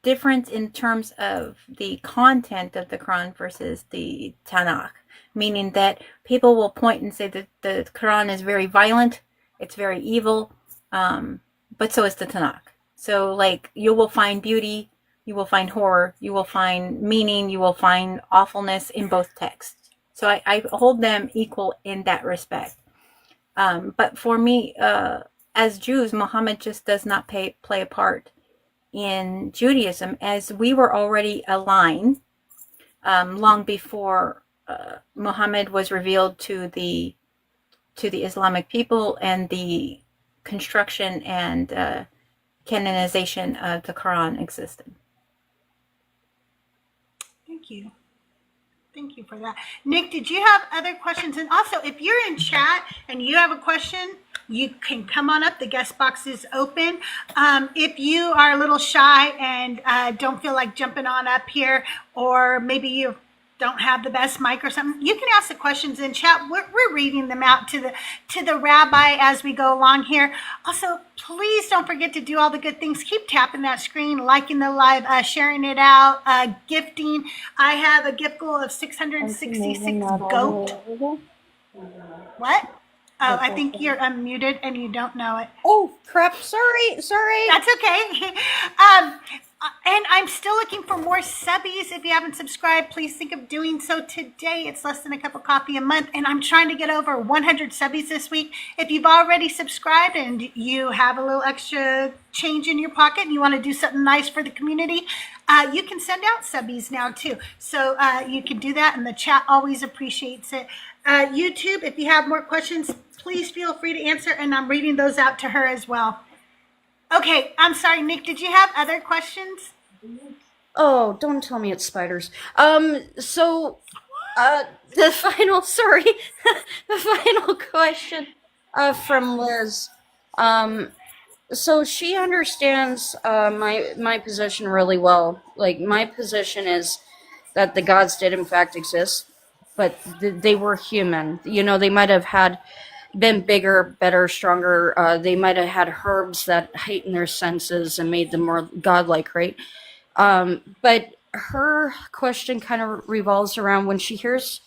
difference in terms of the content of the Quran versus the Tanakh, meaning that people will point and say that the Quran is very violent, it's very evil, but so is the Tanakh. So, like, you will find beauty, you will find horror, you will find meaning, you will find awfulness in both texts. So I hold them equal in that respect. But for me, as Jews, Muhammad just does not play a part in Judaism, as we were already a line long before Muhammad was revealed to the Islamic people, and the construction and canonization of the Quran existed. Thank you. Thank you for that. Nick, did you have other questions? And also, if you're in chat and you have a question, you can come on up. The guest box is open. If you are a little shy and don't feel like jumping on up here, or maybe you don't have the best mic or something, you can ask the questions in chat. We're reading them out to the rabbi as we go along here. Also, please don't forget to do all the good things. Keep tapping that screen, liking the live, sharing it out, gifting. I have a gift goal of 666 goat. What? Oh, I think you're unmuted and you don't know it. Oh, crap. Sorry. That's okay. And I'm still looking for more subbies. If you haven't subscribed, please think of doing so today. It's less than a cup of coffee a month, and I'm trying to get over 100 subbies this week. If you've already subscribed and you have a little extra change in your pocket and you want to do something nice for the community, you can send out subbies now too. So you can do that, and the chat always appreciates it. YouTube, if you have more questions, please feel free to answer, and I'm reading those out to her as well. Okay, I'm sorry, Nick, did you have other questions? Oh, don't tell me it's spiders. So, the final, the final question, from Liz. So she understands, my position really well. Like, my position is that the gods did in fact exist, but they were human. You know, they might have been bigger, better, stronger. They might have had herbs that heightened their senses and made them more godlike, right? But her question kind of revolves around when she hears,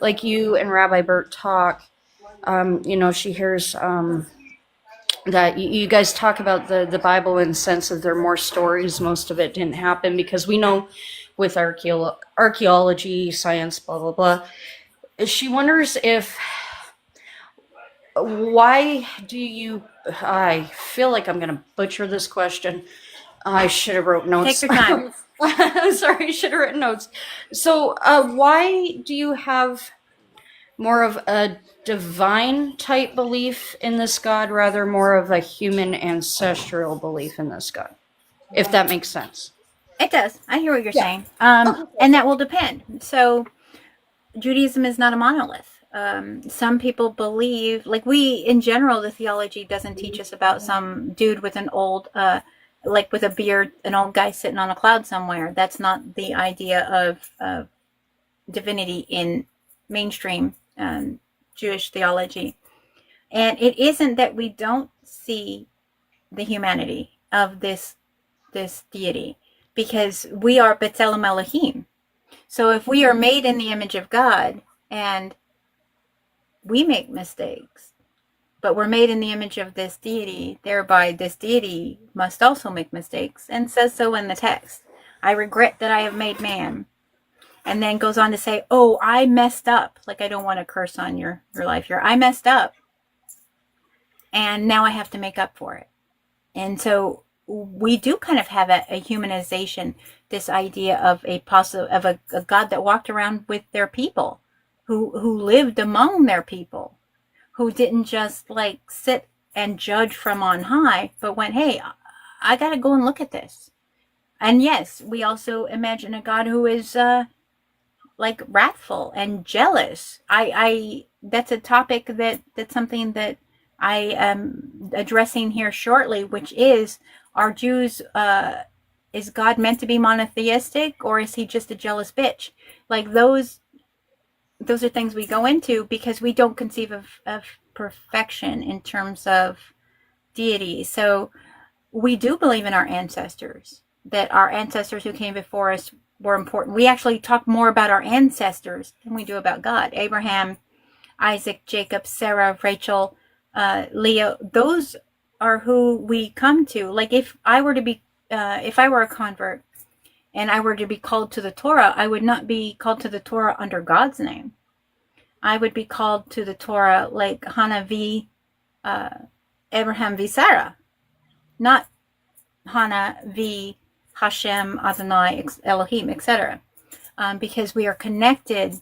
like, you and Rabbi Bert talk, she hears that you guys talk about the Bible in the sense that there are more stories. Most of it didn't happen because we know with archaeology, science, blah, blah, blah. She wonders why do you, I feel like I'm going to butcher this question. I should have wrote notes. Take your time. Sorry, I should have written notes. So why do you have more of a divine type belief in this God, rather more of a human ancestral belief in this God? If that makes sense. It does. I hear what you're saying. And that will depend. So Judaism is not a monolith. Some people believe, like, we in general, the theology doesn't teach us about some dude with an old, like with a beard, an old guy sitting on a cloud somewhere. That's not the idea of divinity in mainstream Jewish theology. And it isn't that we don't see the humanity of this deity, because we are B'Tselem Elohim. So if we are made in the image of God and we make mistakes, but we're made in the image of this deity. Thereby, this deity must also make mistakes, and says so in the text. I regret that I have made man. And then goes on to say, oh, I messed up. Like, I don't want to curse on your life here. I messed up. And now I have to make up for it. And so we do kind of have a humanization, this idea of a God that walked around with their people, who lived among their people, who didn't just like sit and judge from on high, but went, hey, I got to go and look at this. And yes, we also imagine a God who is like wrathful and jealous. I that's a topic that's something that I am addressing here shortly, which is, are Jews, is God meant to be monotheistic, or is he just a jealous bitch? Like those are things we go into because we don't conceive of perfection in terms of deity. So we do believe in our ancestors, that our ancestors who came before us were important. We actually talk more about our ancestors than we do about God. Abraham, Isaac, Jacob, Sarah, Rachel, Leah, those are who we come to. Like if I were a convert and I were to be called to the Torah, I would not be called to the Torah under God's name. I would be called to the Torah like Hannah v. Abraham v. Sarah, not Hannah v. Hashem, Adonai, Elohim, etc. Because we are connected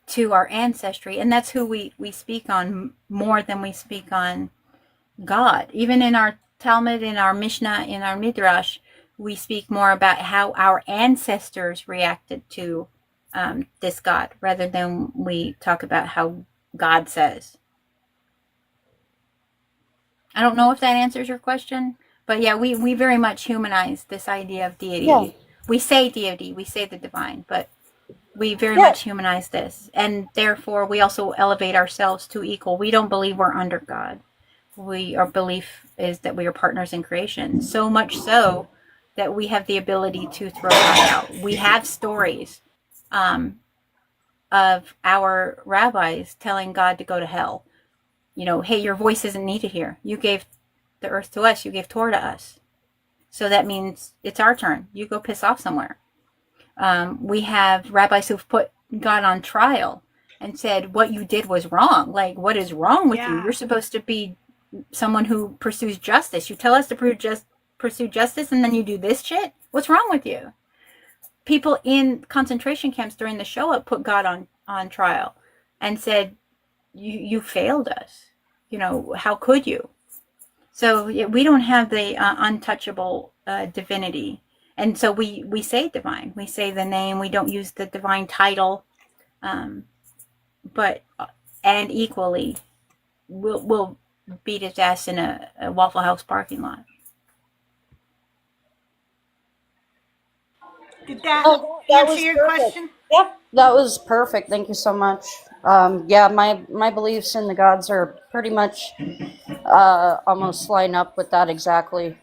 to our ancestry, and that's who we speak on more than we speak on God. Even in our Talmud, in our Mishnah, in our Midrash, we speak more about how our ancestors reacted to this God, rather than we talk about how God says. I don't know if that answers your question, but yeah, we very much humanize this idea of deity. Yeah. We say deity, we say the divine, but we very much humanize this, and therefore we also elevate ourselves to equal. We don't believe we're under God. Our belief is that we are partners in creation, so much so that we have the ability to throw God out. We have stories of our rabbis telling God to go to hell. You know, hey, your voice isn't needed here. You gave the earth to us. You gave Torah to us. So that means it's our turn. You go piss off somewhere. We have rabbis who've put God on trial and said, what you did was wrong. Like, what is wrong with you? You're supposed to be someone who pursues justice. You tell us to pursue justice, and then you do this shit? What's wrong with you? People in concentration camps during the Shoah put God on trial and said, you failed us. You know, how could you? So we don't have the untouchable divinity. And so we say divine. We say the name. We don't use the divine title. But equally, we'll beat his ass in a Waffle House parking lot. Did that that answer was your perfect. question? Yep, that was perfect. Thank you so much. Yeah, my beliefs in the gods are pretty much almost line up with that exactly.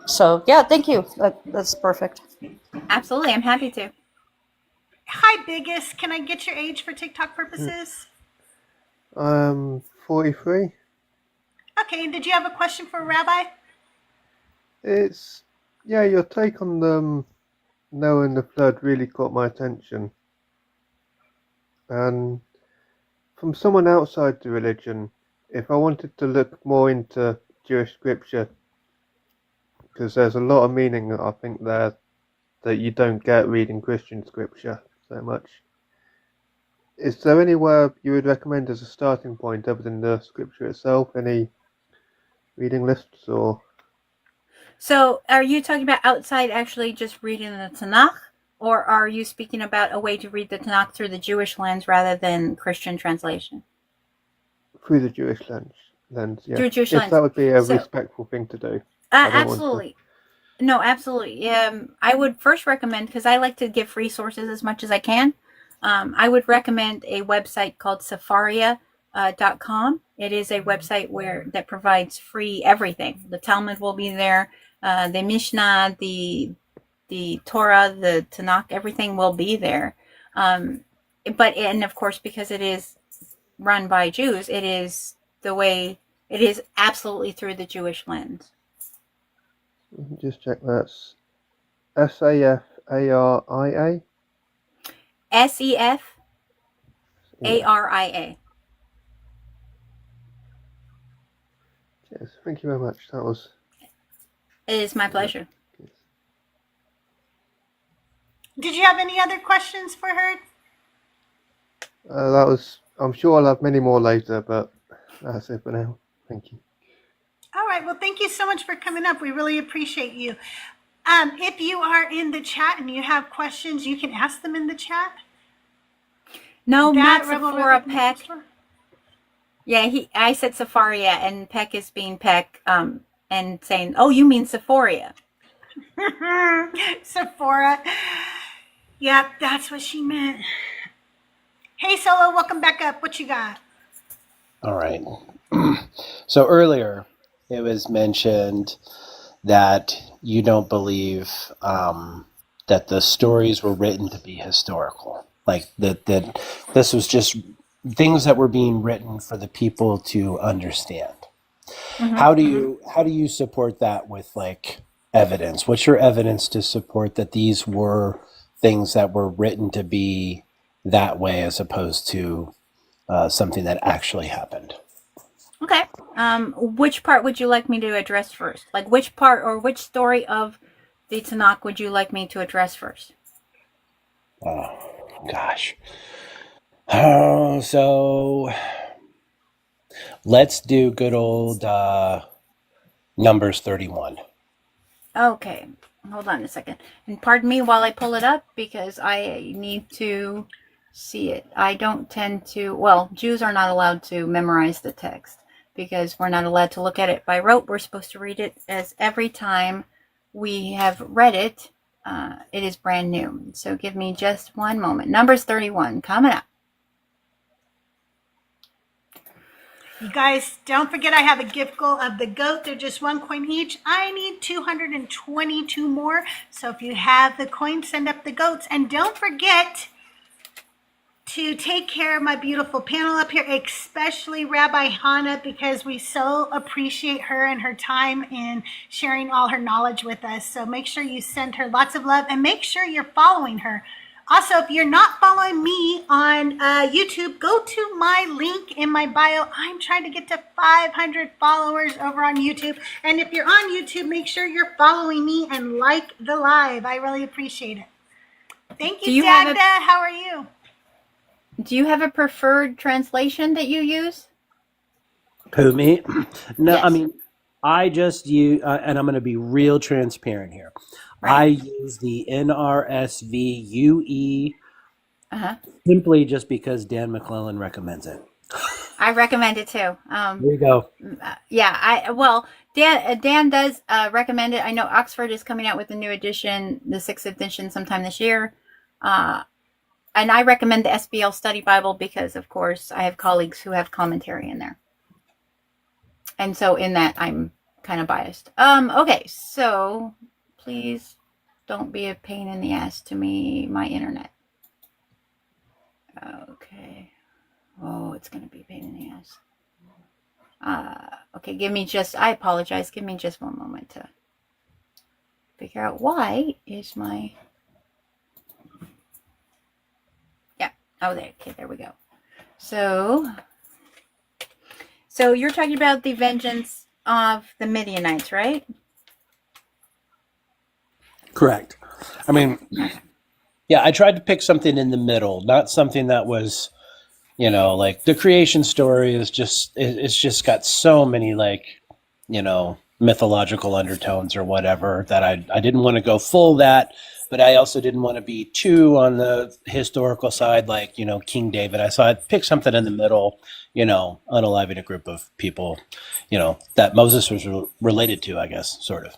So yeah, thank you. That's perfect. Absolutely, I'm happy to. Hi, Biggest. Can I get your age for TikTok purposes? 43. Okay, and did you have a question for Rabbi? It's, yeah, your take on them knowing the flood really caught my attention. And from someone outside the religion, if I wanted to look more into Jewish scripture, because there's a lot of meaning that I think there that you don't get reading Christian scripture so much. Is there anywhere you would recommend as a starting point other than the scripture itself? Any reading lists or? So are you talking about outside actually just reading the Tanakh? Or are you speaking about a way to read the Tanakh through the Jewish lens rather than Christian translation? Through the Jewish lens, yeah. Through Jewish if lens. that would be a respectful thing to do. Absolutely. No, absolutely. I would first recommend, because I like to give resources as much as I can, I would recommend a website called Safaria.com. It is a website that provides free everything. The Talmud will be there, the Mishnah, the Torah, the Tanakh, everything will be there. And of course, because it is run by Jews. It is the way, it is absolutely through the Jewish lens. Just check that's SAFARIA. SEFARIA. Yes, thank you very much. That was. It is my pleasure. Did you have any other questions for her? That was. I'm sure I'll have many more later, but that's it for now. Thank you. All right. Well, thank you so much for coming up. We really appreciate you. If you are in the chat and you have questions, you can ask them in the chat. No, not Rebel Sephora, Rabbit Peck. Store. Yeah, I said Sepharia, and Peck is being Peck, and saying, "Oh, you mean Sephoria?" Sephora. Yep, that's what she meant. Hey, Solo, welcome back up. What you got? All right. So earlier, it was mentioned that you don't believe that the stories were written to be historical, like that this was just things that were being written for the people to understand. How do you support that with like evidence? What's your evidence to support that these were things that were written to be that way as opposed to something that actually happened? Okay. Which part would you like me to address first? Like which part or which story of the Tanakh would you like me to address first? Oh, gosh. Oh, so let's do good old Numbers 31. Okay. Hold on a second. And pardon me while I pull it up because I need to see it. I don't tend to, well, Jews are not allowed to memorize the text because we're not allowed to look at it by rote. We're supposed to read it as every time we have read it, it is brand new. So give me just one moment. Numbers 31 coming up. You guys, don't forget I have a gift goal of the goat. They're just 1 coin each. I need 222 more. So if you have the coin, send up the goats. And don't forget to take care of my beautiful panel up here, especially Rabbi Hannah, because we so appreciate her and her time in sharing all her knowledge with us. So make sure you send her lots of love and make sure you're following her. Also, if you're not following me on YouTube, go to my link in my bio. I'm trying to get to 500 followers over on YouTube. And if you're on YouTube, make sure you're following me and like the live. I really appreciate it. Thank you, Dagda. How are you? Do you have a preferred translation that you use? Who, me? No, Yes. I mean, I just use, and I'm going to be real transparent here. Right. I use the NRSV UE simply just because Dan McClellan recommends it. I recommend it too. There you go. Yeah, Dan does recommend it. I know Oxford is coming out with a new edition, the 6th edition, sometime this year. And I recommend the SBL Study Bible because, of course, I have colleagues who have commentary in there. And so in that, I'm kind of biased. Okay, so please don't be a pain in the ass to me, my internet. Okay. Oh, it's going to be a pain in the ass. Okay, I apologize. Give me just one moment to figure out why is my... Yeah. Oh, there. Okay, there we go. So you're talking about the vengeance of the Midianites, right? Correct. I mean, yeah, I tried to pick something in the middle, not something that was, like the creation story is just, it's just got so many mythological undertones or whatever that I didn't want to go full that, but I also didn't want to be too on the historical side, like, King David. So I picked something in the middle, unaliving a group of people, that Moses was related to, I guess, sort of.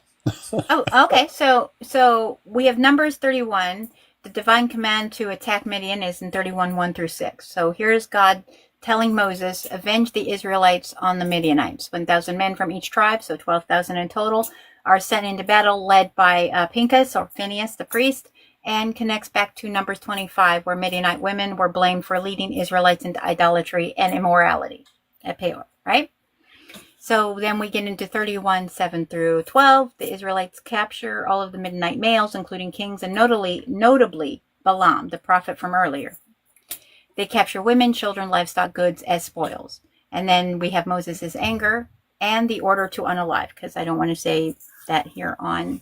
Oh, okay. So we have Numbers 31. The divine command to attack Midian is in 31:1-6. So here's God telling Moses, avenge the Israelites on the Midianites. 1,000 men from each tribe, so 12,000 in total, are sent into battle led by Pinchas or Phineas the priest and connects back to Numbers 25, where Midianite women were blamed for leading Israelites into idolatry and immorality at Peor, right? So then we get into 31, 7 through 12. The Israelites capture all of the Midianite males, including kings, and notably Balaam, the prophet from earlier. They capture women, children, livestock, goods as spoils. And then we have Moses' anger and the order to unalive, because I don't want to say that here on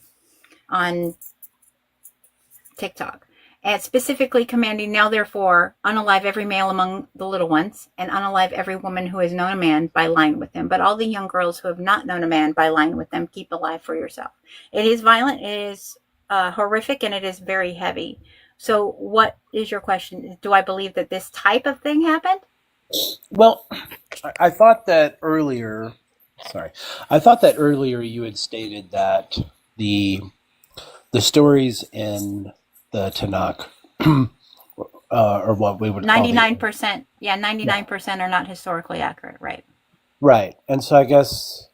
TikTok. And specifically commanding, now therefore, unalive every male among the little ones, and unalive every woman who has known a man by lying with him. But all the young girls who have not known a man by lying with them, keep alive for yourself. It is violent, it is horrific, and it is very heavy. So what is your question? Do I believe that this type of thing happened? Well, I thought that earlier. I thought that earlier you had stated that the stories in the Tanakh, or what we would call 99%. Yeah, 99% are not historically accurate, right? right. And so I guess.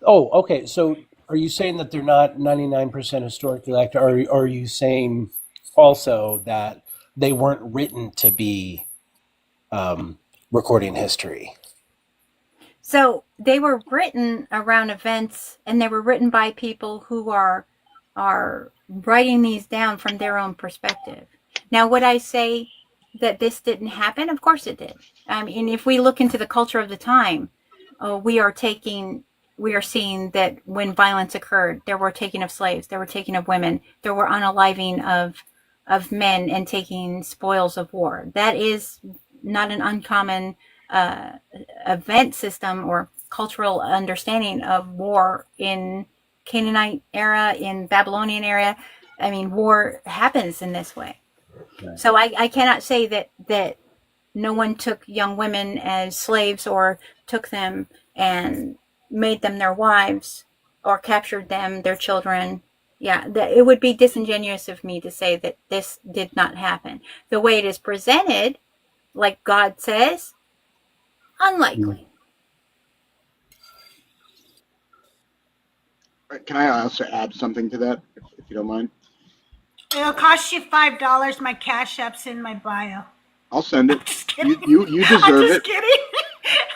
Oh, okay. So are you saying that they're not 99% historically accurate, or are you saying also that they weren't written to be recording history? So they were written around events, and they were written by people who are writing these down from their own perspective. Now, would I say that this didn't happen? Of course it did. I mean, if we look into the culture of the time, we are seeing that when violence occurred, there were taking of slaves, there were taking of women, there were unaliving of men and taking spoils of war. That is not an uncommon event system or cultural understanding of war in Canaanite era, in Babylonian era. I mean, war happens in this way. Right. So I cannot say that no one took young women as slaves or took them and made them their wives or captured them, their children. Yeah, it would be disingenuous of me to say that this did not happen. The way it is presented, like God says, unlikely. Can I also add something to that, if you don't mind? It'll cost you $5. My Cash App's in my bio. I'll send it. Just kidding. You deserve I'm just it. kidding.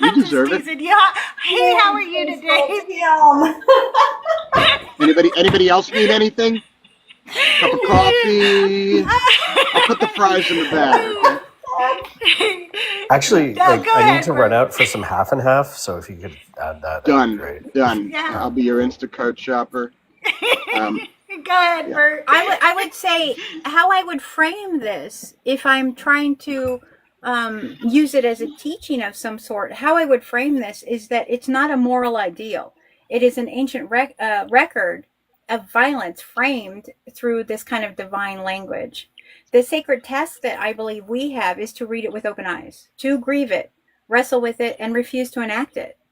You deserve it. Yeah. Hey, how are you today? Anybody else need anything? Cup of coffee. I'll put the fries in the bag. Okay? Actually, Yeah, like, go I ahead, need to run out for some half and half, so if you could add that, that'd be great. Done. Yeah. I'll be your Instacart shopper. Go ahead, Yeah. Bert. I would say how I would frame this, if I'm trying to use it as a teaching of some sort, how I would frame this is that it's not a moral ideal. It is an ancient record of violence framed through this kind of divine language. The sacred task that I believe we have is to read it with open eyes, to grieve it, wrestle with it, and refuse to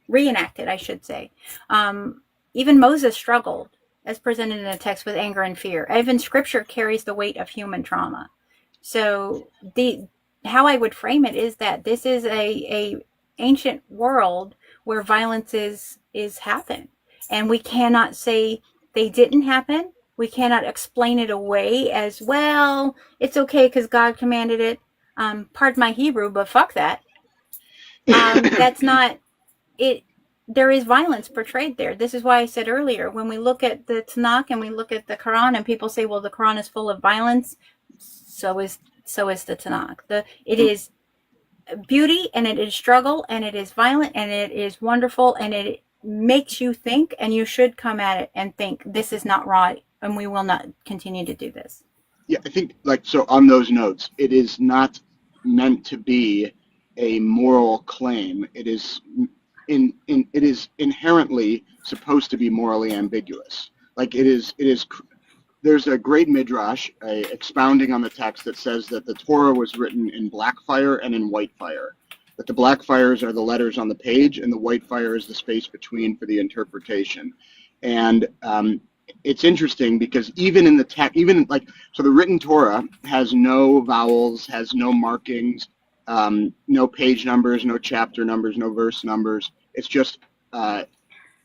reenact it, I should say. Even Moses struggled, as presented in the text, with anger and fear. Even scripture carries the weight of human trauma. So how I would frame it is that this is a ancient world where violence is happen. And we cannot say they didn't happen. We cannot explain it away as, well, it's okay because God commanded it. Pardon my Hebrew, but fuck that. That's not it. There is violence portrayed there. This is why I said earlier, when we look at the Tanakh and we look at the Quran, and people say, well, the Quran is full of violence. So is the Tanakh. It is beauty, and it is struggle, and it is violent, and it is wonderful, and it makes you think, and you should come at it and think, this is not right, and we will not continue to do this. Yeah, I think, so on those notes, it is not meant to be a moral claim. It is it is inherently supposed to be morally ambiguous. There's a great midrash expounding on the text that says that the Torah was written in black fire and in white fire. That the black fires are the letters on the page, and the white fire is the space between for the interpretation. And it's interesting because even in the text, so the written Torah has no vowels, has no markings, no page numbers, no chapter numbers, no verse numbers. It's just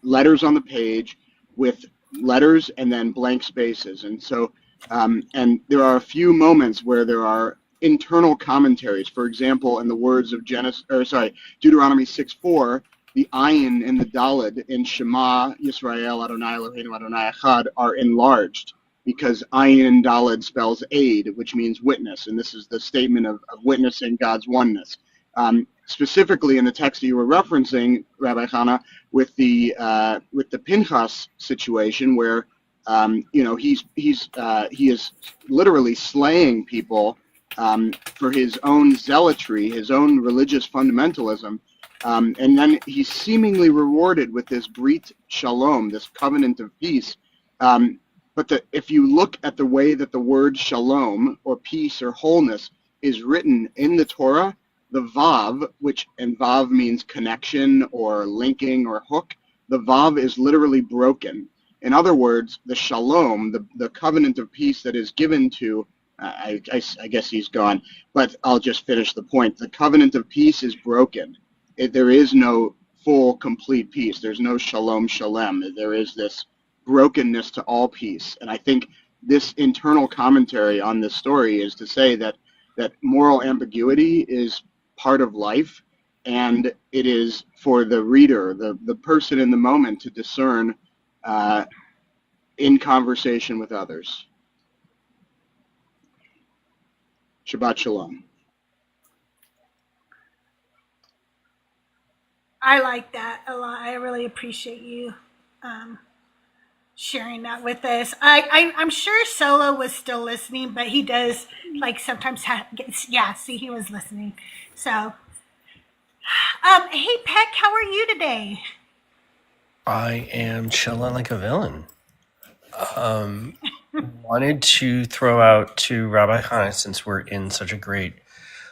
letters on the page with letters and then blank spaces. And so And there are a few moments where there are internal commentaries. For example, in the words of Deuteronomy 6:4, the ayin and the daled in Shema Yisrael Adonai Eloheinu Adonai Echad are enlarged because ayin and daled spells aid, which means witness, and this is the statement of witnessing God's oneness. Specifically in the text that you were referencing, Rabbi Chana, with the Pinchas situation, where he is literally slaying people for his own zealotry, his own religious fundamentalism, and then he's seemingly rewarded with this brit shalom, this covenant of peace. But if you look at the way that the word shalom or peace or wholeness is written in the Torah, the vav, and vav means connection or linking or hook, the vav is literally broken. In other words, the shalom, the covenant of peace that is given to, I guess he's gone, but I'll just finish the point. The covenant of peace is broken. There is no full, complete peace. There's no shalom shalem. There is this brokenness to all peace. And I think this internal commentary on this story is to say that moral ambiguity is part of life, and it is for the reader, the person in the moment, to discern in conversation with others. Shabbat Shalom. I like that a lot. I really appreciate you sharing that with us. I'm sure Solo was still listening, but he does sometimes see, he was listening. So, hey Peck, how are you today? I am chilling like a villain. Wanted to throw out to Rabbi Chana, since we're in such a great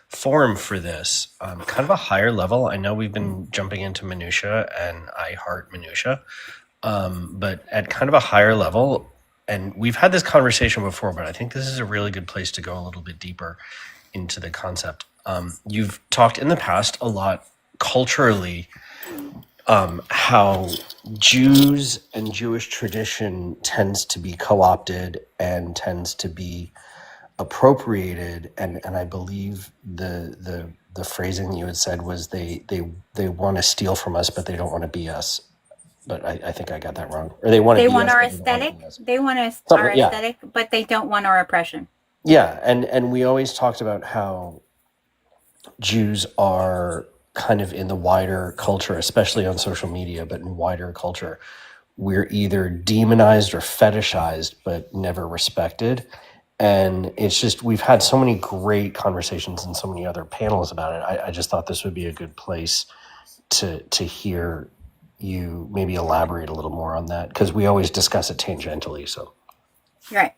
forum for this, kind of a higher level. I know we've been jumping into minutia, and I heart minutia, but at kind of a higher level, and we've had this conversation before, but I think this is a really good place to go a little bit deeper into the concept. You've talked in the past a lot culturally how Jews and Jewish tradition tends to be co-opted and tends to be appropriated, and I believe the phrasing you had said was they want to steal from us, but they don't want to be us. But I think I got that wrong. Or they want to They be want us, our but they don't want to aesthetic. be us. They want our Something, yeah. aesthetic, but they don't want our oppression. Yeah, and we always talked about how Jews are kind of in the wider culture, especially on social media, but in wider culture, we're either demonized or fetishized, but never respected. And it's just, we've had so many great conversations and so many other panels about it. I just thought this would be a good place to hear you maybe elaborate a little more on that, because we always discuss it tangentially. So, Right.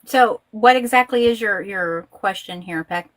So what exactly is your question here, Peck?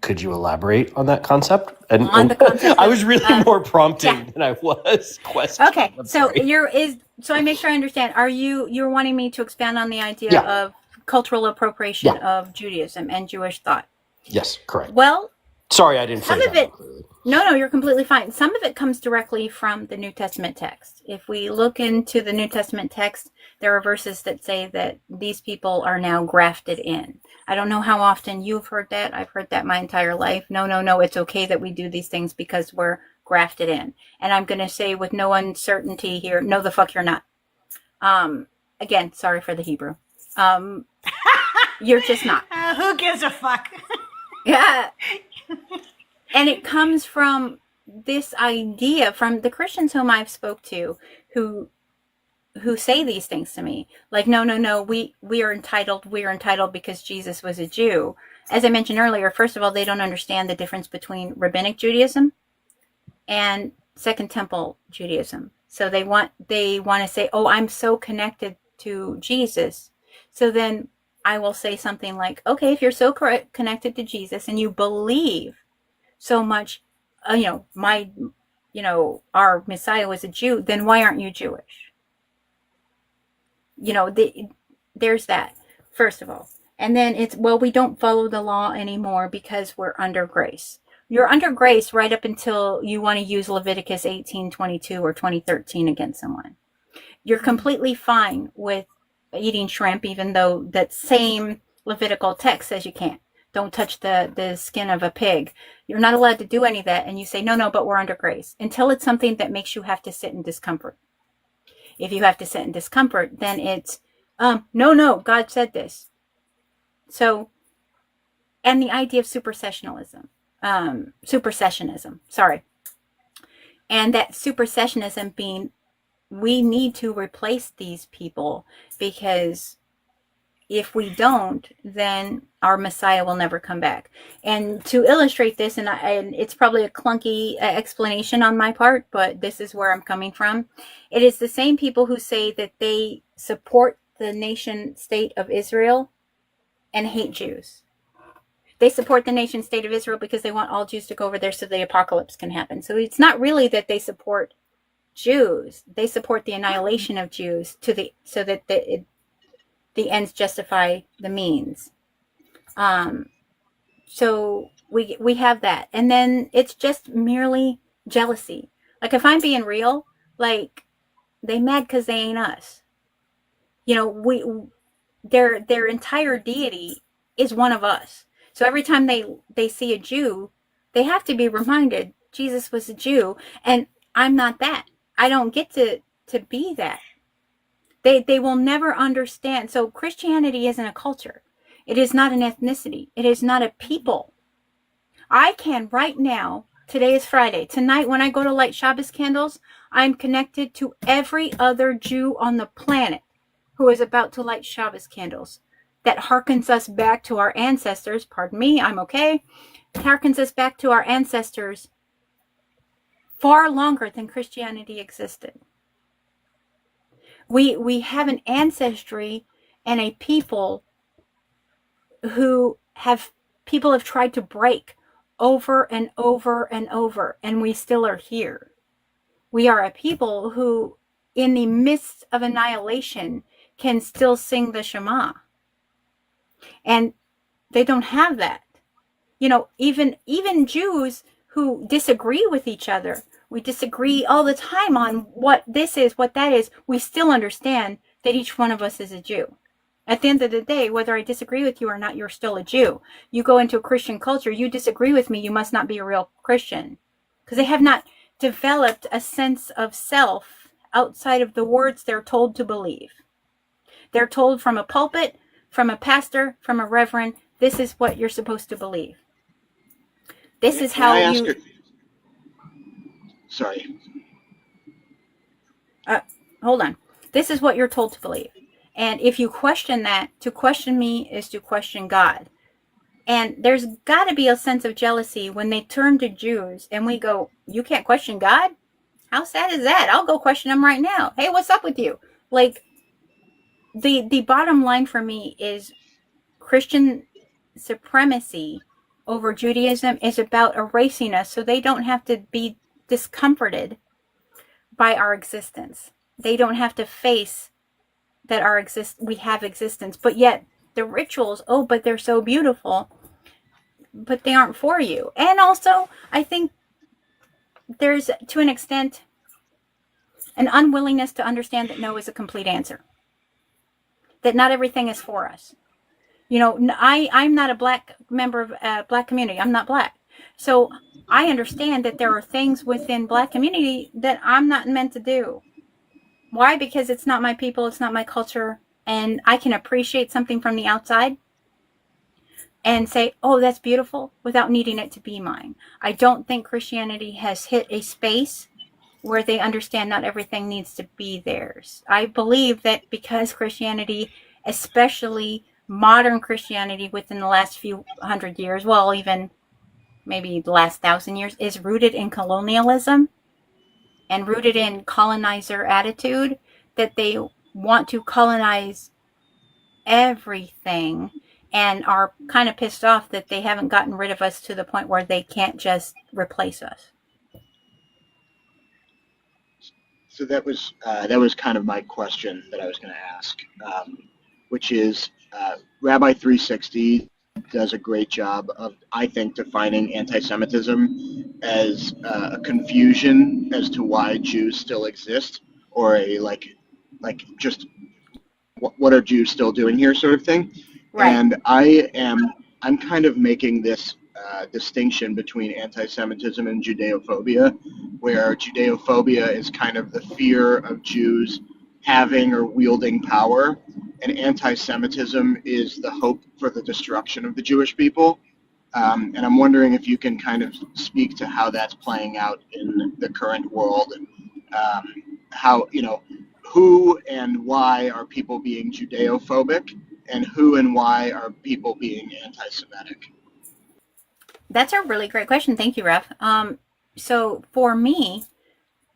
could you elaborate on that concept? And On the concept I was really more prompting yeah. than I was questioning. Okay, I'm so sorry. so I make sure I understand. You're wanting me to expand on the idea Yeah. of cultural appropriation Yeah. of Judaism and Jewish thought? Yes, correct. Well, Sorry, I didn't some phrase of that it. clearly. No, you're completely fine. Some of it comes directly from the New Testament text. If we look into the New Testament text, there are verses that say that these people are now grafted in. I don't know how often you've heard that. I've heard that my entire life. No, it's okay that we do these things because we're grafted in. And I'm going to say with no uncertainty here, no, the fuck you're not. Again, sorry for the Hebrew. You're just not. Who gives a fuck? Yeah. And it comes from this idea from the Christians whom I've spoke to who say these things to me. Like, no, we are entitled. We are entitled because Jesus was a Jew. As I mentioned earlier, first of all, they don't understand the difference between rabbinic Judaism and Second Temple Judaism. So they want to say, oh, I'm so connected to Jesus. So then I will say something like, okay, if you're so connected to Jesus and you believe so much, our Messiah was a Jew, then why aren't you Jewish? There's that, first of all. And then it's, well, we don't follow the law anymore because we're under grace. You're under grace right up until you want to use Leviticus 18:22 or 20:13 against someone. You're completely fine with eating shrimp, even though that same Levitical text says you can't. Don't touch the skin of a pig. You're not allowed to do any of that. And you say, no, but we're under grace. Until it's something that makes you have to sit in discomfort. If you have to sit in discomfort, then it's, no, God said this. So, and the idea of supersessionism, sorry. And that supersessionism being, we need to replace these people, because if we don't, then our Messiah will never come back. And to illustrate this, and it's probably a clunky explanation on my part, but this is where I'm coming from. It is the same people who say that they support the nation state of Israel and hate Jews. They support the nation state of Israel because they want all Jews to go over there so the apocalypse can happen. So it's not really that they support Jews. They support the annihilation of Jews so that the ends justify the means. So we have that. And then it's just merely jealousy. Like, if I'm being real, like, they mad because they ain't us. You know, their entire deity is one of us. So every time they see a Jew, they have to be reminded Jesus was a Jew, and I'm not that. I don't get to be that. They will never understand. So Christianity isn't a culture. It is not an ethnicity. It is not a people. I can right now, today is Friday, tonight when I go to light Shabbos candles, I'm connected to every other Jew on the planet who is about to light Shabbos candles. That harkens us back to our ancestors. Pardon me, I'm okay. It harkens us back to our ancestors far longer than Christianity existed. We have an ancestry and a people who people have tried to break over and over and over, and we still are here. We are a people who, in the midst of annihilation, can still sing the Shema. And they don't have that. You know, even Jews who disagree with each other, we disagree all the time on what this is, what that is, we still understand that each one of us is a Jew. At the end of the day, whether I disagree with you or not, you're still a Jew. You go into a Christian culture, you disagree with me, you must not be a real Christian. Because they have not developed a sense of self outside of the words they're told to believe. They're told from a pulpit, from a pastor, from a reverend, this is what you're supposed to believe. This is how you... Sorry. Hold on. This is what you're told to believe. And if you question that, to question me is to question God. And there's got to be a sense of jealousy when they turn to Jews and we go, you can't question God? How sad is that? I'll go question him right now. Hey, what's up with you? Like, the bottom line for me is Christian supremacy over Judaism is about erasing us so they don't have to be discomforted by our existence. They don't have to face that we have existence. But yet the rituals, but they're so beautiful, but they aren't for you. And also, I think there's, to an extent, an unwillingness to understand that no is a complete answer. That not everything is for us. You know, I'm not a black member of a black community. I'm not black. So I understand that there are things within black community that I'm not meant to do. Why? Because it's not my people, it's not my culture, and I can appreciate something from the outside and say, oh, that's beautiful, without needing it to be mine. I don't think Christianity has hit a space where they understand not everything needs to be theirs. I believe that because Christianity, especially modern Christianity within the last few hundred years, well, even maybe the last 1,000 years, is rooted in colonialism and rooted in colonizer attitude, that they want to colonize everything and are kind of pissed off that they haven't gotten rid of us to the point where they can't just replace us. So that was kind of my question that I was going to ask, which is Rabbi 360 does a great job of, I think, defining anti-Semitism as a confusion as to why Jews still exist, or a like just what are Jews still doing here, sort of thing. Right. And I'm kind of making this distinction between anti-Semitism and Judeophobia, where Judeophobia is kind of the fear of Jews having or wielding power, and anti-Semitism is the hope for the destruction of the Jewish people. And I'm wondering if you can kind of speak to how that's playing out in the current world, and how, who and why are people being Judeophobic, and who and why are people being anti-Semitic? That's a really great question. Thank you, Ref. So for me,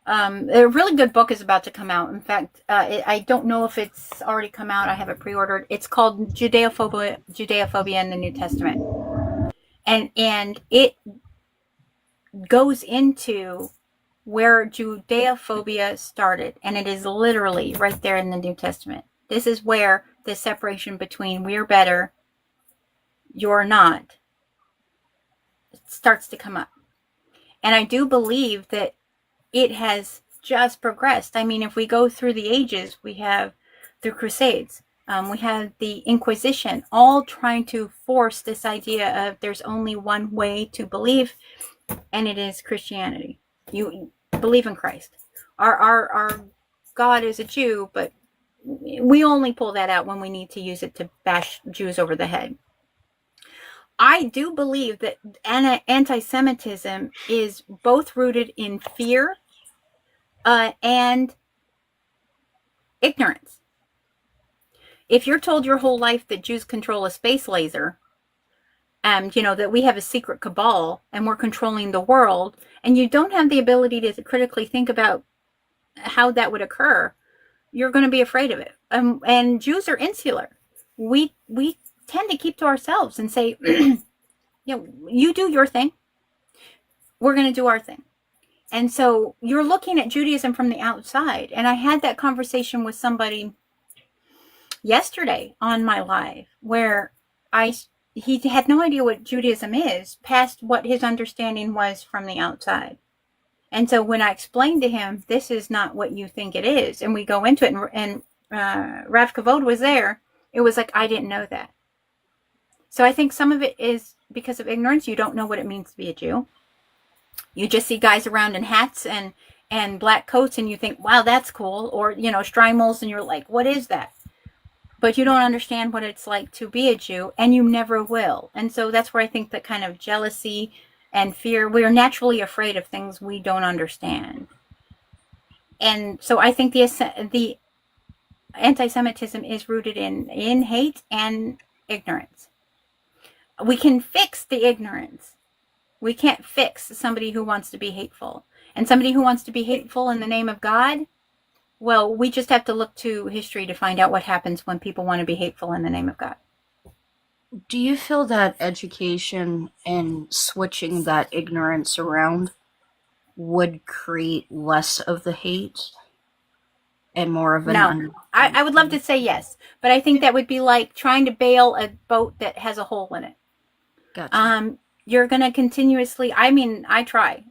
a really good book is about to come out. In fact, I don't know if it's already come out. I have it pre-ordered. It's called Judeophobia in the New Testament. And it goes into where Judeophobia started. And it is literally right there in the New Testament. This is where the separation between we're better, you're not, starts to come up. And I do believe that it has just progressed. I mean, if we go through the ages, we have the Crusades, we have the Inquisition, all trying to force this idea of there's only one way to believe, and it is Christianity. You believe in Christ. Our God is a Jew, but we only pull that out when we need to use it to bash Jews over the head. I do believe that anti-Semitism is both rooted in fear and ignorance. If you're told your whole life that Jews control a space laser, and that we have a secret cabal and we're controlling the world, and you don't have the ability to critically think about how that would occur, you're going to be afraid of it. And Jews are insular. We tend to keep to ourselves and say, you do your thing, we're going to do our thing. And so you're looking at Judaism from the outside. And I had that conversation with somebody yesterday on my live where he had no idea what Judaism is past what his understanding was from the outside. And so when I explained to him, this is not what you think it is, and we go into it, and Rav Kavod was there, it was like, I didn't know that. So I think some of it is because of ignorance. You don't know what it means to be a Jew. You just see guys around in hats and black coats, and you think, wow, that's cool. Or, Streimels, and you're like, what is that? But you don't understand what it's like to be a Jew, and you never will. And so that's where I think that kind of jealousy and fear, we are naturally afraid of things we don't understand. And so I think the anti-Semitism is rooted in hate and ignorance. We can fix the ignorance. We can't fix somebody who wants to be hateful. And somebody who wants to be hateful in the name of God, well, we just have to look to history to find out what happens when people want to be hateful in the name of God. Do you feel that education and switching that ignorance around would create less of the hate and more of an... No, I would love to say yes, but I think that would be like trying to bail a boat that has a hole in it. Gotcha. You're going to continuously, I try.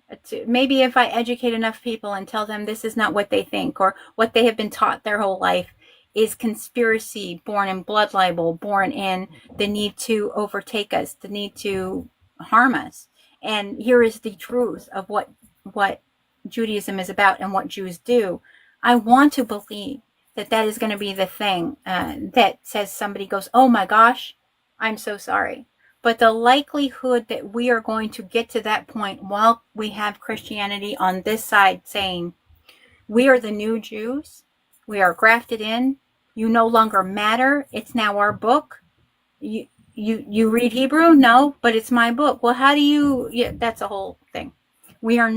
Maybe if I educate enough people and tell them this is not what they think or what they have been taught their whole life is conspiracy, born in blood libel, born in the need to overtake us, the need to harm us. And here is the truth of what Judaism is about and what Jews do. I want to believe that is going to be the thing that says somebody goes, oh my gosh, I'm so sorry. But the likelihood that we are going to get to that point while we have Christianity on this side saying, we are the new Jews, we are grafted in, you no longer matter, it's now our book. You read Hebrew? No, but it's my book. Well, how do you, that's a whole thing. We're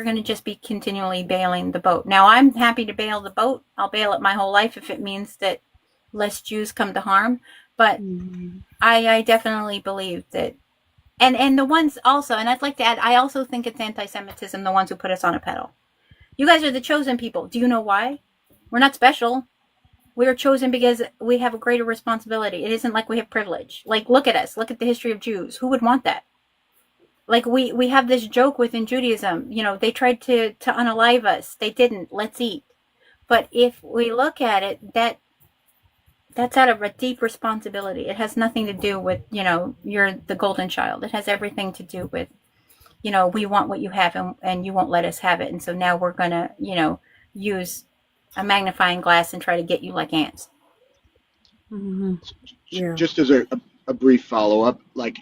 going to just be continually bailing the boat. Now, I'm happy to bail the boat. I'll bail it my whole life if it means that less Jews come to harm. But I definitely believe that, and the ones also, and I'd like to add, I also think it's anti-Semitism, the ones who put us on a pedal. You guys are the chosen people. Do you know why? We're not special. We are chosen because we have a greater responsibility. It isn't like we have privilege. Like, look at us. Look at the history of Jews. Who would want that? Like, we have this joke within Judaism. They tried to unalive us. They didn't. Let's eat. But if we look at it, that that's out of a deep responsibility. It has nothing to do with, you're the golden child. It has everything to do with, we want what you have, and you won't let us have it. And so now we're going to, use a magnifying glass and try to get you like ants. Mm-hmm. Yeah. Just as a brief follow-up, like,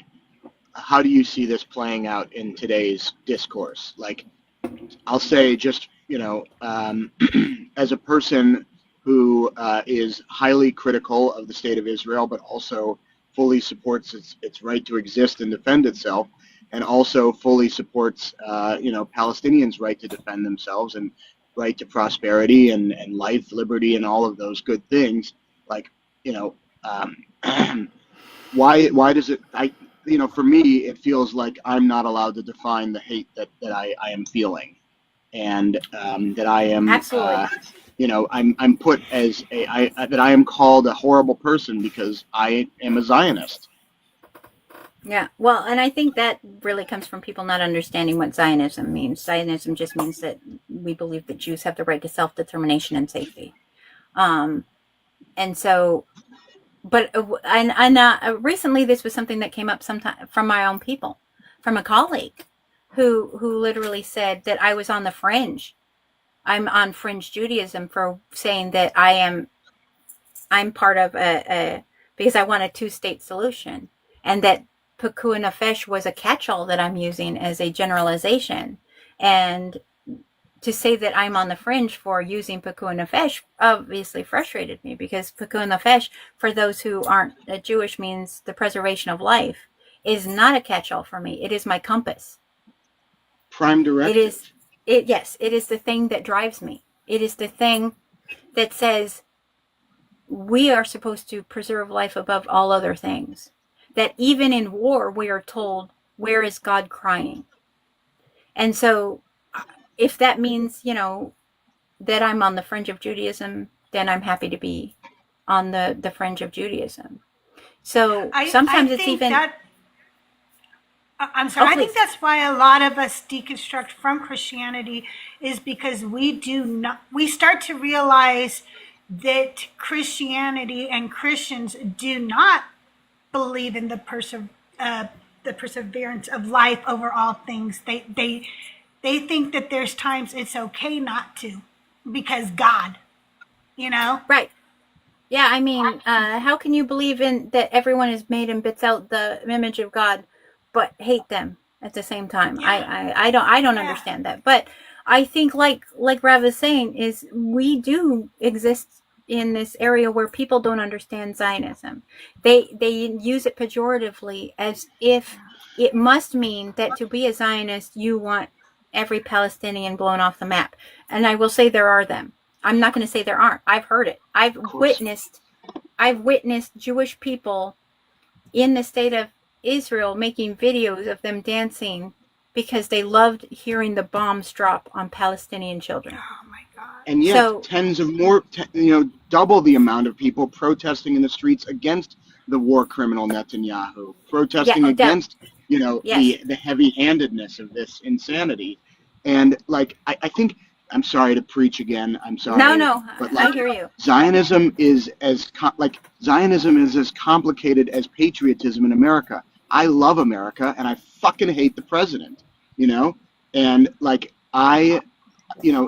how do you see this playing out in today's discourse? Like, I'll say just, as a person who is highly critical of the state of Israel, but also fully supports its right to exist and defend itself, and also fully supports, Palestinians' right to defend themselves and right to prosperity and life, liberty, and all of those good things. Like, why does it? For me, it feels like I'm not allowed to define the hate that I am feeling, and that I am. Absolutely. I'm put as that I am called a horrible person because I am a Zionist. Yeah, well, and I think that really comes from people not understanding what Zionism means. Zionism just means that we believe that Jews have the right to self-determination and safety. And so, but recently this was something that came up sometime from my own people, from a colleague who literally said that I was on the fringe. I'm on fringe Judaism for saying that I'm part of because I want a two-state solution, and that Pekuah Nefesh was a catch-all that I'm using as a generalization. And to say that I'm on the fringe for using Pekuah Nefesh obviously frustrated me, because Pekuah Nefesh, for those who aren't Jewish, means the preservation of life, is not a catch-all for me. It is my compass. Prime directive. Yes, it is the thing that drives me. It is the thing that says we are supposed to preserve life above all other things. That even in war, we are told, where is God crying? And so if that means, that I'm on the fringe of Judaism, then I'm happy to be on the fringe of Judaism. So sometimes it's even... I'm sorry. Oh, I think that's why a lot of us deconstruct from Christianity, is because we start to realize that Christianity and Christians do not believe in the perseverance of life over all things. They think that there's times it's okay not to, because God, Right. Yeah, I mean, how can you believe in that everyone is made and bits out the image of God, but hate them at the same time? Yeah. I don't understand that. But I think, like Rav is saying, is we do exist in this area where people don't understand Zionism. They use it pejoratively, as if it must mean that to be a Zionist you want every Palestinian blown off the map. And I will say there are them. I'm not going to say there aren't. I've heard it. I've witnessed Jewish people in the state of Israel making videos of them dancing because they loved hearing the bombs drop on Palestinian children. Oh my God. And yet, tens of more, double the amount of people protesting in the streets against the war criminal Netanyahu, protesting against, the heavy-handedness of this insanity. And I think, I'm sorry to preach again. I'm sorry. No, but I hear you. Zionism is as complicated as patriotism in America. I love America and I fucking hate the president, and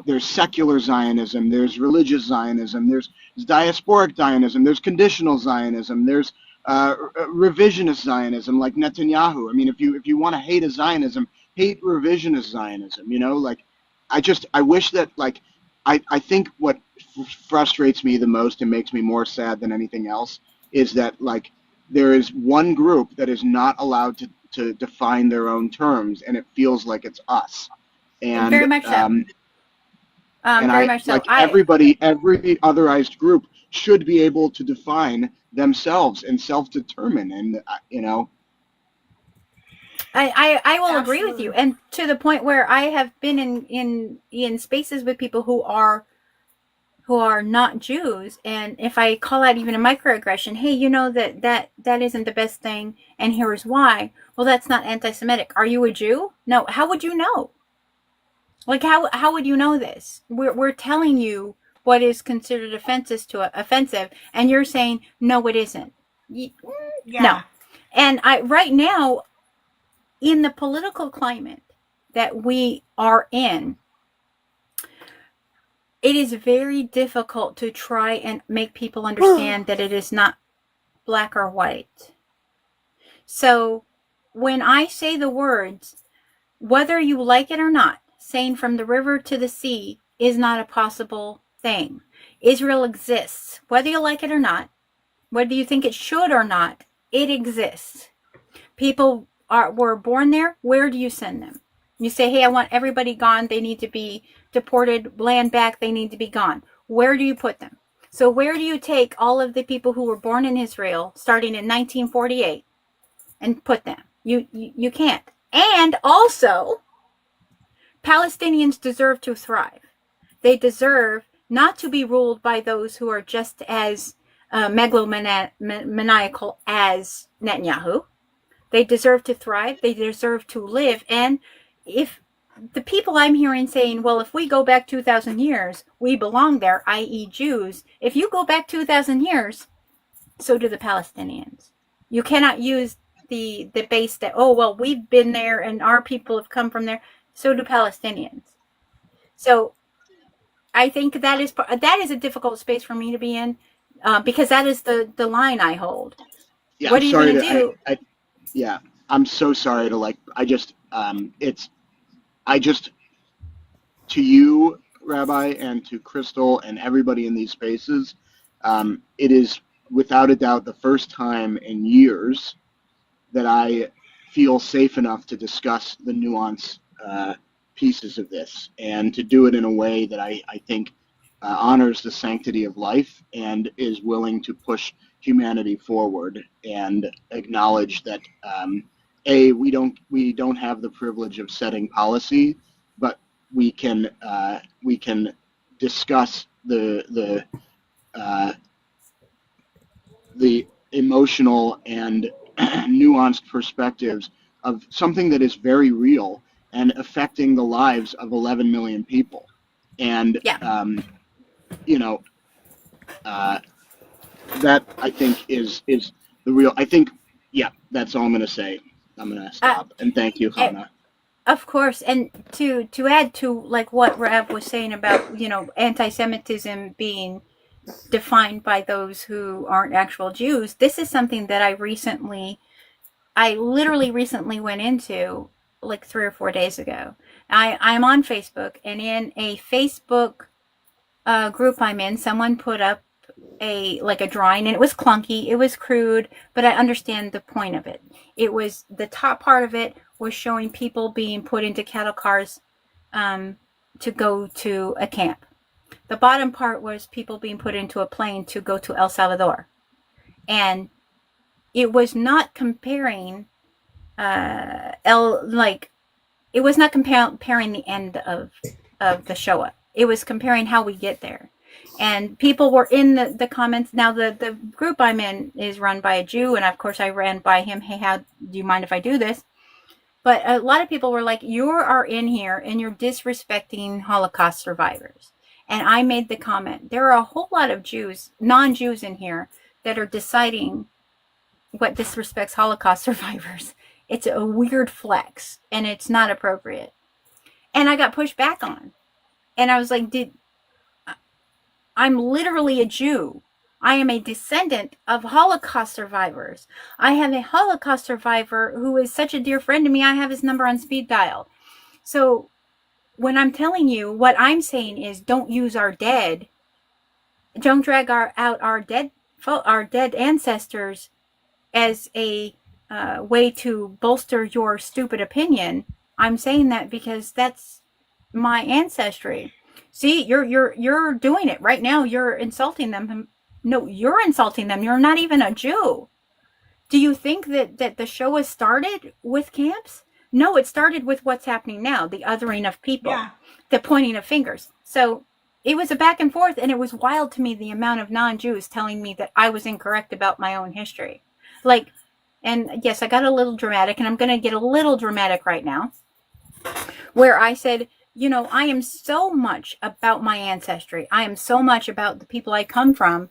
there's secular Zionism, there's religious Zionism, there's diasporic Zionism, there's conditional Zionism, there's revisionist Zionism like Netanyahu. I mean, if you want to hate a Zionism, hate revisionist Zionism. I wish that I think what frustrates me the most and makes me more sad than anything else is that there is one group that is not allowed to define their own terms, and it feels like it's us. And very much so. Very much so. Every otherized group should be able to define themselves and self-determine, and I will agree with you, and to the point where I have been in spaces with people who are not Jews, and if I call out even a microaggression, hey, that isn't the best thing, and here's why. Well, that's not anti-Semitic. Are you a Jew? No. How would you know? How would you know this? We're telling you what is considered offensive, and you're saying no, it isn't. No. And right now, in the political climate that we are in, it is very difficult to try and make people understand that it is not black or white. So when I say the words, whether you like it or not, saying from the river to the sea is not a possible thing. Israel exists. Whether you like it or not, whether you think it should or not, it exists. People were born there. Where do you send them? You say, hey, I want everybody gone. They need to be deported, land back. They need to be gone. Where do you put them? So where do you take all of the people who were born in Israel starting in 1948 and put them? You can't. And also, Palestinians deserve to thrive. They deserve not to be ruled by those who are just as megalomaniacal as Netanyahu. They deserve to thrive. They deserve to live. And if the people I'm hearing saying, well, if we go back 2,000 years, we belong there, i.e. Jews. If you go back 2,000 years, so do the Palestinians. You cannot use the base that, oh, well, we've been there and our people have come from there. So do Palestinians. So I think that is a difficult space for me to be in because that is the line I hold. Yeah, what are you going to do? Yeah, I'm so sorry to to you, Rabbi, and to Crystal and everybody in these spaces, it is without a doubt the first time in years that I feel safe enough to discuss the nuance pieces of this and to do it in a way that I think honors the sanctity of life and is willing to push humanity forward and acknowledge that we don't have the privilege of setting policy, but we can discuss the emotional and nuanced perspectives of something that is very real and affecting the lives of 11 million people. And that I think is the real. I think that's all I'm going to say. I'm going to stop and thank you, Hannah. Of course, and to add to like what Rav was saying about anti-Semitism being defined by those who aren't actual Jews. This is something that I literally recently went into like 3 or 4 days ago. I'm on Facebook, and in a Facebook group I'm in, someone put up a drawing, and it was clunky, it was crude, but I understand the point of it. It was the top part of it was showing people being put into cattle cars to go to a camp. The bottom part was people being put into a plane to go to El Salvador. And it was not comparing it was not comparing the end of the Shoah. It was comparing how we get there. And people were in the comments. Now, the group I'm in is run by a Jew, and of course I ran by him, hey, how do you mind if I do this? But a lot of people were like, you are in here and you're disrespecting Holocaust survivors. And I made the comment, there are a whole lot of Jews, non-Jews in here, that are deciding what disrespects Holocaust survivors. It's a weird flex, and it's not appropriate. And I got pushed back on. And I was like, I'm literally a Jew. I am a descendant of Holocaust survivors. I have a Holocaust survivor who is such a dear friend to me. I have his number on speed dial. So when I'm telling you, what I'm saying is don't use our dead. Don't drag out our dead ancestors as a way to bolster your stupid opinion. I'm saying that because that's my ancestry. See, you're doing it right now. You're insulting them. No, you're insulting them. You're not even a Jew. Do you think that the show has started with camps? No, it started with what's happening now, the othering of people, the pointing of fingers. So it was a back and forth, and it was wild to me the amount of non-Jews telling me that I was incorrect about my own history. And yes, I got a little dramatic, and I'm going to get a little dramatic right now, where I said, I am so much about my ancestry. I am so much about the people I come from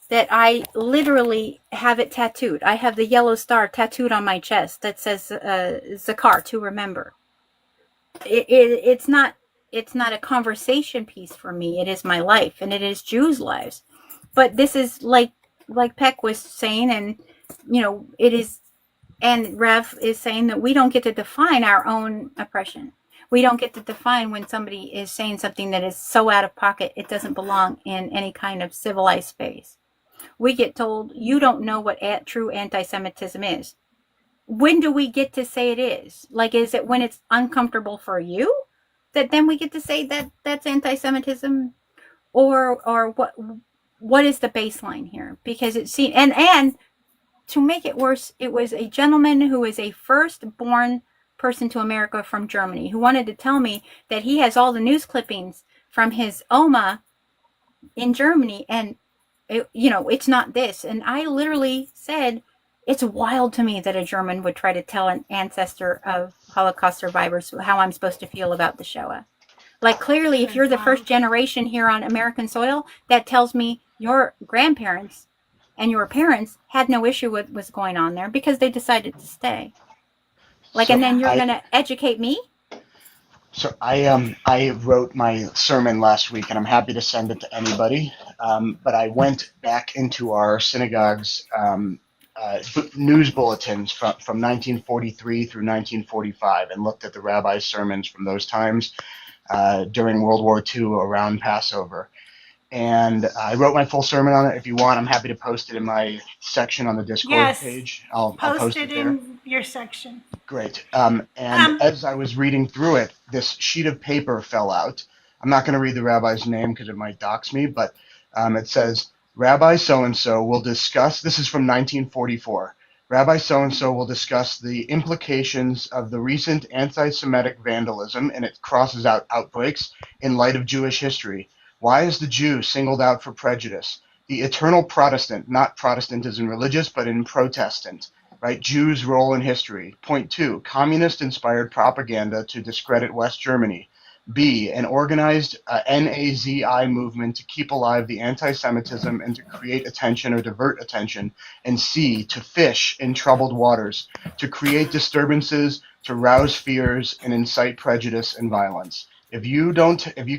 that I literally have it tattooed. I have the yellow star tattooed on my chest that says Zakar, to remember. It's not a conversation piece for me. It is my life, and it is Jews' lives. But this is like Peck was saying, and it is, and Rev is saying that we don't get to define our own oppression. We don't get to define when somebody is saying something that is so out of pocket it doesn't belong in any kind of civilized space. We get told, you don't know what true anti-Semitism is. When do we get to say it is? Like, is it when it's uncomfortable for you that then we get to say that that's anti-Semitism? Or what is the baseline here? Because it seems, and to make it worse, it was a gentleman who is a firstborn person to America from Germany who wanted to tell me that he has all the news clippings from his Oma in Germany, and it's not this. And I literally said, it's wild to me that a German would try to tell an ancestor of Holocaust survivors how I'm supposed to feel about the Shoah. Like, clearly, if you're the first generation here on American soil, that tells me your grandparents and your parents had no issue with what's going on there because they decided to stay. And then you're going to educate me? So I wrote my sermon last week, and I'm happy to send it to anybody. But I went back into our synagogue's news bulletins from 1943 through 1945 and looked at the rabbi's sermons from those times during World War II around Passover. And I wrote my full sermon on it. If you want, I'm happy to post it in my section on the Discord page. I'll post it there. In your section. Great. And as I was reading through it, this sheet of paper fell out. I'm not going to read the rabbi's name because it might dox me, but it says, Rabbi so-and-so will discuss, this is from 1944, Rabbi so-and-so will discuss the implications of the recent anti-Semitic vandalism, and it crosses out outbreaks, in light of Jewish history. Why is the Jew singled out for prejudice? The eternal Protestant, not Protestant as in religious, but in Protestant, right? Jews' role in history. Point 2, communist-inspired propaganda to discredit West Germany. B, an organized NAZI movement to keep alive the anti-Semitism and to create attention or divert attention. And C, to fish in troubled waters, to create disturbances, to rouse fears, and incite prejudice and violence. If you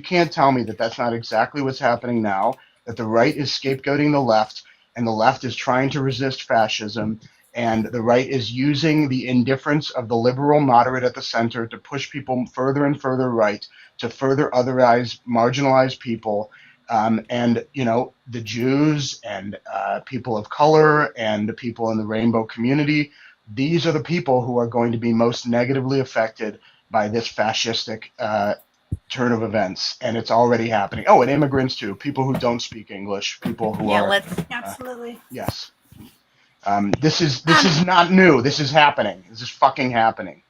can't tell me that that's not exactly what's happening now, that the right is scapegoating the left, and the left is trying to resist fascism, and the right is using the indifference of the liberal moderate at the center to push people further and further right, to further otherize, marginalize people, and the Jews and people of color and people in the rainbow community. These are the people who are going to be most negatively affected by this fascistic turn of events, and it's already happening. Oh, and immigrants too, people who don't speak English, people who are absolutely. Yes. This is not new. This is happening. This is fucking happening.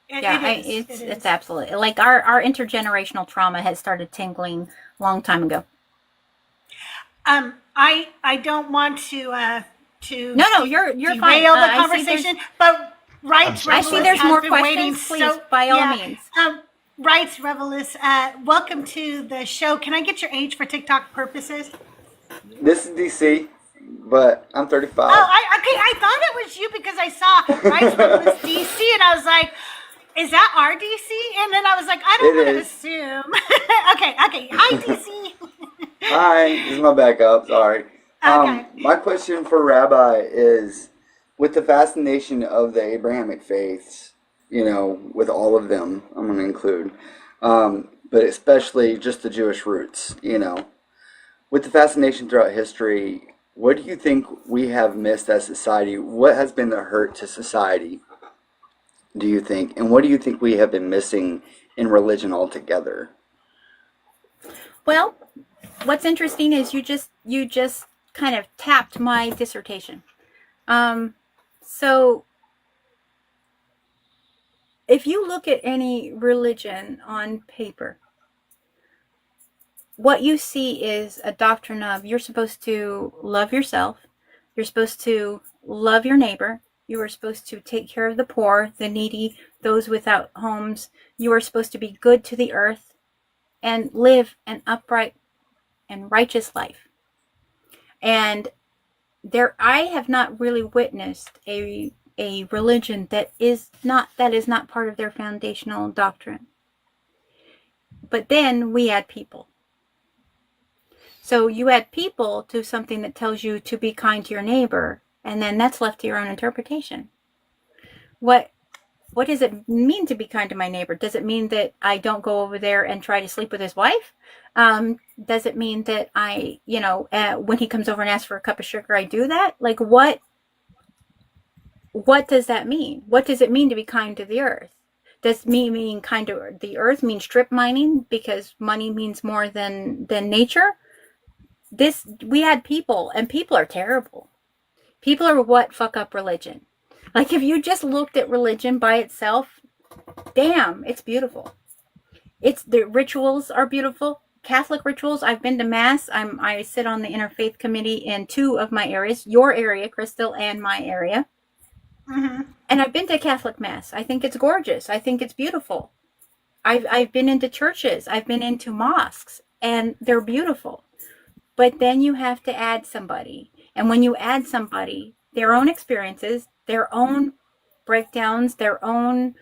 It's absolutely, like, our intergenerational trauma has started tingling a long time ago. I don't want to No, you're derail fine. the conversation, but Rights I see there's more questions. Please, by all means. Rights Revelist, welcome to the show. Can I get your age for TikTok purposes? This is DC, but I'm 35. Oh, I thought it was you because I saw Rights Revelist DC, and I was like, is that our DC? And then I was like, I don't want to assume. Okay. Hi, DC. Hi, this is my backup. Sorry. Okay. My question for Rabbi is, with the fascination of the Abrahamic faiths, with all of them, I'm going to include, but especially just the Jewish roots, with the fascination throughout history, what do you think we have missed as society? What has been the hurt to society, do you think? And what do you think we have been missing in religion altogether? Well, what's interesting is you just kind of tapped my dissertation. So if you look at any religion on paper, what you see is a doctrine of you're supposed to love yourself, you're supposed to love your neighbor, You are supposed to take care of the poor, the needy, those without homes. You are supposed to be good to the earth and live an upright and righteous life. And I have not really witnessed a religion that is not part of their foundational doctrine. But then we add people. So you add people to something that tells you to be kind to your neighbor, and then that's left to your own interpretation. What does it mean to be kind to my neighbor? Does it mean that I don't go over there and try to sleep with his wife? Does it mean that I, when he comes over and asks for a cup of sugar, I do that? Like, what does that mean? What does it mean to be kind to the earth? Does me being kind to the earth mean strip mining because money means more than nature? We had people, and people are terrible. People are what fuck up religion. Like, if you just looked at religion by itself, damn, it's beautiful. The rituals are beautiful. Catholic rituals. I've been to Mass. I sit on the interfaith committee in 2 of my areas, your area, Crystal, and my area. Mm-hmm. And I've been to Catholic Mass. I think it's gorgeous. I think it's beautiful. I've been into churches. I've been into mosques, and they're beautiful. But then you have to add somebody. And when you add somebody, their own experiences, their own breakdowns, their own,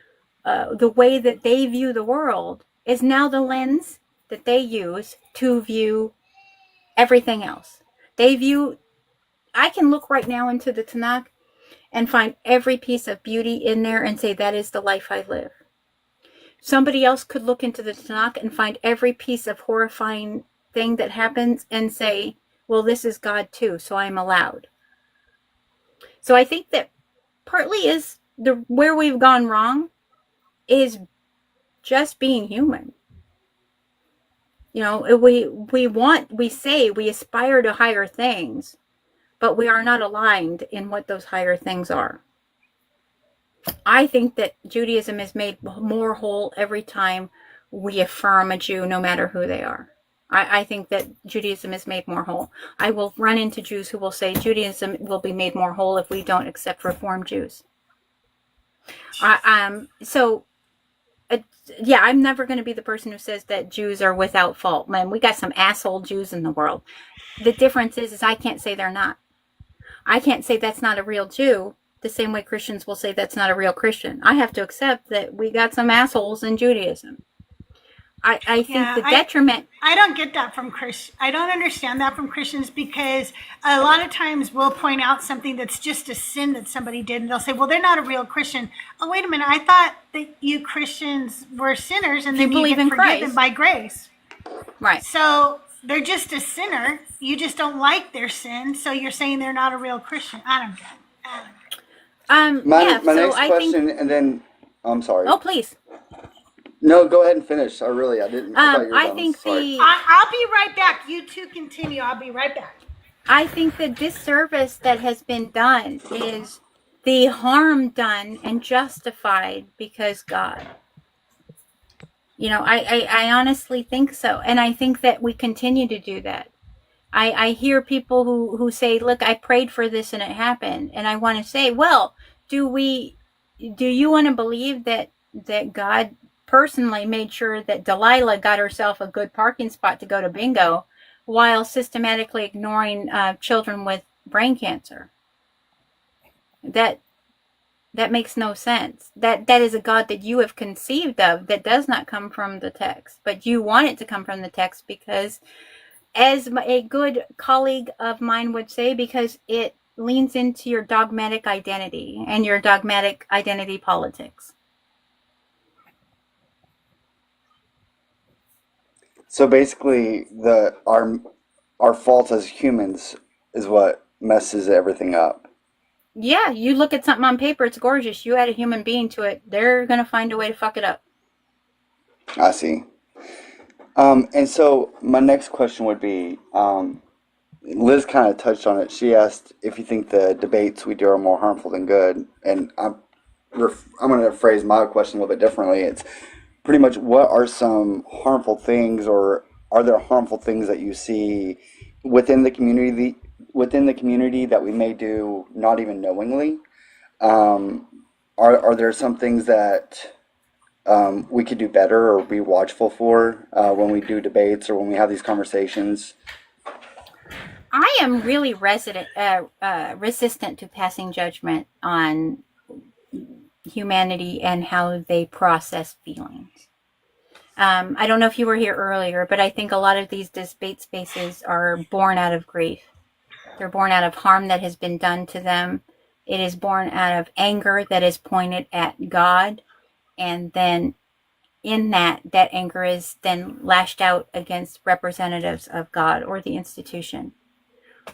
the way that they view the world is now the lens that they use to view everything else. I can look right now into the Tanakh and find every piece of beauty in there and say, that is the life I live. Somebody else could look into the Tanakh and find every piece of horrifying thing that happens and say, well, this is God too, so I'm allowed. So I think that partly is where we've gone wrong is just being human. We say we aspire to higher things, but we are not aligned in what those higher things are. I think that Judaism is made more whole every time we affirm a Jew, no matter who they are. I think that Judaism is made more whole. I will run into Jews who will say Judaism will be made more whole if we don't accept Reformed Jews. I'm never going to be the person who says that Jews are without fault. Man, we got some asshole Jews in the world. The difference is I can't say they're not. I can't say that's not a real Jew the same way Christians will say that's not a real Christian. I have to accept that we got some assholes in Judaism. I think the detriment... I don't get that from Christians. I don't understand that from Christians because a lot of times we'll point out something that's just a sin that somebody did and they'll say, well, they're not a real Christian. Oh, wait a minute. I thought that you Christians were sinners and then you get forgiven by grace. Right. So they're just a sinner. You just don't like their sin. So you're saying they're not a real Christian. I don't get it. My next question, and then I'm sorry. Oh, please. No, go ahead and finish. I didn't. I'll be right back. You two continue. I'll be right back. I think the disservice that has been done is the harm done and justified because God. I honestly think so. And I think that we continue to do that. I hear people who say, look, I prayed for this and it happened. And I want to say, well, do you want to believe that God personally made sure that Delilah got herself a good parking spot to go to bingo while systematically ignoring children with brain cancer? That makes no sense. That is a God that you have conceived of that does not come from the text, but you want it to come from the text because, as a good colleague of mine would say, because it leans into your dogmatic identity and your dogmatic identity politics. So basically, our fault as humans is what messes everything up. Yeah, you look at something on paper, it's gorgeous. You add a human being to it, they're going to find a way to fuck it up. I see. And so my next question would be, Liz kind of touched on it. She asked if you think the debates we do are more harmful than good. And I'm going to phrase my question a little bit differently. It's pretty much, what are some harmful things, or are there harmful things that you see within the community that we may do not even knowingly? Are there some things that we could do better or be watchful for when we do debates or when we have these conversations? I am really resistant to passing judgment on humanity and how they process feelings. I don't know if you were here earlier, but I think a lot of these debate spaces are born out of grief. They're born out of harm that has been done to them. It is born out of anger that is pointed at God. And then in that anger is then lashed out against representatives of God or the institution.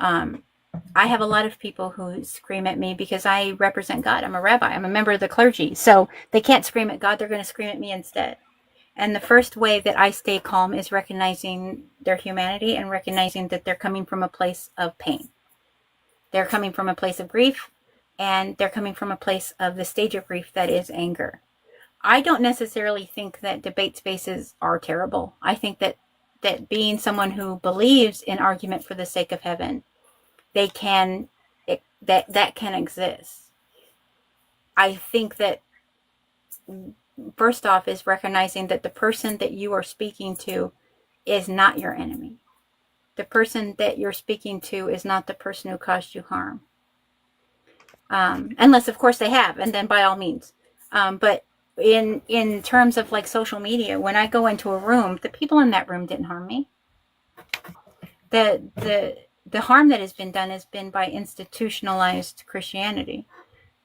I have a lot of people who scream at me because I represent God. I'm a rabbi. I'm a member of the clergy. So they can't scream at God. They're going to scream at me instead. And the first way that I stay calm is recognizing their humanity and recognizing that they're coming from a place of pain. They're coming from a place of grief, and they're coming from a place of the stage of grief that is anger. I don't necessarily think that debate spaces are terrible. I think that being someone who believes in argument for the sake of heaven, that can exist. I think that first off is recognizing that the person that you are speaking to is not your enemy. The person that you're speaking to is not the person who caused you harm. Unless, of course, they have, and then by all means. But in terms of like social media, when I go into a room, the people in that room didn't harm me. The harm that has been done has been by institutionalized Christianity.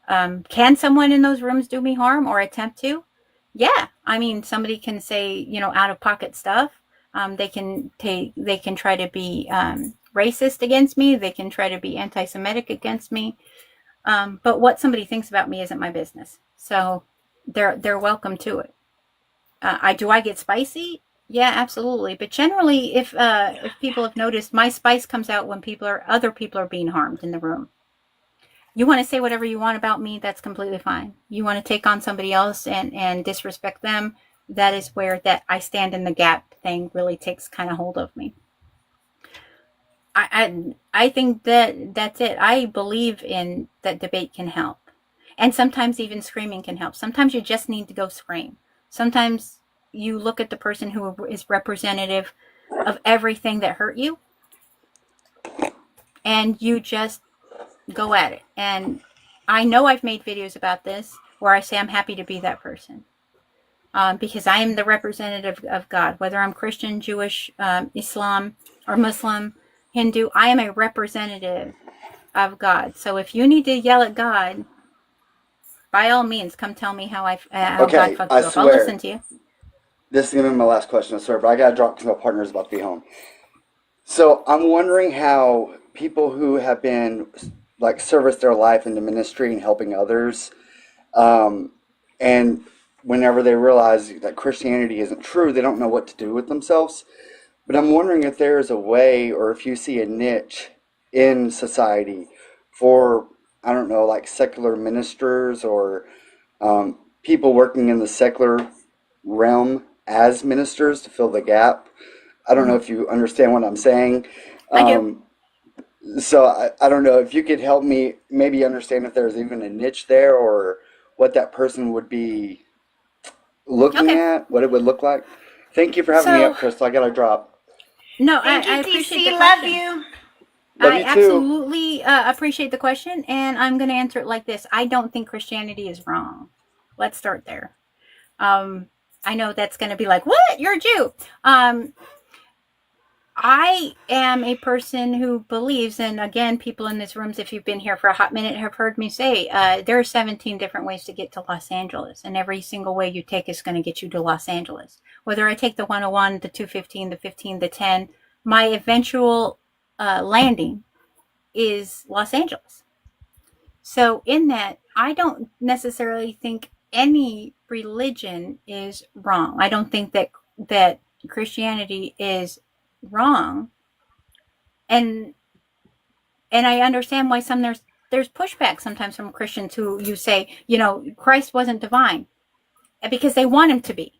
Can someone in those rooms do me harm or attempt to? Yeah. I mean, somebody can say, out of pocket stuff. They can try to be racist against me. They can try to be anti-Semitic against me. But what somebody thinks about me isn't my business. So they're welcome to it. Do I get spicy? Yeah, absolutely. But generally, if people have noticed, my spice comes out when other people are being harmed in the room. You want to say whatever you want about me, that's completely fine. You want to take on somebody else and disrespect them, that is where that I stand in the gap thing really takes kind of hold of me. I think that's it. I believe in that debate can help. And sometimes even screaming can help. Sometimes you just need to go scream. Sometimes you look at the person who is representative of everything that hurt you, and you just go at it. And I know I've made videos about this where I say I'm happy to be that person. Because I am the representative of God. Whether I'm Christian, Jewish, Islam, or Muslim, Hindu, I am a representative of God. So if you need to yell at God, by all means, come tell me how God fucked you up. I'll listen to you. This is going to be my last question, I swear, but I got to drop because my partner's about to be home. So I'm wondering how people who have been, serviced their life into ministry and helping others, and whenever they realize that Christianity isn't true, they don't know what to do with themselves. But I'm wondering if there is a way, or if you see a niche in society for, I don't know, secular ministers or people working in the secular realm as ministers to fill the gap. I don't know if you understand what I'm saying. I do. So I don't know if you could help me maybe understand if there's even a niche there or what that person would be looking at, what it would look like. Thank you for having me up, Crystal. I got to drop. No, Thank you, I appreciate the DC. question. Love you. Love I you too. absolutely appreciate the question, and I'm going to answer it like this. I don't think Christianity is wrong. Let's start there. I know that's going to be like, what? You're a Jew. I am a person who believes, and again, people in this rooms, if you've been here for a hot minute, have heard me say, there are 17 different ways to get to Los Angeles, and every single way you take is going to get you to Los Angeles. Whether I take the 101, the 215, the 15, the 10, my eventual landing is Los Angeles. So in that, I don't necessarily think any religion is wrong. I don't think that Christianity is wrong, and I understand why there's pushback sometimes from Christians who you say, Christ wasn't divine, because they want him to be.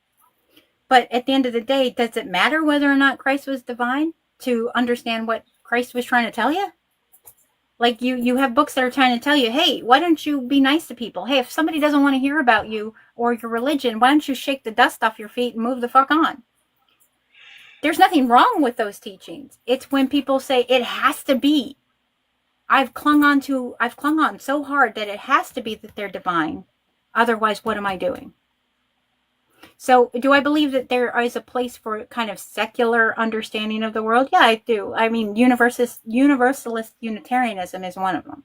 But at the end of the day, does it matter whether or not Christ was divine to understand what Christ was trying to tell you? Like you have books that are trying to tell you, hey, why don't you be nice to people? Hey, if somebody doesn't want to hear about you or your religion, why don't you shake the dust off your feet and move the fuck on? There's nothing wrong with those teachings. It's when people say it has to be. I've clung on so hard that it has to be that they're divine. Otherwise, what am I doing? So, do I believe that there is a place for kind of secular understanding of the world? Yeah, I do. I mean, Universalist Unitarianism is one of them.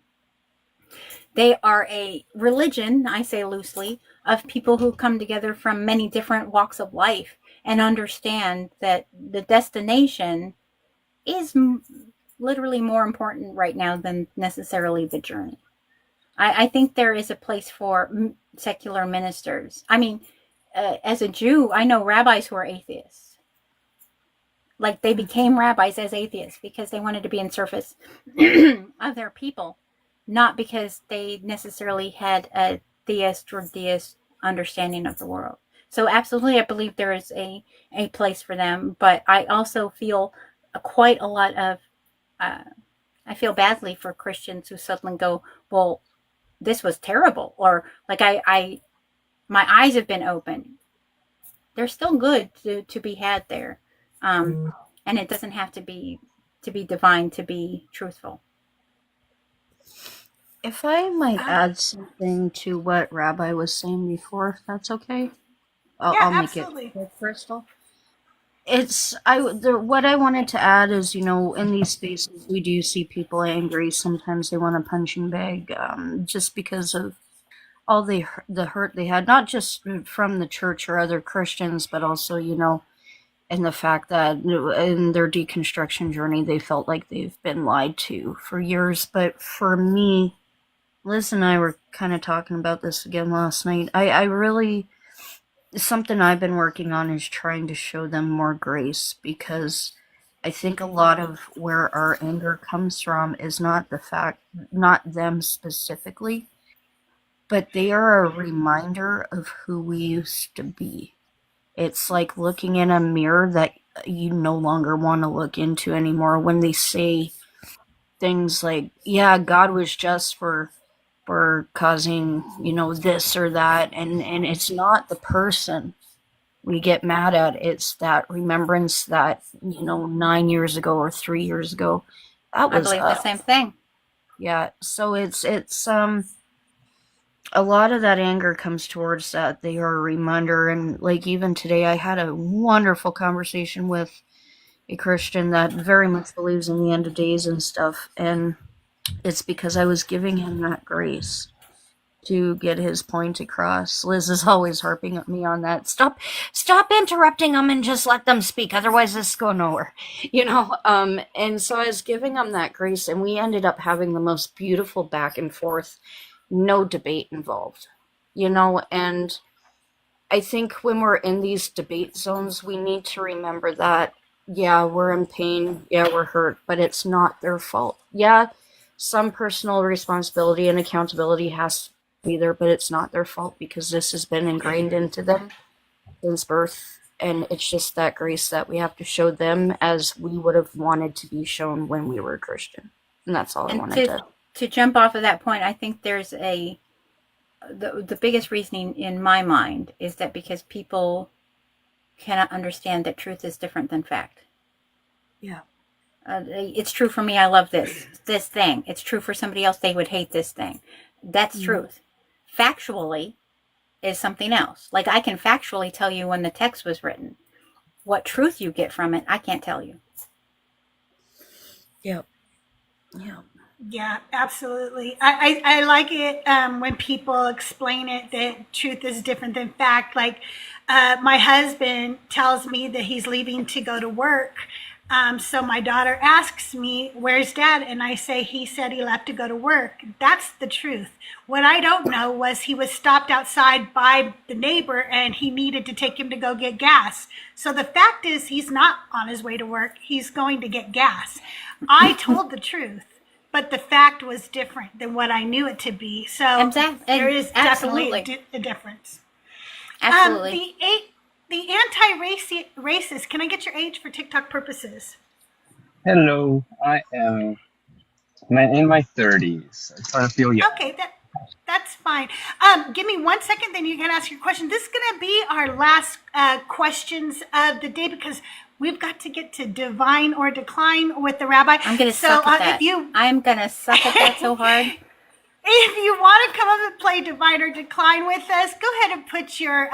They are a religion, I say loosely, of people who come together from many different walks of life and understand that the destination is literally more important right now than necessarily the journey. I think there is a place for secular ministers. I mean, as a Jew, I know rabbis who are atheists. Like they became rabbis as atheists because they wanted to be in service of their people, not because they necessarily had a theist or deist understanding of the world. So absolutely, I believe there is a place for them, but I also feel quite a lot of, I feel badly for Christians who suddenly go, well, this was terrible, or like my eyes have been opened. They're still good to be had there, and it doesn't have to be divine to be truthful. If I might add something to what Rabbi was saying before, if that's okay, I'll make absolutely. it quick, Crystal. What I wanted to add is, in these spaces we do see people angry. Sometimes they want a punching bag, just because of all the hurt they had, not just from the church or other Christians, but also, and the fact that in their deconstruction journey they felt like they've been lied to for years. But for me, Liz and I were kind of talking about this again last night. I really, something I've been working on is trying to show them more grace, because I think a lot of where our anger comes from is not them specifically, but they are a reminder of who we used to be. It's like looking in a mirror that you no longer want to look into anymore, when they say things like, yeah, God was just for causing, this or that, and it's not the person we get mad at, it's that remembrance that 9 years ago or 3 years ago, that was I believe the same thing. Yeah, so it's a lot of that anger comes towards that. They are a reminder. And like even today, I had a wonderful conversation with a Christian that very much believes in the end of days and stuff. And it's because I was giving him that grace to get his point across. Liz is always harping at me on that. Stop interrupting them and just let them speak. Otherwise this go nowhere, and so I was giving him that grace, and we ended up having the most beautiful back and forth, no debate involved, and I think when we're in these debate zones, we need to remember that, yeah, we're in pain, yeah, we're hurt, but it's not their fault. Yeah, some personal responsibility and accountability has to be there, but it's not their fault, because this has been ingrained into them since birth, and it's just that grace that we have to show them as we would have wanted to be shown when we were a Christian. And that's all I wanted to jump off of that point. I think there's the biggest reasoning in my mind is that because people cannot understand that truth is different than fact. Yeah. It's true for me, I love this thing. It's true for somebody else, they would hate this thing. That's truth. Factually is something else. Like I can factually tell you when the text was written. What truth you get from it, I can't tell you. Yep. Yeah, absolutely. I like it when people explain it that truth is different than fact. Like my husband tells me that he's leaving to go to work. So my daughter asks me, where's dad? And I say, he said he left to go to work. That's the truth. What I don't know was he was stopped outside by the neighbor and he needed to take him to go get gas. So the fact is he's not on his way to work. He's going to get gas. I told the truth, but the fact was different than what I knew it to be. So there is definitely a difference. Absolutely. The anti-racist, can I get your age for TikTok purposes? Hello, I am in my 30s. I try to feel young. Okay, that's fine. Give me 1 second, then you can ask your question. This is going to be our last questions of the day because we've got to get to divine or decline with the rabbi. I'm gonna suck at that. I'm gonna suck at that so hard. If you want to come up and play Divine or Decline with us, go ahead and put your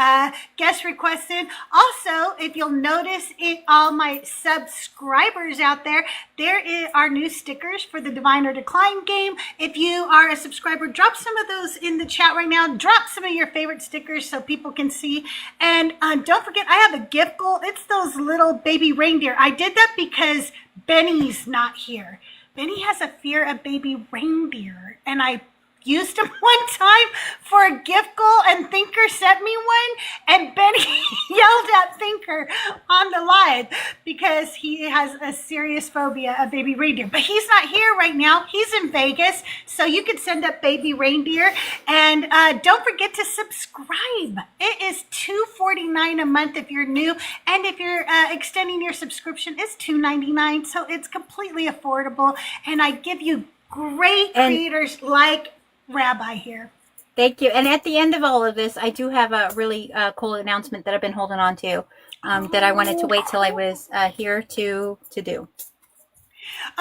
guest requests in. Also, if you'll notice, all my subscribers out there, there are new stickers for the Divine or Decline game. If you are a subscriber, drop some of those in the chat right now. Drop some of your favorite stickers so people can see. And don't forget, I have a gift goal. It's those little baby reindeer. I did that because Benny's not here. Benny has a fear of baby reindeer, and I used him one time for a gift goal, and Thinker sent me one, and Benny yelled at Thinker on the live because he has a serious phobia of baby reindeer. But he's not here right now. He's in Vegas, so you can send up baby reindeer. And don't forget to subscribe. It is $2.49 a month if you're new, and if you're extending your subscription, it's $2.99, so it's completely affordable. And I give you great creators like Rabbi here. Thank you. And at the end of all of this, I do have a really cool announcement that I've been holding on to that I wanted to wait till I was here to do.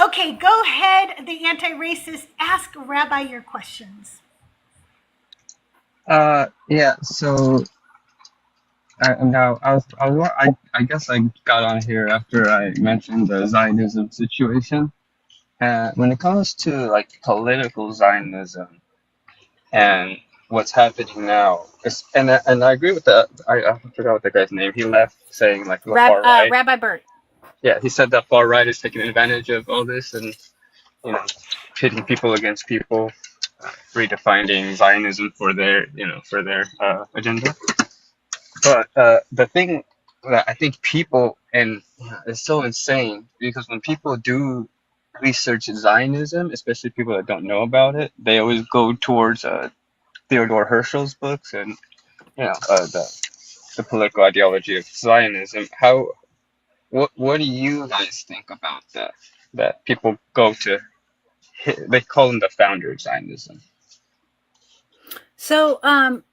Okay, go ahead, the anti-racist. Ask Rabbi your questions. Yeah. So I guess I got on here after I mentioned the Zionism situation. When it comes to like political Zionism and what's happening now, and I agree with that. I forgot what the guy's name. He left saying like the far right. Rabbi Bert. Yeah, he said that far right is taking advantage of all this and pitting people against people, redefining Zionism for their agenda. But the thing that I think people it's so insane because when people do research Zionism, especially people that don't know about it, they always go towards Theodore Herschel's books and the political ideology of Zionism. What do you guys think about that? That people go to, they call him the founder of Zionism. So I'm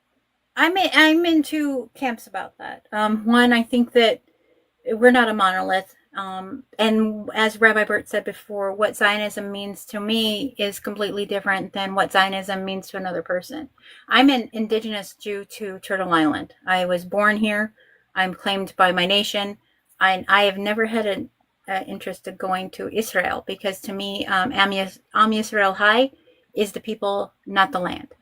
in two camps about that. One, I think that we're not a monolith. And as Rabbi Bert said before, what Zionism means to me is completely different than what Zionism means to another person. I'm an indigenous Jew to Turtle Island. I was born here. I'm claimed by my nation. I have never had an interest in going to Israel because to me, Am Yisrael High is the people, not the land.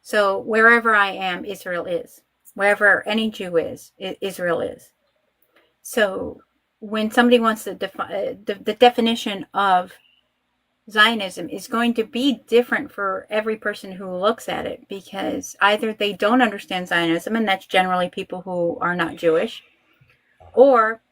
So wherever I am, Israel is. Wherever any Jew is, Israel is. So when somebody wants to define the definition of Zionism is going to be different for every person who looks at it because either they don't understand Zionism, and that's generally people who are not Jewish, or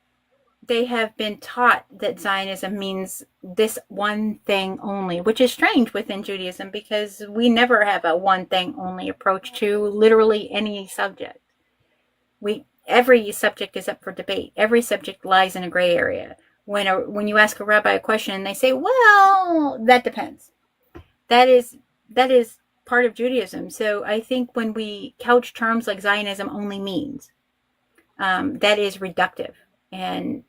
they have been taught that Zionism means this one thing only, which is strange within Judaism because we never have a one thing only approach to literally any subject. Every subject is up for debate. Every subject lies in a gray area. When you ask a rabbi a question, they say, well, that depends. That is part of Judaism. So I think when we couch terms like Zionism only means, that is reductive and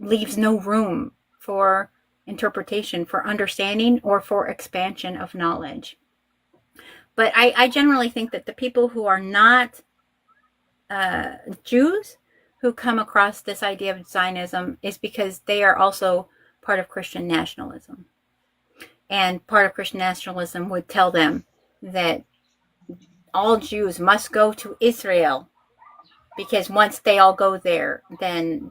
leaves no room for interpretation, for understanding, or for expansion of knowledge. But I generally think that the people who are not Jews who come across this idea of Zionism is because they are also part of Christian nationalism. And part of Christian nationalism would tell them that all Jews must go to Israel because once they all go there, then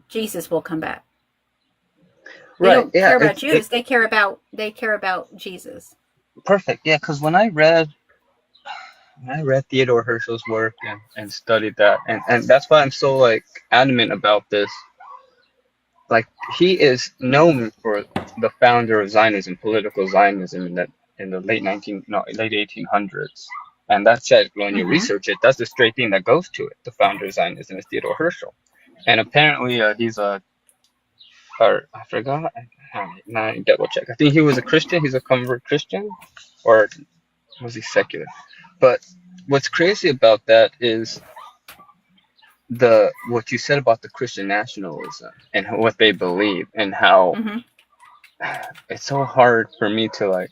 Jesus will come back. They don't care about Jews. They care about Jesus. Perfect. Yeah, because when I read Theodore Herschel's work and studied that, and that's why I'm so like adamant about this. Like he is known for the founder of Zionism, political Zionism in the late 1800s. And that said, when you research it, that's the straight thing that goes to it. The founder of Zionism is Theodore Herschel. And apparently I forgot Now I double check. I think he was a Christian. He's a convert Christian, or was he secular? But what's crazy about that is the what you said about the Christian nationalism and what they believe, and how Hmm. it's so hard for me to like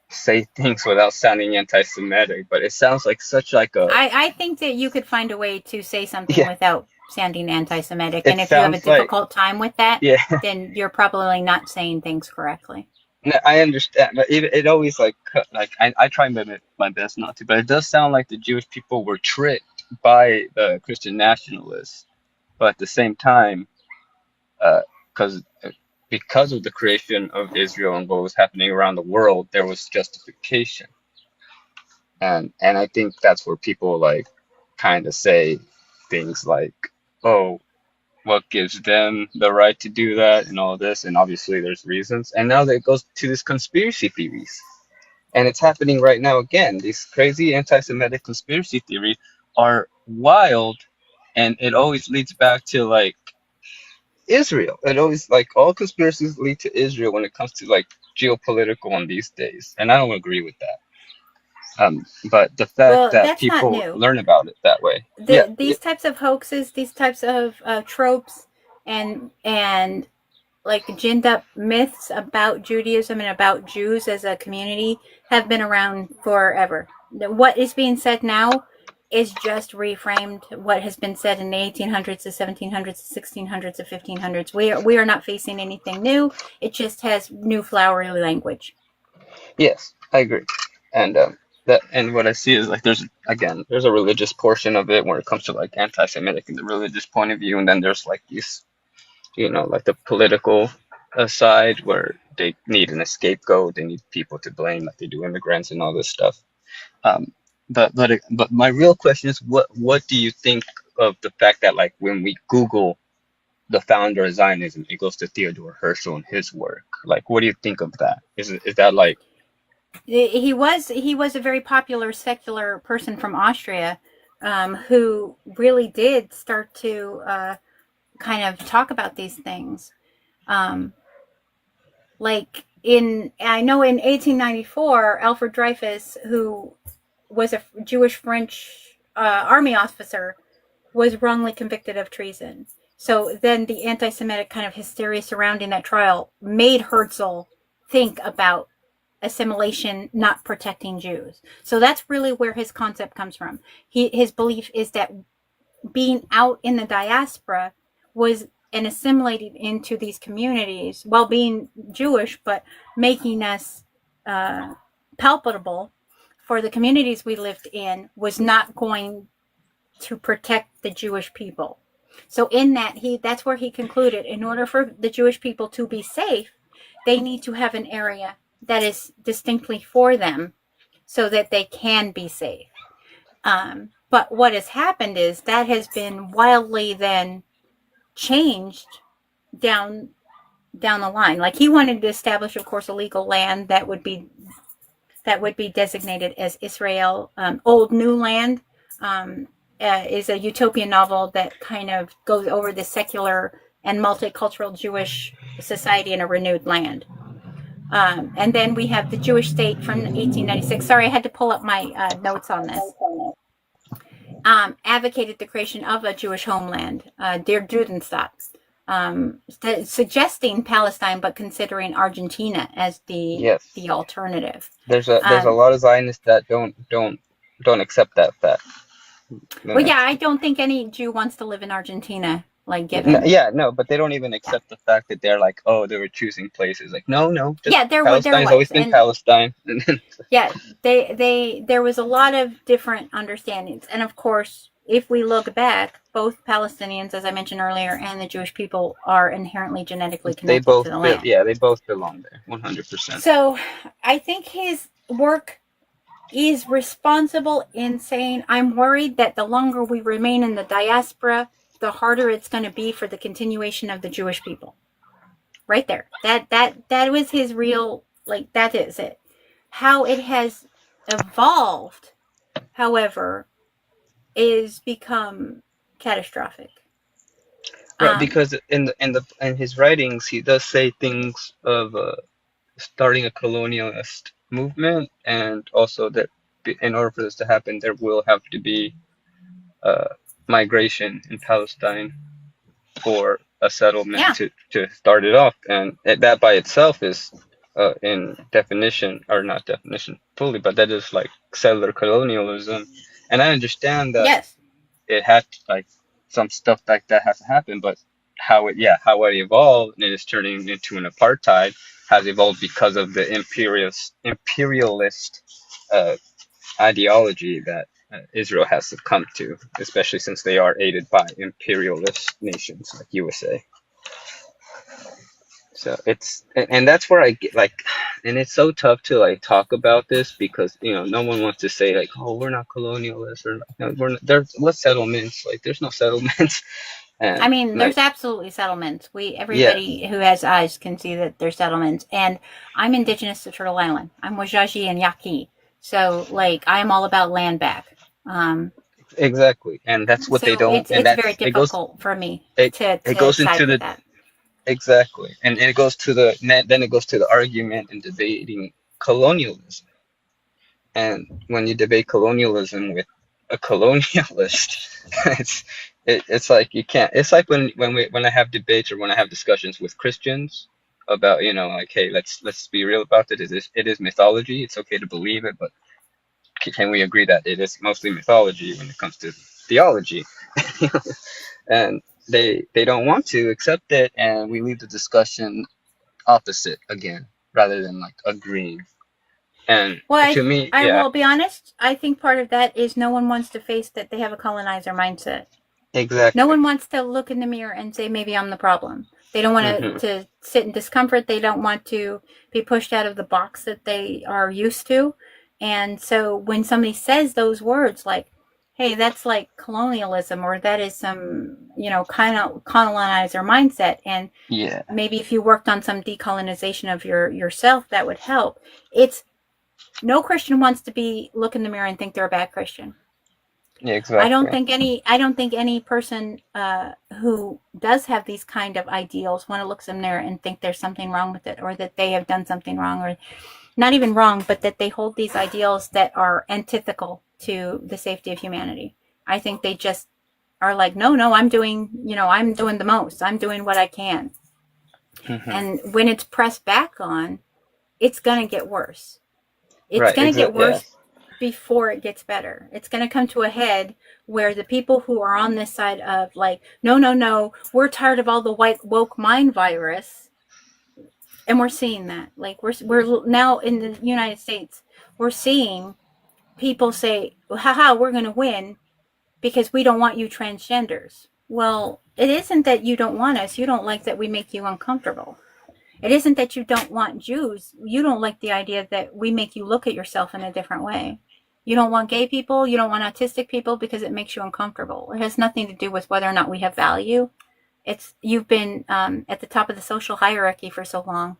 say things without sounding anti-Semitic, but it sounds like such like a I think that you could find a way to say something yeah. without sounding anti-Semitic, It and if you have a sounds like difficult time with that, yeah. then you're probably not saying things correctly. No, I understand, but it always like I try my best not to, but it does sound like the Jewish people were tricked by the Christian nationalists, but at the same time, because because of the creation of Israel and what was happening around the world, there was justification, and I think that's where people like kind of say things like, oh, what gives them the right to do that and all this, and obviously there's reasons, and now that it goes to this conspiracy theories. And it's happening right now again. These crazy anti-Semitic conspiracy theories are wild, and it always leads back to like Israel. It always like all conspiracies lead to Israel when it comes to like geopolitical on these days, and I don't agree with that. But the fact Well, that that's not people new. learn about it that way, yeah, These types of hoaxes, these types of tropes, and like ginned up myths about Judaism and about Jews as a community have been around forever. What is being said now is just reframed what has been said in the 1800s, the 1700s, the 1600s, the 1500s. We are not facing anything new. It just has new flowery language. yes, I agree, and that and what I see is like there's a religious portion of it when it comes to like anti-Semitic and the religious point of view, and then there's like these like the political side where they need an scapegoat, they need people to blame, like they do immigrants and all this stuff. Um, but my real question is, what do you think of the fact that like when we Google the founder of Zionism, it goes to Theodore Herzl and his work? Like, what do you think of that? Is that like He was a very popular secular person from Austria, who really did start to kind of talk about these things. Like I know in 1894, Alfred Dreyfus, who was a Jewish French army officer, was wrongly convicted of treason. So then the anti-Semitic kind of hysteria surrounding that trial made Herzl think about assimilation not protecting Jews. So that's really where his concept comes from. His belief is that being out in the diaspora was and assimilated into these communities while being Jewish, but making us palpable for the communities we lived in was not going to protect the Jewish people. So in that's where he concluded, in order for the Jewish people to be safe, they need to have an area that is distinctly for them so that they can be safe. But what has happened is that has been wildly then changed down the line. Like he wanted to establish, of course, a legal land that would be designated as Israel. Old New Land is a utopian novel that kind of goes over the secular and multicultural Jewish society in a renewed land. And then we have the Jewish state from 1896. Sorry, I had to pull up my notes on this. Advocated the creation of a Jewish homeland, Der Judenstaat, suggesting Palestine, but considering Argentina as the alternative. there's a lot of Zionists that don't accept that fact. Well, yeah, I don't think any Jew wants to live in Argentina. Like given, but they don't even accept the fact that they're like, oh, they were choosing places. Like, no, just there Palestine's was always been Palestine. Yeah, there was a lot of different understandings, and of course, if we look back, both Palestinians, as I mentioned earlier, and the Jewish people are inherently genetically connected to the land. They both belong there, 100%. So, I think his work is responsible in saying, I'm worried that the longer we remain in the diaspora, the harder it's going to be for the continuation of the Jewish people. Right there. That was his real, like, that is it. How it has evolved, however, is become catastrophic. Right, because in his writings he does say things of starting a colonialist movement, and also that in order for this to happen, there will have to be migration in Palestine for a settlement Yeah. to start it off, and that by itself is in definition, or not definition fully, but that is like settler colonialism. And I understand that Yes. it had like some stuff like that has to happen, but how it evolved and it is turning into an apartheid has evolved because of the imperialist ideology that Israel has succumbed to, especially since they are aided by imperialist nations like USA. So and that's where I get like, and it's so tough to like talk about this because no one wants to say like, oh, we're not colonialists, or no, we're not, there's what settlements, like there's no settlements. And I mean, like, there's absolutely settlements. yeah, Everybody who has eyes can see that there's settlements. And I'm indigenous to Turtle Island. I'm Wajaji and Yaqui. So, like, I'm all about land back. exactly, and that's what they So don't, and it's very that's difficult for me to it goes side into with the that. exactly, and it goes to then it goes to the argument and debating colonialism. And when you debate colonialism with a colonialist, it's like you can't. It's like when I have debates or when I have discussions with Christians about like, hey, let's be real about it. It is mythology. It's okay to believe it, but can we agree that it is mostly mythology when it comes to theology? And they don't want to accept it, and we leave the discussion opposite again rather than like agreeing. And Well, to me, I yeah, will be honest. I think part of that is no one wants to face that they have a colonizer mindset. No exactly. one wants to look in the mirror and say, maybe I'm the problem. They don't want to sit in discomfort. They don't want to be pushed out of the box that they are used to. And so when somebody says those words like, hey, that's like colonialism, or that is some, kind of colonizer mindset. And Yeah, maybe if you worked on some decolonization of yourself, that would help. No Christian wants to look in the mirror and think they're a bad Christian. yeah, exactly. I don't think any person who does have these kind of ideals want to look in there and think there's something wrong with it, or that they have done something wrong, or not even wrong, but that they hold these ideals that are antithetical to the safety of humanity. I think they just are like, no, I'm doing the most. I'm doing what I can. And when it's pressed back on, it's going to get worse. It's going to get worse before it gets better. It's going to come to a head where the people who are on this side of like, no, we're tired of all the white woke mind virus. And we're seeing that. Like we're now in the United States, we're seeing people say, haha, we're going to win because we don't want you transgenders. Well, it isn't that you don't want us. You don't like that we make you uncomfortable. It isn't that you don't want Jews. You don't like the idea that we make you look at yourself in a different way. You don't want gay people. You don't want autistic people because it makes you uncomfortable. It has nothing to do with whether or not we have value. You've been at the top of the social hierarchy for so long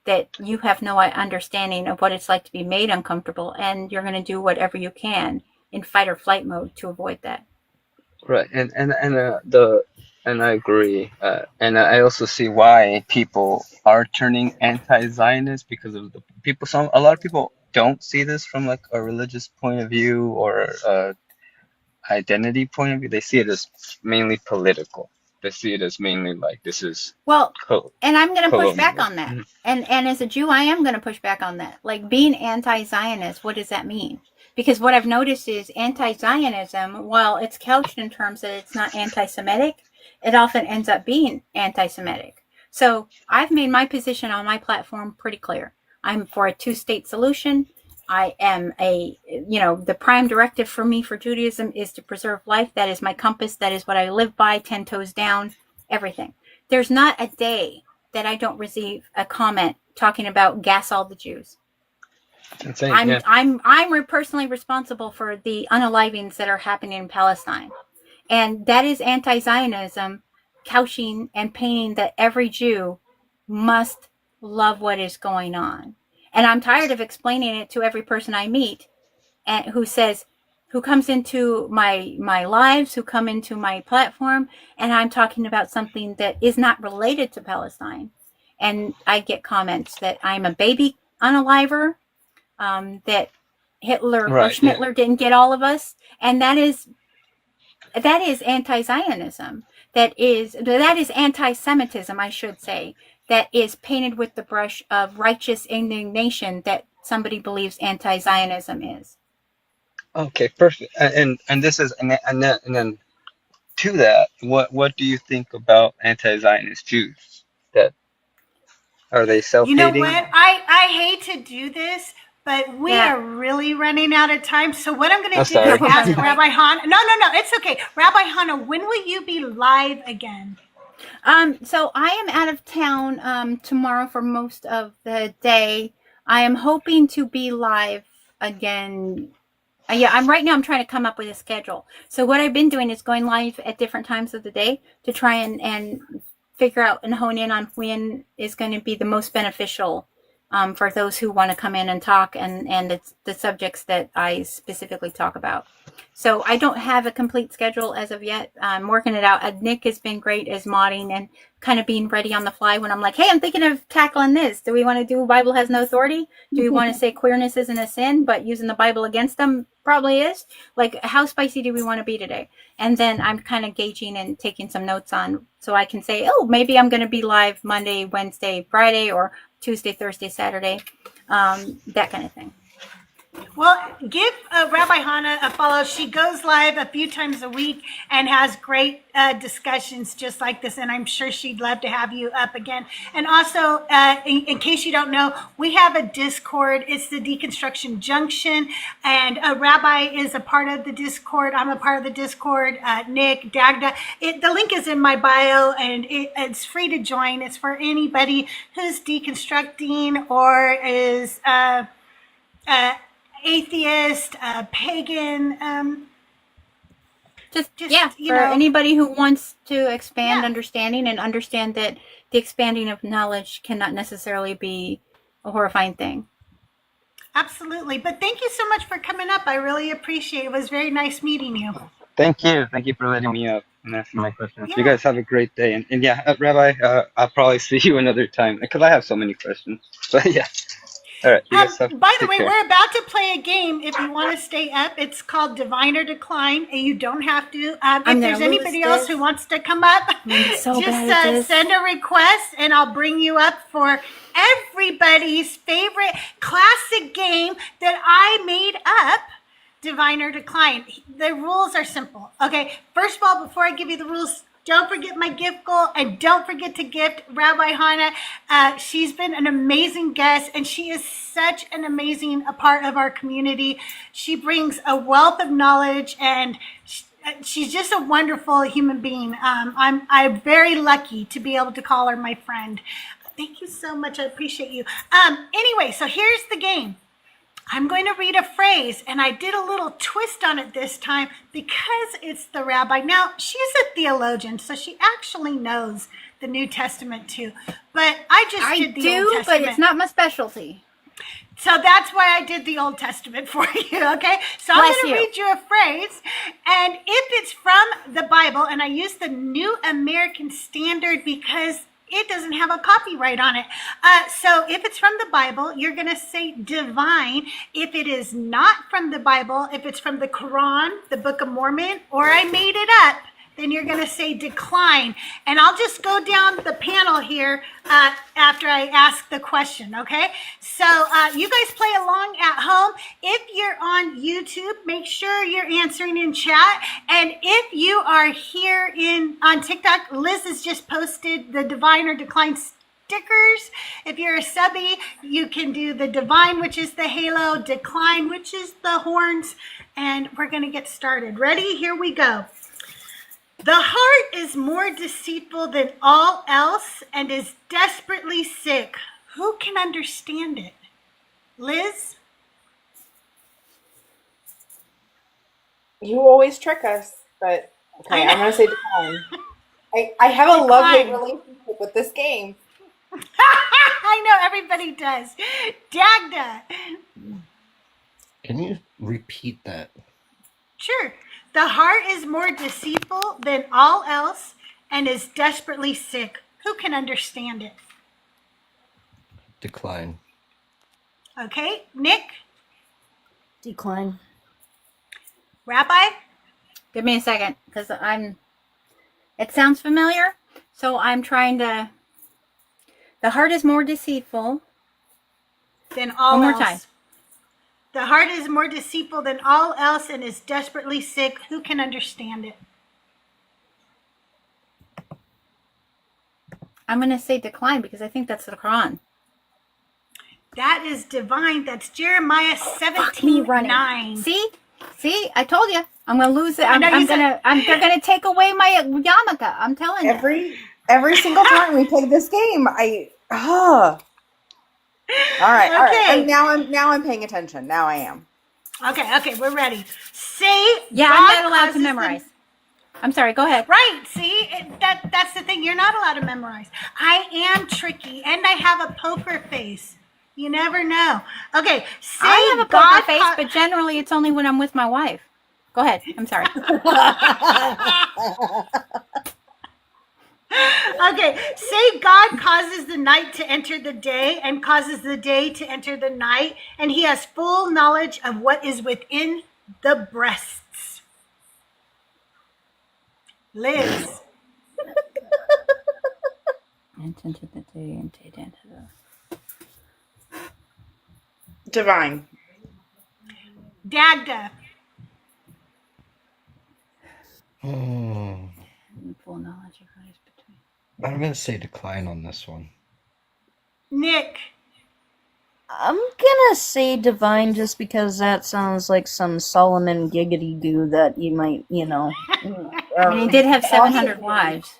that you have no understanding of what it's like to be made uncomfortable, and you're going to do whatever you can in fight or flight mode to avoid that. Right, and I agree, and I also see why people are turning anti-Zionist because of the people. A lot of people don't see this from like a religious point of view or a identity point of view. They see it as mainly political. They see it as mainly like this is and I'm going to push back colonialism. on that. And as a Jew, I am going to push back on that. Like being anti-Zionist, what does that mean? Because what I've noticed is anti-Zionism, while it's couched in terms that it's not anti-Semitic, it often ends up being anti-Semitic. So I've made my position on my platform pretty clear. I'm for a two-state solution. I am the prime directive for me for Judaism is to preserve life. That is my compass. That is what I live by, 10 toes down, everything. There's not a day that I don't receive a comment talking about gas all the Jews. I'm personally responsible for the unalivings that are happening in Palestine. And that is anti-Zionism couching and painting that every Jew must love what is going on. And I'm tired of explaining it to every person I meet and who says, who comes into my lives, who come into my platform, and I'm talking about something that is not related to Palestine. And I get comments that I'm a baby unaliver, that Hitler or Right. Yeah. Schmittler didn't get all of us. And that is anti-Zionism. That is anti-Semitism, I should say, that is painted with the brush of righteous indignation that somebody believes anti-Zionism is. Okay, perfect. And this is and then to that, what do you think about anti-Zionist Jews? That are they You know self-hating? what? I hate to do this, but we Yeah. are really running out of time. So what I'm going I'm to do is sorry. ask Rabbi Hana. No, it's okay. Rabbi Hana, when will you be live again? So I am out of town tomorrow for most of the day. I am hoping to be live again. Yeah, I'm trying to come up with a schedule. So what I've been doing is going live at different times of the day to try and figure out and hone in on when is going to be the most beneficial for those who want to come in and talk, and it's the subjects that I specifically talk about. So I don't have a complete schedule as of yet. I'm working it out. Nick has been great as modding and kind of being ready on the fly when I'm like, hey, I'm thinking of tackling this. Do we want to do Bible has no authority? Do we want to say queerness isn't a sin, but using the Bible against them probably is? Like, how spicy do we want to be today? And then I'm kind of gauging and taking some notes on so I can say, oh, maybe I'm going to be live Monday, Wednesday, Friday, or Tuesday, Thursday, Saturday, that kind of thing. Well, give Rabbi Hana a follow. She goes live a few times a week and has great discussions just like this, and I'm sure she'd love to have you up again. And also, in case you don't know, we have a Discord. It's the Deconstruction Junction, and Rabbi is a part of the Discord. I'm a part of the Discord. Nick, Dagda. The link is in my bio, and it's free to join. It's for anybody who's deconstructing or is atheist, pagan, just you for know, anybody who wants to expand Yeah. understanding and understand that the expanding of knowledge cannot necessarily be a horrifying thing. absolutely. But thank you so much for coming up. I really appreciate it. It was very nice meeting you. Thank you. Thank you for letting me up and asking my questions. Yeah. You guys have a great day. And yeah, Rabbi, I'll probably see you another time because I have so many questions. But yeah. All right. You guys have By the take way, care. we're about to play a game. If you want to stay up, it's called Divine or Decline, and you don't have to. If there's anybody else who wants to come up, so bad at just this. send a request, and I'll bring you up for everybody's favorite classic game that I made up. Divine or Decline. The rules are simple. Okay, first of all, before I give you the rules, don't forget my gift goal, and don't forget to gift Rabbi Hana. She's been an amazing guest, and she is such an amazing a part of our community. She brings a wealth of knowledge, and she's just a wonderful human being. I'm very lucky to be able to call her my friend. Thank you so much. I appreciate you. Anyway, so here's the game. I'm going to read a phrase, and I did a little twist on it this time because it's the rabbi. Now, she's a theologian, so she actually knows the New Testament too. But I just did the Old Testament. But it's not my specialty. So that's why I did the Old Testament for you, okay? So I'm going to read you a phrase, and if it's from the Bible, and I use the New American Standard because it doesn't have a copyright on it. So if it's from the Bible, you're going to say divine. If it is not from the Bible, if it's from the Quran, the Book of Mormon, or I made it up, then you're going to say decline. And I'll just go down the panel here after I ask the question, okay? So you guys play along at home. If you're on YouTube, make sure you're answering in chat. And if you are here on TikTok, Liz has just posted the divine or decline stickers. If you're a subby, you can do the divine, which is the halo, decline, which is the horns. And we're going to get started. Ready? Here we go. The heart is more deceitful than all else and is desperately sick. Who can understand it? Liz? You always trick us, but okay, I'm going to say decline. I have a love-hate relationship with this game. I know, everybody does. Dagda. Can you repeat that? Sure. The heart is more deceitful than all else and is desperately sick. Who can understand it? Decline. Okay, Nick? Decline. Rabbi? Give me a second, because it sounds familiar, so I'm trying to. The heart is more deceitful. Than all One else. more time. The heart is more deceitful than all else and is desperately sick. Who can understand it? I'm going to say decline because I think that's the Quran. That is divine. That's Jeremiah 17:9. See, I told you. I'm going to lose it. They're going to take away my yarmulke. I'm telling you. Every single time we play this game, All right. Okay. Now I'm paying attention. Now I am. Okay, we're ready. Say Yeah, God I'm not allowed to causes memorize. I'm sorry, go ahead. Right, see? That's the thing. You're not allowed to memorize. I am tricky, and I have a poker face. You never know. Okay, say I have a God poker face, but generally it's only when I'm with my wife. Go ahead. I'm sorry. Okay, say God causes the night to enter the day and causes the day to enter the night, and he has full knowledge of what is within the breasts. Liz. Into the day, into the... Divine. Dagda. Full knowledge of what is between. I'm going to say decline on this one. Nick. I'm gonna say divine just because that sounds like some Solomon giggity goo that you might, I mean, he did have 700 wives.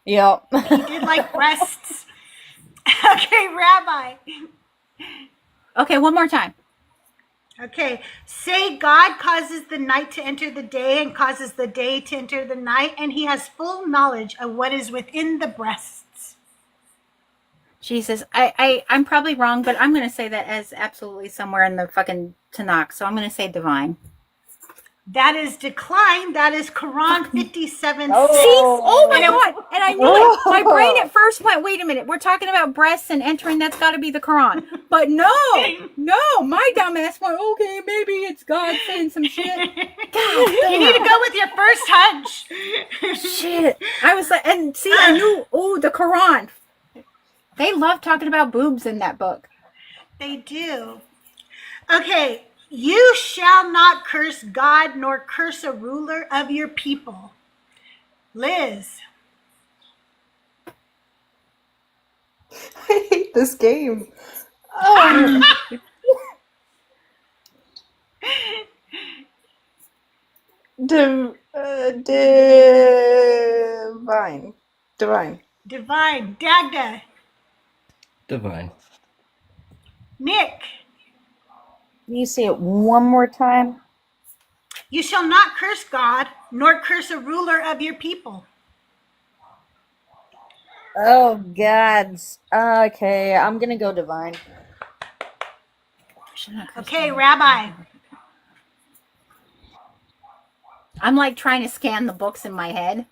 Yep. He did like breasts. Okay, Rabbi. Okay, one more time. Okay, say God causes the night to enter the day and causes the day to enter the night, and he has full knowledge of what is within the breasts. Jesus, I'm probably wrong, but I'm going to say that as absolutely somewhere in the fucking Tanakh, so I'm going to say divine. That is decline. That is Quran 57. Oh my God. And I knew it. My brain at first went, wait a minute. We're talking about breasts and entering. That's got to be the Quran. But no, my dumb ass went, okay, maybe it's God saying some shit. God, you need to go with your first hunch. Shit. I was like, and see, I knew, the Quran. They love talking about boobs in that book. They do. Okay. You shall not curse God nor curse a ruler of your people. Liz. I hate this game. Divine. Divine. Dagda. Divine. Nick. Can you say it one more time? You shall not curse God, nor curse a ruler of your people. Oh, gods. Okay, I'm gonna go divine. Okay, Rabbi. I'm like trying to scan the books in my head.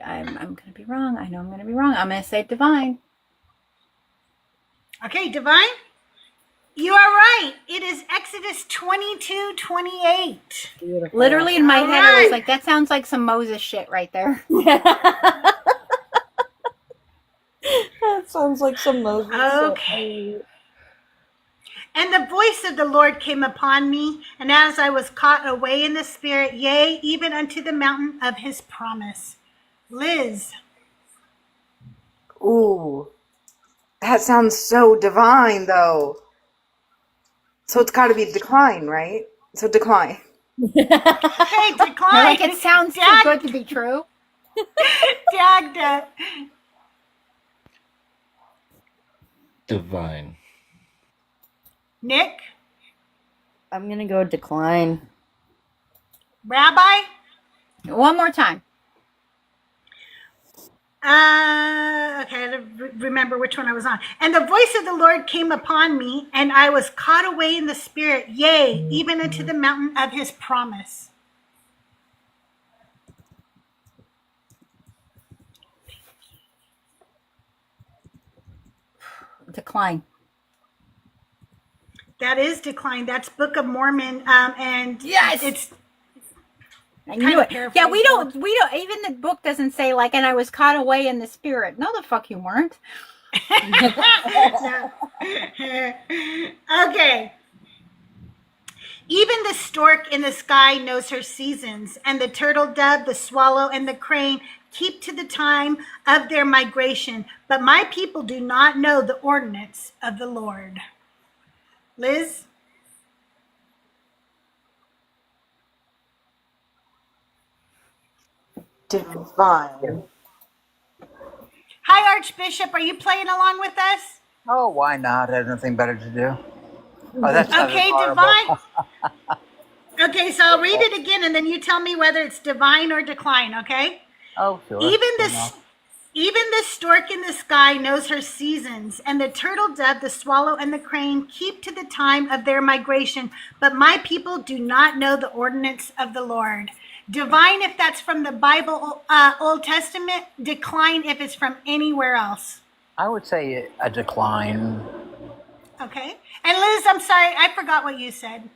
I'm going to be wrong. I know I'm going to be wrong. I'm going to say divine. Okay, divine. You are right. It is Exodus 22:28. Beautiful. Literally in my head, I was like, that sounds like some Moses shit right there. That sounds like some Moses. Okay. And the voice of the Lord came upon me, and as I was caught away in the spirit, yea, even unto the mountain of his promise. Liz. Ooh. That sounds so divine, though. So it's got to be decline, right? So decline. Okay, decline. Like it sounds too good to be true. Dagda. Divine. Nick. I'm gonna go decline. Rabbi. One more time. Okay, I don't remember which one I was on. And the voice of the Lord came upon me, and I was caught away in the spirit, yea, even into the mountain of his promise. Decline. That is decline. That's Book of Mormon, and Yes! it's I knew it. Yeah, we don't, even the book doesn't say, like, and I was caught away in the spirit. No, the fuck you weren't. Okay. Even the stork in the sky knows her seasons, and the turtle dove, the swallow, and the crane keep to the time of their migration. But my people do not know the ordinance of the Lord. Liz? Divine. Hi, Archbishop. Are you playing along with us? Oh, why not? I have nothing better to do. Oh, that's Okay, divine. Okay, so I'll read it again, and then you tell me whether it's divine or decline, okay? Oh, sure. Even the stork in the sky knows her seasons, and the turtle dove, the swallow, and the crane keep to the time of their migration. But my people do not know the ordinance of the Lord. Divine if that's from the Bible, Old Testament. Decline if it's from anywhere else. I would say a decline. Okay. And Liz, I'm sorry, I forgot what you said.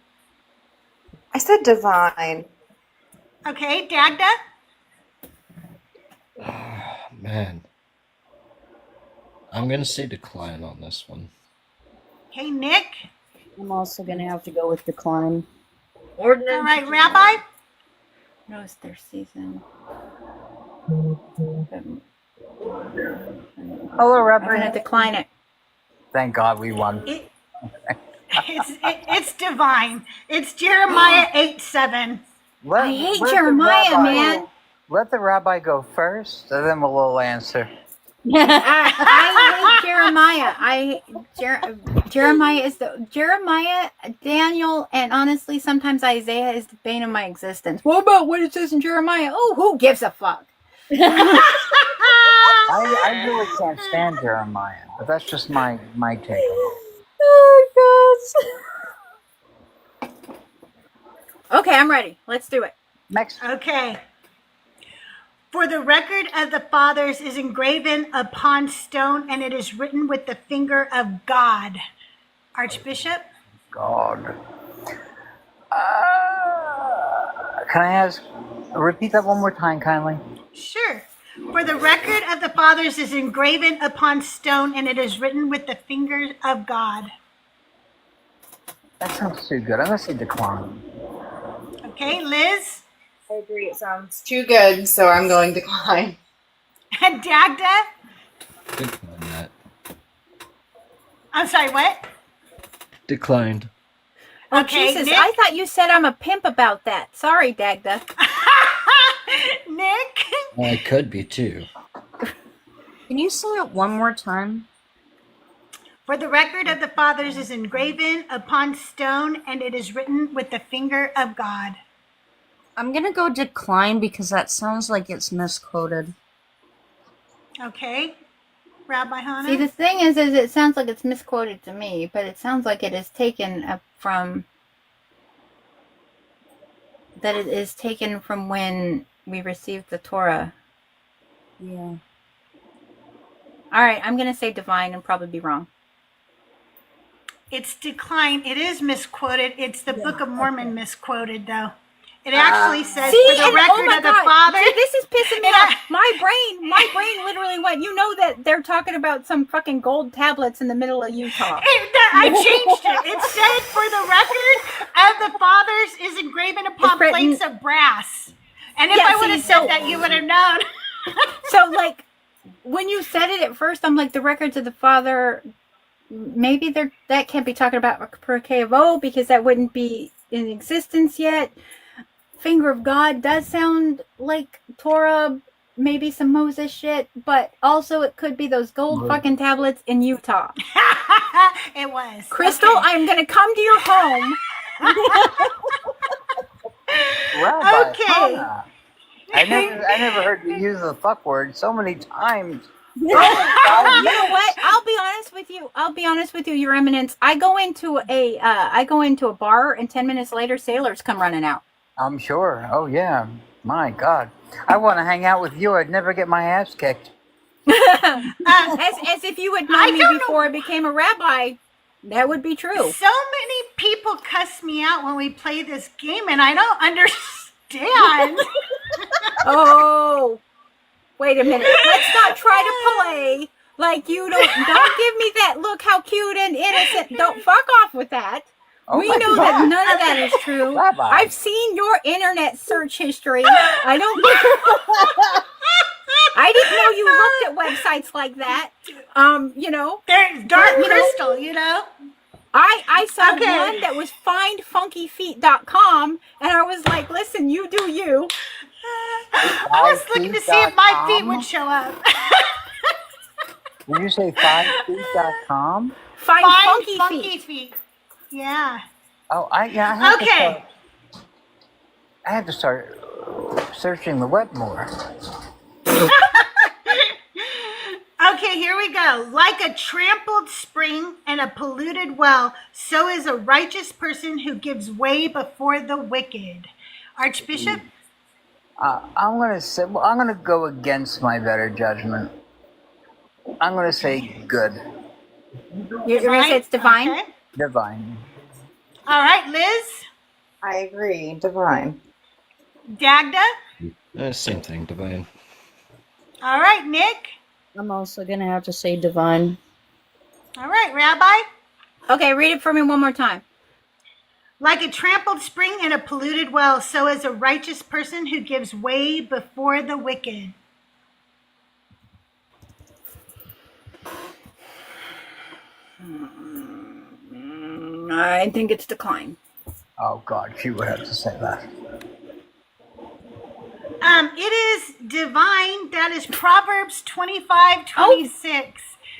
I said divine. Okay, Dagda? Man. I'm going to say decline on this one. Okay, Nick? I'm also going to have to go with decline. All right, Rabbi? Knows their season. Hello, Rabbi. I'm going to decline it. Thank God we won. It's divine. It's Jeremiah 8:7. I hate Jeremiah, man. Let the rabbi go first, and then we'll all answer. I hate Jeremiah. Jeremiah is Jeremiah, Daniel, and honestly, sometimes Isaiah is the bane of my existence. What about what it says in Jeremiah? Oh, who gives a fuck? I really can't stand Jeremiah, but that's just my take. Oh, God. Okay, I'm ready. Let's do it. Next. Okay. For the record of the fathers is engraven upon stone, and it is written with the finger of God. Archbishop? God. Can I repeat that one more time, kindly? Sure. For the record of the fathers is engraven upon stone, and it is written with the finger of God. That sounds too good. I'm going to say decline. Okay, Liz? I agree. It sounds too good, so I'm going decline. And Dagda? Decline that. I'm sorry, what? Declined. Oh, Okay, Jesus, Nick? I thought you said I'm a pimp about that. Sorry, Dagda. Nick? Well, I could be too. Can you say it one more time? For the record of the fathers is engraven upon stone, and it is written with the finger of God. I'm going to go decline because that sounds like it's misquoted. Okay. Rabbi Hannah? See, the thing is it sounds like it's misquoted to me, but it sounds like it is taken from when we received the Torah. Yeah. All right, I'm going to say divine and probably be wrong. It's decline. It is misquoted. It's the Book of Mormon misquoted, though. It actually says, for the record of the Father. See, this is pissing me off. My brain literally went, you know that they're talking about some fucking gold tablets in the middle of Utah. I changed it. It said, for the record of the fathers is engraven upon plates of brass. And if I would have said that, you would have known. So, like, when you said it at first, I'm like, the records of the Father, maybe that can't be talking about per KFO because that wouldn't be in existence yet. Finger of God does sound like Torah, maybe some Moses shit, but also it could be those gold fucking tablets in Utah. It was. Crystal, okay. I'm going to come to your home. Rabbi Okay. Hannah. I never heard you use the fuck word so many times. You know what? I'll be honest with you, Your Eminence. I go into a bar, and 10 minutes later, sailors come running out. I'm sure. Oh yeah. My God. I want to hang out with you. I'd never get my ass kicked. As if you had known me before I became a rabbi. That would be true. So many people cuss me out when we play this game, and I don't understand. Oh, wait a minute. Let's not try to play like you don't give me that look how cute and innocent. Don't fuck off with that. Oh We my know God. that none of that is true. Rabbi. I've seen your internet search history. I didn't know you looked at websites like that. There's Dark Crystal, I saw one that was findfunkyfeet.com, and I was like, listen, you do you. I was looking to see if my feet would show up. Did you say 5feet.com? Find funky Funky feet. Feet. Yeah. Oh, I have Okay. I have to start searching the web more. Okay, here we go. Like a trampled spring and a polluted well, so is a righteous person who gives way before the wicked. Archbishop? I'm gonna go against my better judgment. I'm gonna say good. You're going to say it's divine? Okay. Divine. All right, Liz? I agree. Divine. Dagda? Same thing, divine. All right, Nick? I'm also gonna have to say divine. All right, Rabbi? Okay, read it for me one more time. Like a trampled spring and a polluted well, so is a righteous person who gives way before the wicked. I think it's decline. Oh God, she would have to say that. It is divine. That is Proverbs 25:26.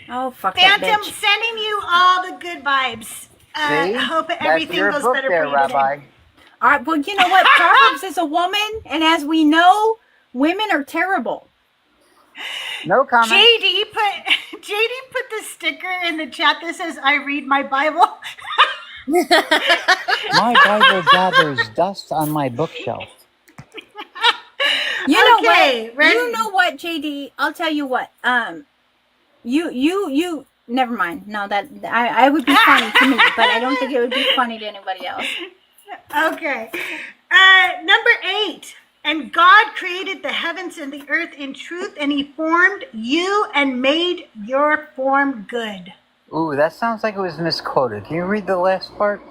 Oh, fuck that Phantom, bitch. sending you all the good vibes. See? Hope That's everything your goes book better there, for you Rabbi. today. All right, well, you know what? Proverbs is a woman, and as we know, women are terrible. No comment. JD put the sticker in the chat that says, I read my Bible. My Bible gathers dust on my bookshelf. You know Okay, what? ready? You know what, JD? I'll tell you what. You. Never mind. No, that I would be funny to me, but I don't think it would be funny to anybody else. Okay. Number 8. And God created the heavens and the earth in truth, and he formed you and made your form good. Ooh, that sounds like it was misquoted. Can you read the last part?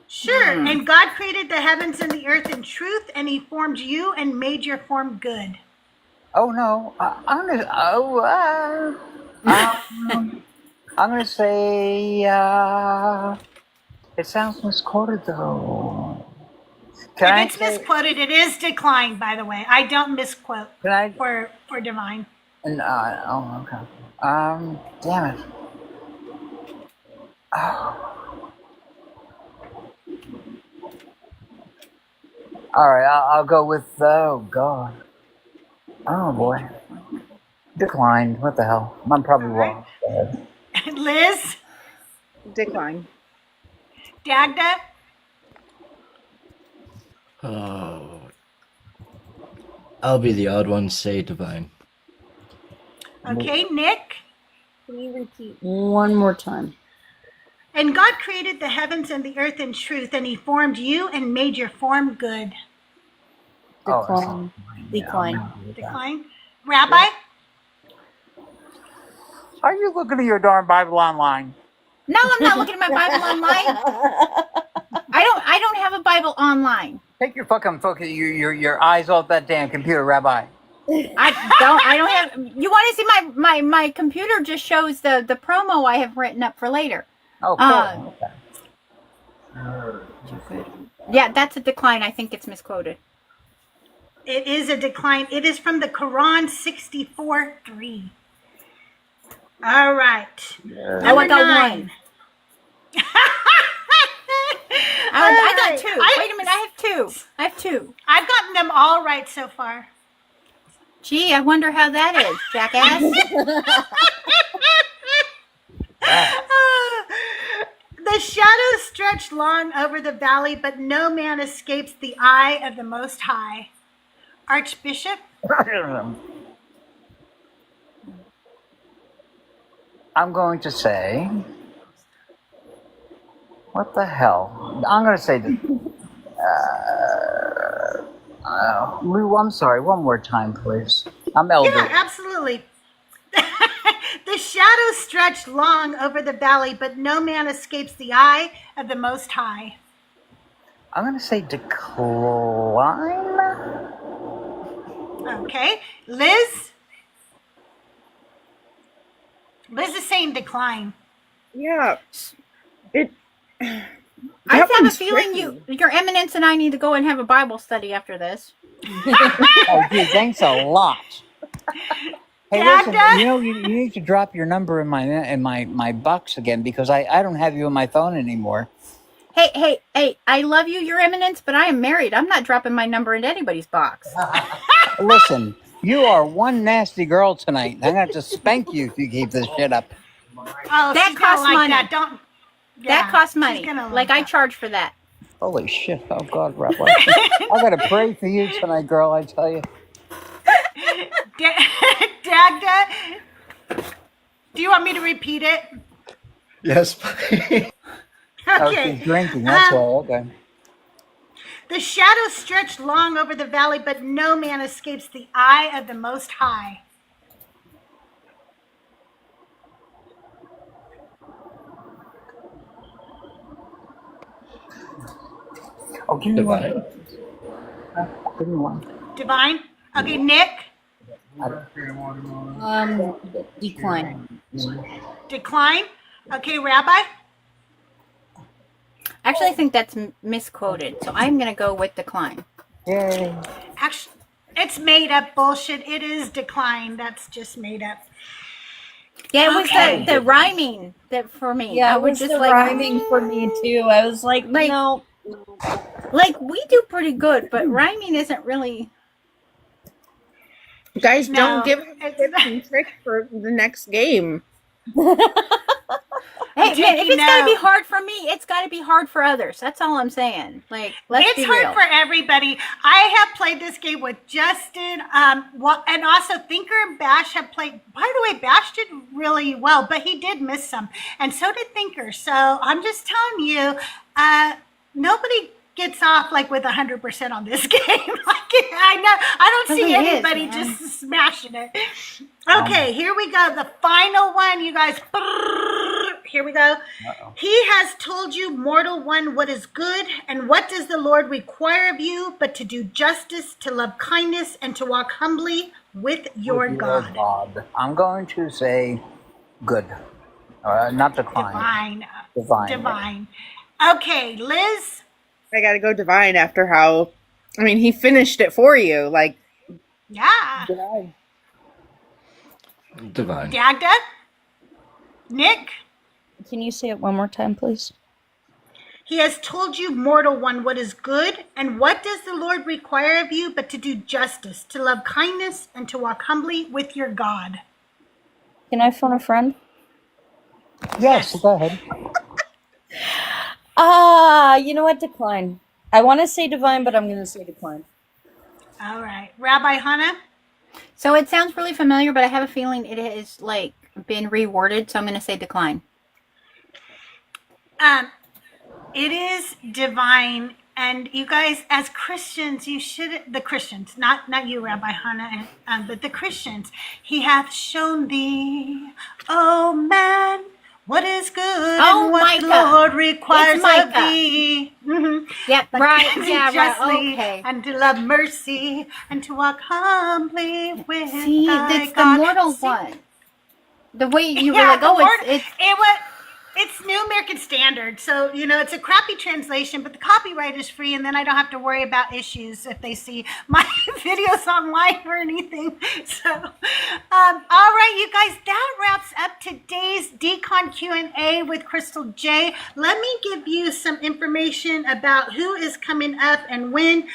Sure. And God created the heavens and the earth in truth, and he formed you and made your form good. Oh no, I'm gonna say it sounds misquoted though. If it's misquoted, it is declined, by the way. I don't misquote Can I? for divine. Oh, okay. Damn it. Oh. All right, I'll go with. Oh God. Oh boy. Declined. What the hell? I'm probably wrong. Go ahead. Liz? Decline. Dagda? Oh. I'll be the odd one, say divine. Okay, Nick? Can you repeat one more time? And God created the heavens and the earth in truth, and he formed you and made your form good. Decline. Decline. Decline. Rabbi? Are you looking at your darn Bible online? No, I'm not looking at my Bible online. I don't have a Bible online. Take your fucking focus, your eyes off that damn computer, Rabbi. I don't have. You want to see my computer? Just shows the promo I have written up for later. Oh, cool. Okay. Yeah, that's a decline. I think it's misquoted. It is a decline. It is from the Quran 64:3. All right. I want that 1. I got 2. Wait a minute. I have 2. I've gotten them all right so far. Gee, I wonder how that is, jackass. The shadows stretch long over the valley, but no man escapes the eye of the Most High. Archbishop? I'm going to say, what the hell? I'm going to say that. Lou, I'm sorry. One more time, please. I'm elderly. Yeah, absolutely. The shadows stretch long over the valley, but no man escapes the eye of the Most High. I'm going to say decline. Okay. Liz? Liz is saying decline. Yeah. It. I That have a one's feeling your eminence and I need to go and have a Bible study after this. Oh, gee, thanks a lot. Hey, listen, you need to drop your number in my box again because I don't have you on my phone anymore. Hey, I love you, your eminence, but I am married. I'm not dropping my number in anybody's box. Listen, you are one nasty girl tonight. I'm gonna have to spank you if you keep this shit up. Oh, that she's costs gonna like money. that. Don't. That costs money. gonna Like I charge for that. Holy shit! Oh God, Rabbi. I gotta pray for you tonight, girl. I tell you. Dagda, do you want me to repeat it? Yes, please. Oh, Okay. she's drinking. That's all. Okay. The shadows stretch long over the valley, but no man escapes the eye of the Most High. Oh, give me one. Divine. Give me one. Divine? Okay, Nick? Decline. Decline? Okay, Rabbi? Actually, I think that's misquoted, so I'm going to go with decline. Yay. Actually, it's made up bullshit. It is decline. That's just made up. Yeah, it was the rhyming that for me. Yeah, I it would was just the like rhyming for me too. I was like, no. Like we do pretty good, but rhyming isn't really. Guys, No, don't give him tips and tricks for the next game. Hey, man, if it's got to be No. hard for me, it's got to be hard for others. That's all I'm saying. Like, let's It's be hard real. for everybody. I have played this game with Justin, and also Thinker and Bash have played. By the way, Bash did really well, but he did miss some, and so did Thinker. So I'm just telling you, nobody gets off like with 100% on this game. I don't see Really is, anybody man. just smashing it. Okay, here we go. The final one, you guys. Here we go. He has told you, mortal one, what is good, and what does the Lord require of you, but to do justice, to love kindness, and to walk humbly with your God. I'm going to say good. Not decline. Divine. Divine. Okay, Liz. I gotta go divine after how, I mean, he finished it for you. Like, Yeah. divine. Divine. Dagda. Nick. Can you say it one more time, please? He has told you, mortal one, what is good, and what does the Lord require of you, but to do justice, to love kindness, and to walk humbly with your God. Can I phone a friend? Yes, go ahead. You know what? Decline. I want to say divine, but I'm going to say decline. All right. Rabbi Hannah? So it sounds really familiar, but I have a feeling it has like been reworded, so I'm going to say decline. It is divine, and you guys, as Christians, you should, the Christians, not you, Rabbi Hannah, but the Christians, he hath shown thee, oh man, what is good and what the Lord requires of thee. Yep, But right, to do yeah, right, justly, okay. and to love mercy, and to walk humbly with See, thy that's the God. mortal See? one. The way you were Yeah, like, the oh, word- it's It's New American Standard, so it's a crappy translation, but the copyright is free, and then I don't have to worry about issues if they see my videos online or anything. So, all right, you guys, that wraps up today's Decon Q&A with CrystalJae. Let me give you some information about who is coming up and when.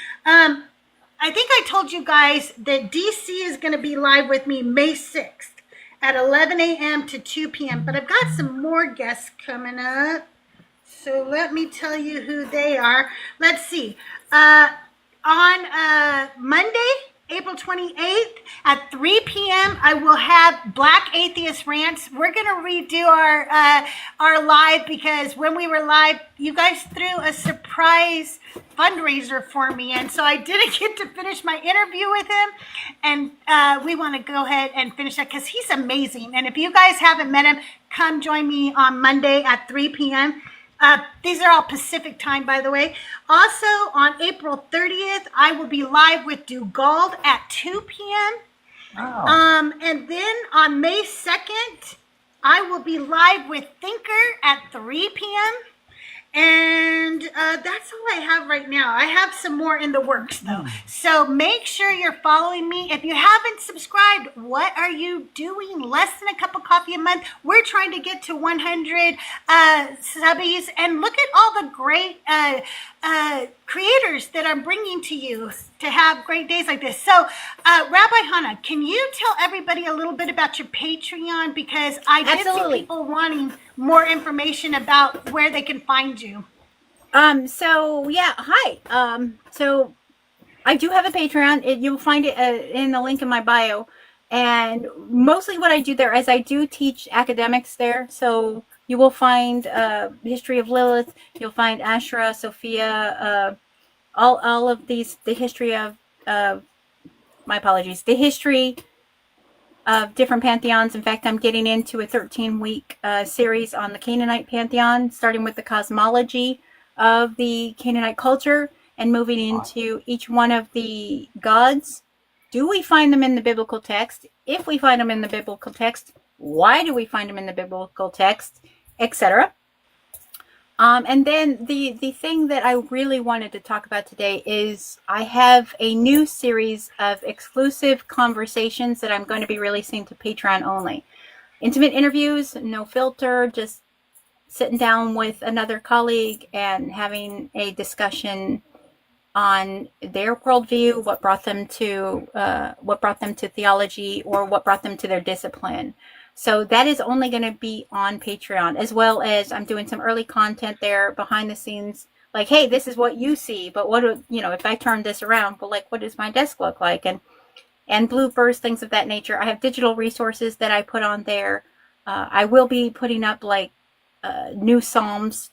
I think I told you guys that DC is going to be live with me May 6th at 11 a.m. to 2 p.m. But I've got some more guests coming up. So let me tell you who they are. Let's see. On Monday, April 28th at 3 p.m., I will have Black Atheist Rants. We're going to redo our live because when we were live, you guys threw a surprise fundraiser for me. And so I didn't get to finish my interview with him. And we want to go ahead and finish that because he's amazing. And if you guys haven't met him, come join me on Monday at 3 p.m. These are all Pacific time, by the way. Also, on April 30th, I will be live with Dugald at 2 p.m. Wow. And then on May 2nd, I will be live with Thinker at 3 p.m. And that's all I have right now. I have some more in the works, though. So make sure you're following me. If you haven't subscribed, what are you doing? Less than a cup of coffee a month. We're trying to get to 100 subbies. And look at all the great creators that I'm bringing to you to have great days like this. So, Rabbi Hannah, can you tell everybody a little bit about your Patreon? Because I did see people wanting more information about where they can find you. So yeah, hi. So I do have a Patreon. You'll find it in the link in my bio. And mostly what I do there is I do teach academics there. So you will find history of Lilith. You'll find Asherah, Sophia, all of these, the history of, my apologies, the history of different pantheons. In fact, I'm getting into a 13-week series on the Canaanite pantheon, starting with the cosmology of the Canaanite culture and moving into each one of the gods. Do we find them in the biblical text? If we find them in the biblical text, why do we find them in the biblical text, etc.? And then the thing that I really wanted to talk about today is I have a new series of exclusive conversations that I'm going to be releasing to Patreon only. Intimate interviews, no filter, just sitting down with another colleague and having a discussion on their worldview, what brought them to theology, or what brought them to their discipline. So that is only going to be on Patreon, as well as I'm doing some early content there behind the scenes. Like, hey, this is what you see, but what do, if I turn this around, well, like, what does my desk look like? And bloopers, things of that nature. I have digital resources that I put on there. I will be putting up like new Psalms,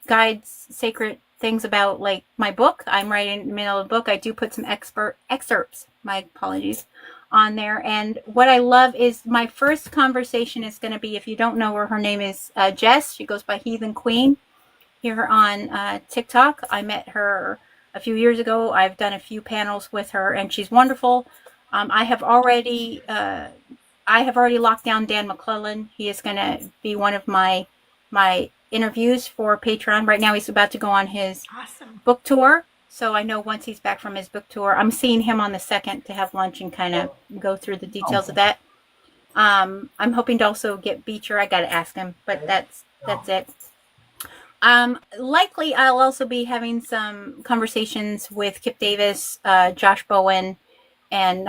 guides, sacred things about like my book. I'm writing in the middle of the book. I do put some excerpts, my apologies, on there. And what I love is my first conversation is going to be, if you don't know her name is Jess. She goes by Heathen Queen here on TikTok. I met her a few years ago. I've done a few panels with her and she's wonderful. I have already locked down Dan McClellan. He is going to be one of my interviews for Patreon. Right now he's about to go on his book tour. So I know once he's back from his book tour, I'm seeing him on the 2nd to have lunch and kind of go through the details of that. I'm hoping to also get Beecher. I got to ask him, but that's it. Likely I'll also be having some conversations with Kip Davis, Josh Bowen, and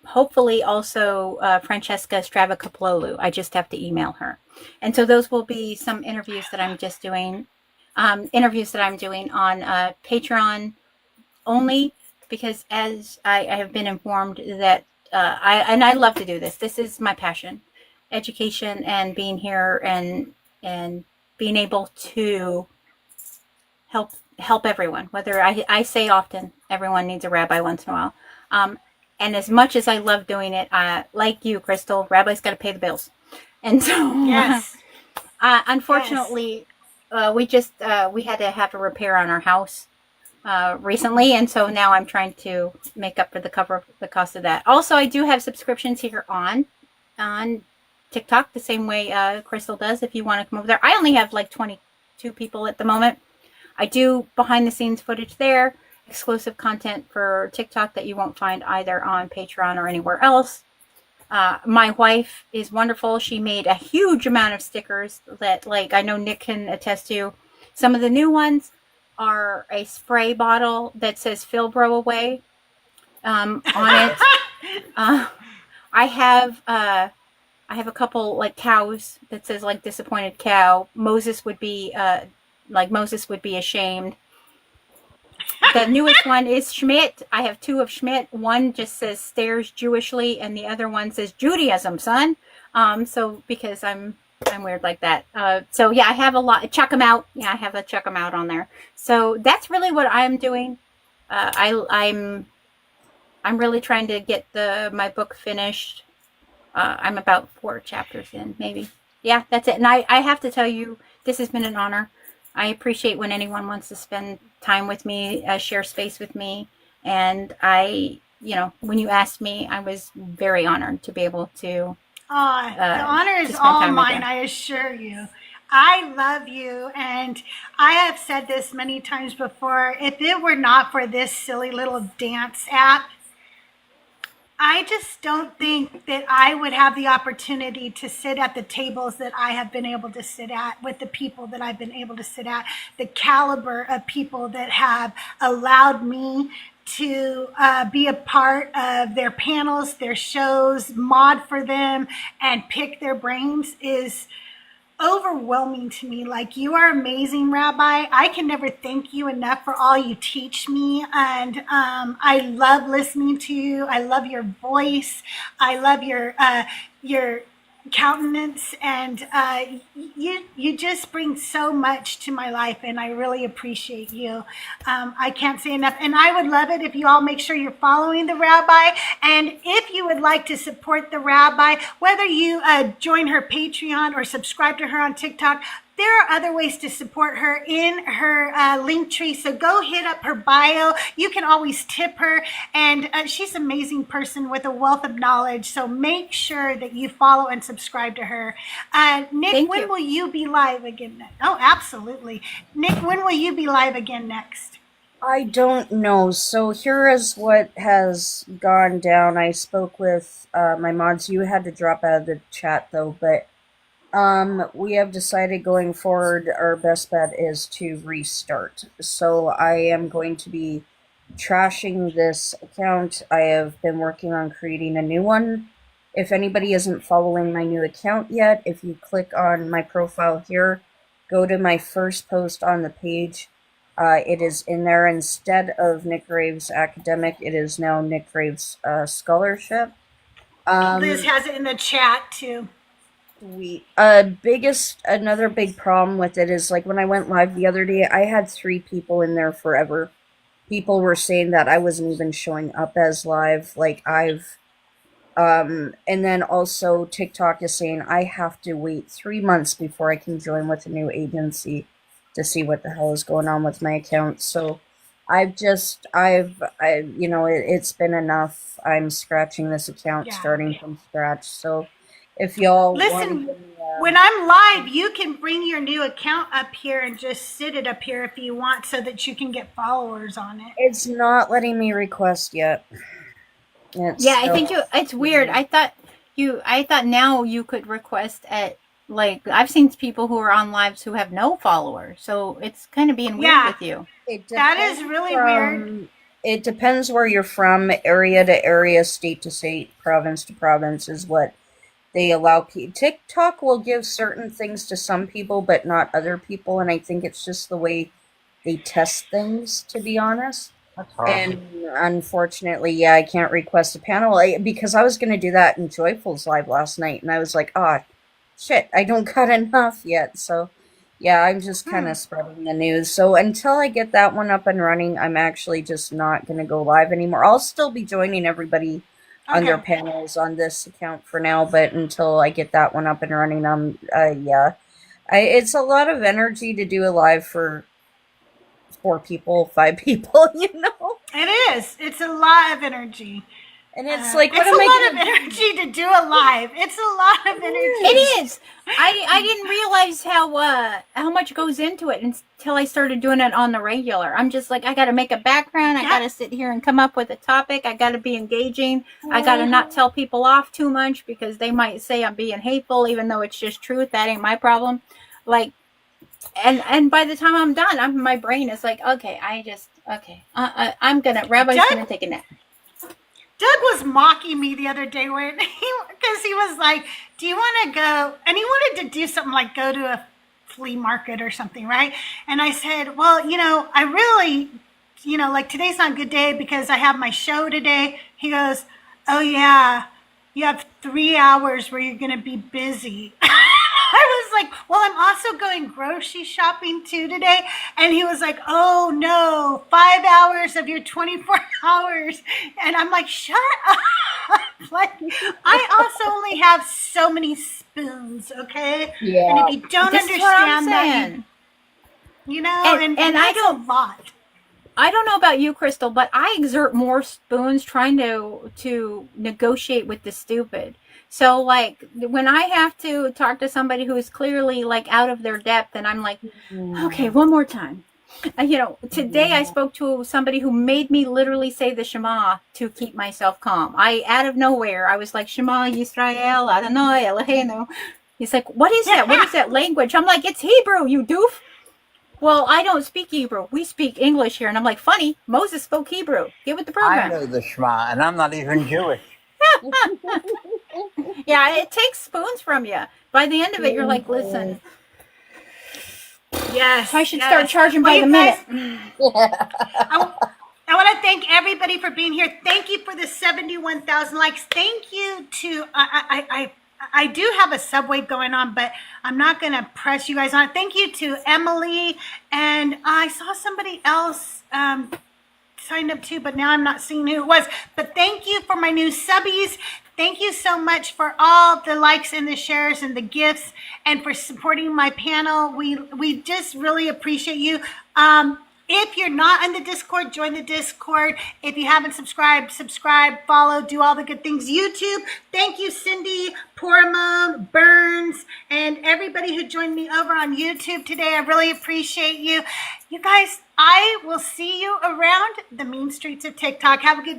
hopefully also Francesca Stravacoplolu. I just have to email her. And so those will be some interviews that I'm just doing. On Patreon only, because as I have been informed that I love to do this. This is my passion, education and being here and being able to help everyone. Whether I say often, everyone needs a rabbi once in a while. And as much as I love doing it, like you, Crystal, rabbi's got to pay the bills. And so, yes. Unfortunately, we had to have a repair on our house recently, and so now I'm trying to make up for the cost of that. Also, I do have subscriptions here on TikTok, the same way Crystal does. If you want to come over there, I only have like 22 people at the moment. I do behind the scenes footage there, exclusive content for TikTok that you won't find either on Patreon or anywhere else. My wife is wonderful. She made a huge amount of stickers that, like, I know Nick can attest to. Some of the new ones are a spray bottle that says Philbro away on it. I have a couple like cows that says like disappointed cow. Moses would be ashamed. The newest one is Schmidt. I have 2 of Schmidt. One just says stares Jewishly, and the other one says Judaism, son. So because I'm weird like that. So yeah, I have a lot. Check them out. Yeah, I have a check them out on there. So that's really what I'm doing. I'm really trying to get my book finished. I'm about 4 chapters in, maybe. Yeah, that's it. And I have to tell you, this has been an honor. I appreciate when anyone wants to spend time with me, share space with me. And when you asked me, I was very honored to be able to. The honor is all mine, I assure you. I love you, and I have said this many times before. If it were not for this silly little dance app, I just don't think that I would have the opportunity to sit at the tables that I have been able to sit at with the people that I've been able to sit at, the caliber of people that have allowed me to be a part of their panels, their shows, mod for them, and pick their brains is overwhelming to me. Like, you are amazing, Rabbi. I can never thank you enough for all you teach me, and I love listening to you. I love your voice. I love your countenance, and you just bring so much to my life, and I really appreciate you. I can't say enough, and I would love it if you all make sure you're following the Rabbi. And if you would like to support the Rabbi, whether you join her Patreon or subscribe to her on TikTok, there are other ways to support her in her link tree. So go hit up her bio. You can always tip her. And she's an amazing person with a wealth of knowledge. So make sure that you follow and subscribe to her. Nick, when will you be live again? Oh, absolutely. Nick, when will you be live again next? I don't know. So here is what has gone down. I spoke with my mods. You had to drop out of the chat though, but we have decided going forward our best bet is to restart. So I am going to be trashing this account. I have been working on creating a new one. If anybody isn't following my new account yet, if you click on my profile here, go to my first post on the page. It is in there. Instead of Nick Graves Academic, it is now Nick Graves Scholarship. Liz has it in the chat too. Another big problem with it is, like, when I went live the other day, I had 3 people in there forever. People were saying that I wasn't even showing up as live. Like, and then also TikTok is saying I have to wait 3 months before I can join with a new agency to see what the hell is going on with my account. So it's been enough. I'm scratching this account, starting from scratch. So if y'all listen, when I'm live, you can bring your new account up here and just sit it up here if you want, so that you can get followers on it. It's not letting me request yet. I think it's weird. I thought now you could request at, like, I've seen people who are on lives who have no followers, so it's kind of being weird with you. That is really weird. It depends where you're from, area to area, state to state, province to province is what they allow. TikTok will give certain things to some people, but not other people, and I think it's just the way they test things, to be honest. And unfortunately, I can't request a panel because I was going to do that in Joyful's live last night, and I was like, shit, I don't got enough yet. So yeah, I'm just kind of spreading the news. So until I get that one up and running, I'm actually just not going to go live anymore. I'll still be joining everybody on their panels on this account for now, but until I get that one up and running, it's a lot of energy to do a live for 4 people, 5 people, you know? It is. It's a lot of energy. And it's like, it's a lot of energy to do a live. It's a lot of energy. It is. I didn't realize how much goes into it until I started doing it on the regular. I'm just like, I got to make a background. I got to sit here and come up with a topic. I got to be engaging. I got to not tell people off too much because they might say I'm being hateful, even though it's just truth. That ain't my problem. Like, And by the time I'm done, my brain is like, okay, Rabbi's gonna take a nap. Doug was mocking me the other day because he was like, do you want to go? And he wanted to do something like go to a flea market or something, right? And I said, well, I really, like today's not a good day because I have my show today. He goes, oh yeah, you have 3 hours where you're going to be busy. I was like, well, I'm also going grocery shopping too today. And he was like, oh no, 5 hours of your 24 hours. And I'm like, shut up. Like, I also only have so many spoons, okay? Yeah. And if you don't This is what I'm understand that, saying. and I that's a lot. I don't know about you, Crystal, but I exert more spoons trying to negotiate with the stupid. So, like, when I have to talk to somebody who is clearly, like, out of their depth, and I'm like, okay, one more time. Today I spoke to somebody who made me literally say the Shema to keep myself calm. Out of nowhere, I was like, Shema Yisrael, Adonai Eloheinu. He's like, what is that? What is that language? I'm like, it's Hebrew, you doof. Well, I don't speak Hebrew. We speak English here. And I'm like, funny, Moses spoke Hebrew. Get with the program. I know the Shema, and I'm not even Jewish. Yeah, it takes spoons from you. By the end of it, you're like, listen. Yes. I should start charging by the minute. I want to thank everybody for being here. Thank you for the 71,000 likes. Thank you to, I do have a subway going on, but I'm not going to press you guys on it. Thank you to Emily. And I saw somebody else signed up too, but now I'm not seeing who it was. But thank you for my new subbies. Thank you so much for all the likes and the shares and the gifts and for supporting my panel. We just really appreciate you. If you're not on the Discord, join the Discord. If you haven't subscribed, subscribe, follow, do all the good things. YouTube, thank you, Cindy, Pormo, Burns, and everybody who joined me over on YouTube today. I really appreciate you. You guys, I will see you around the mean streets of TikTok. Have a good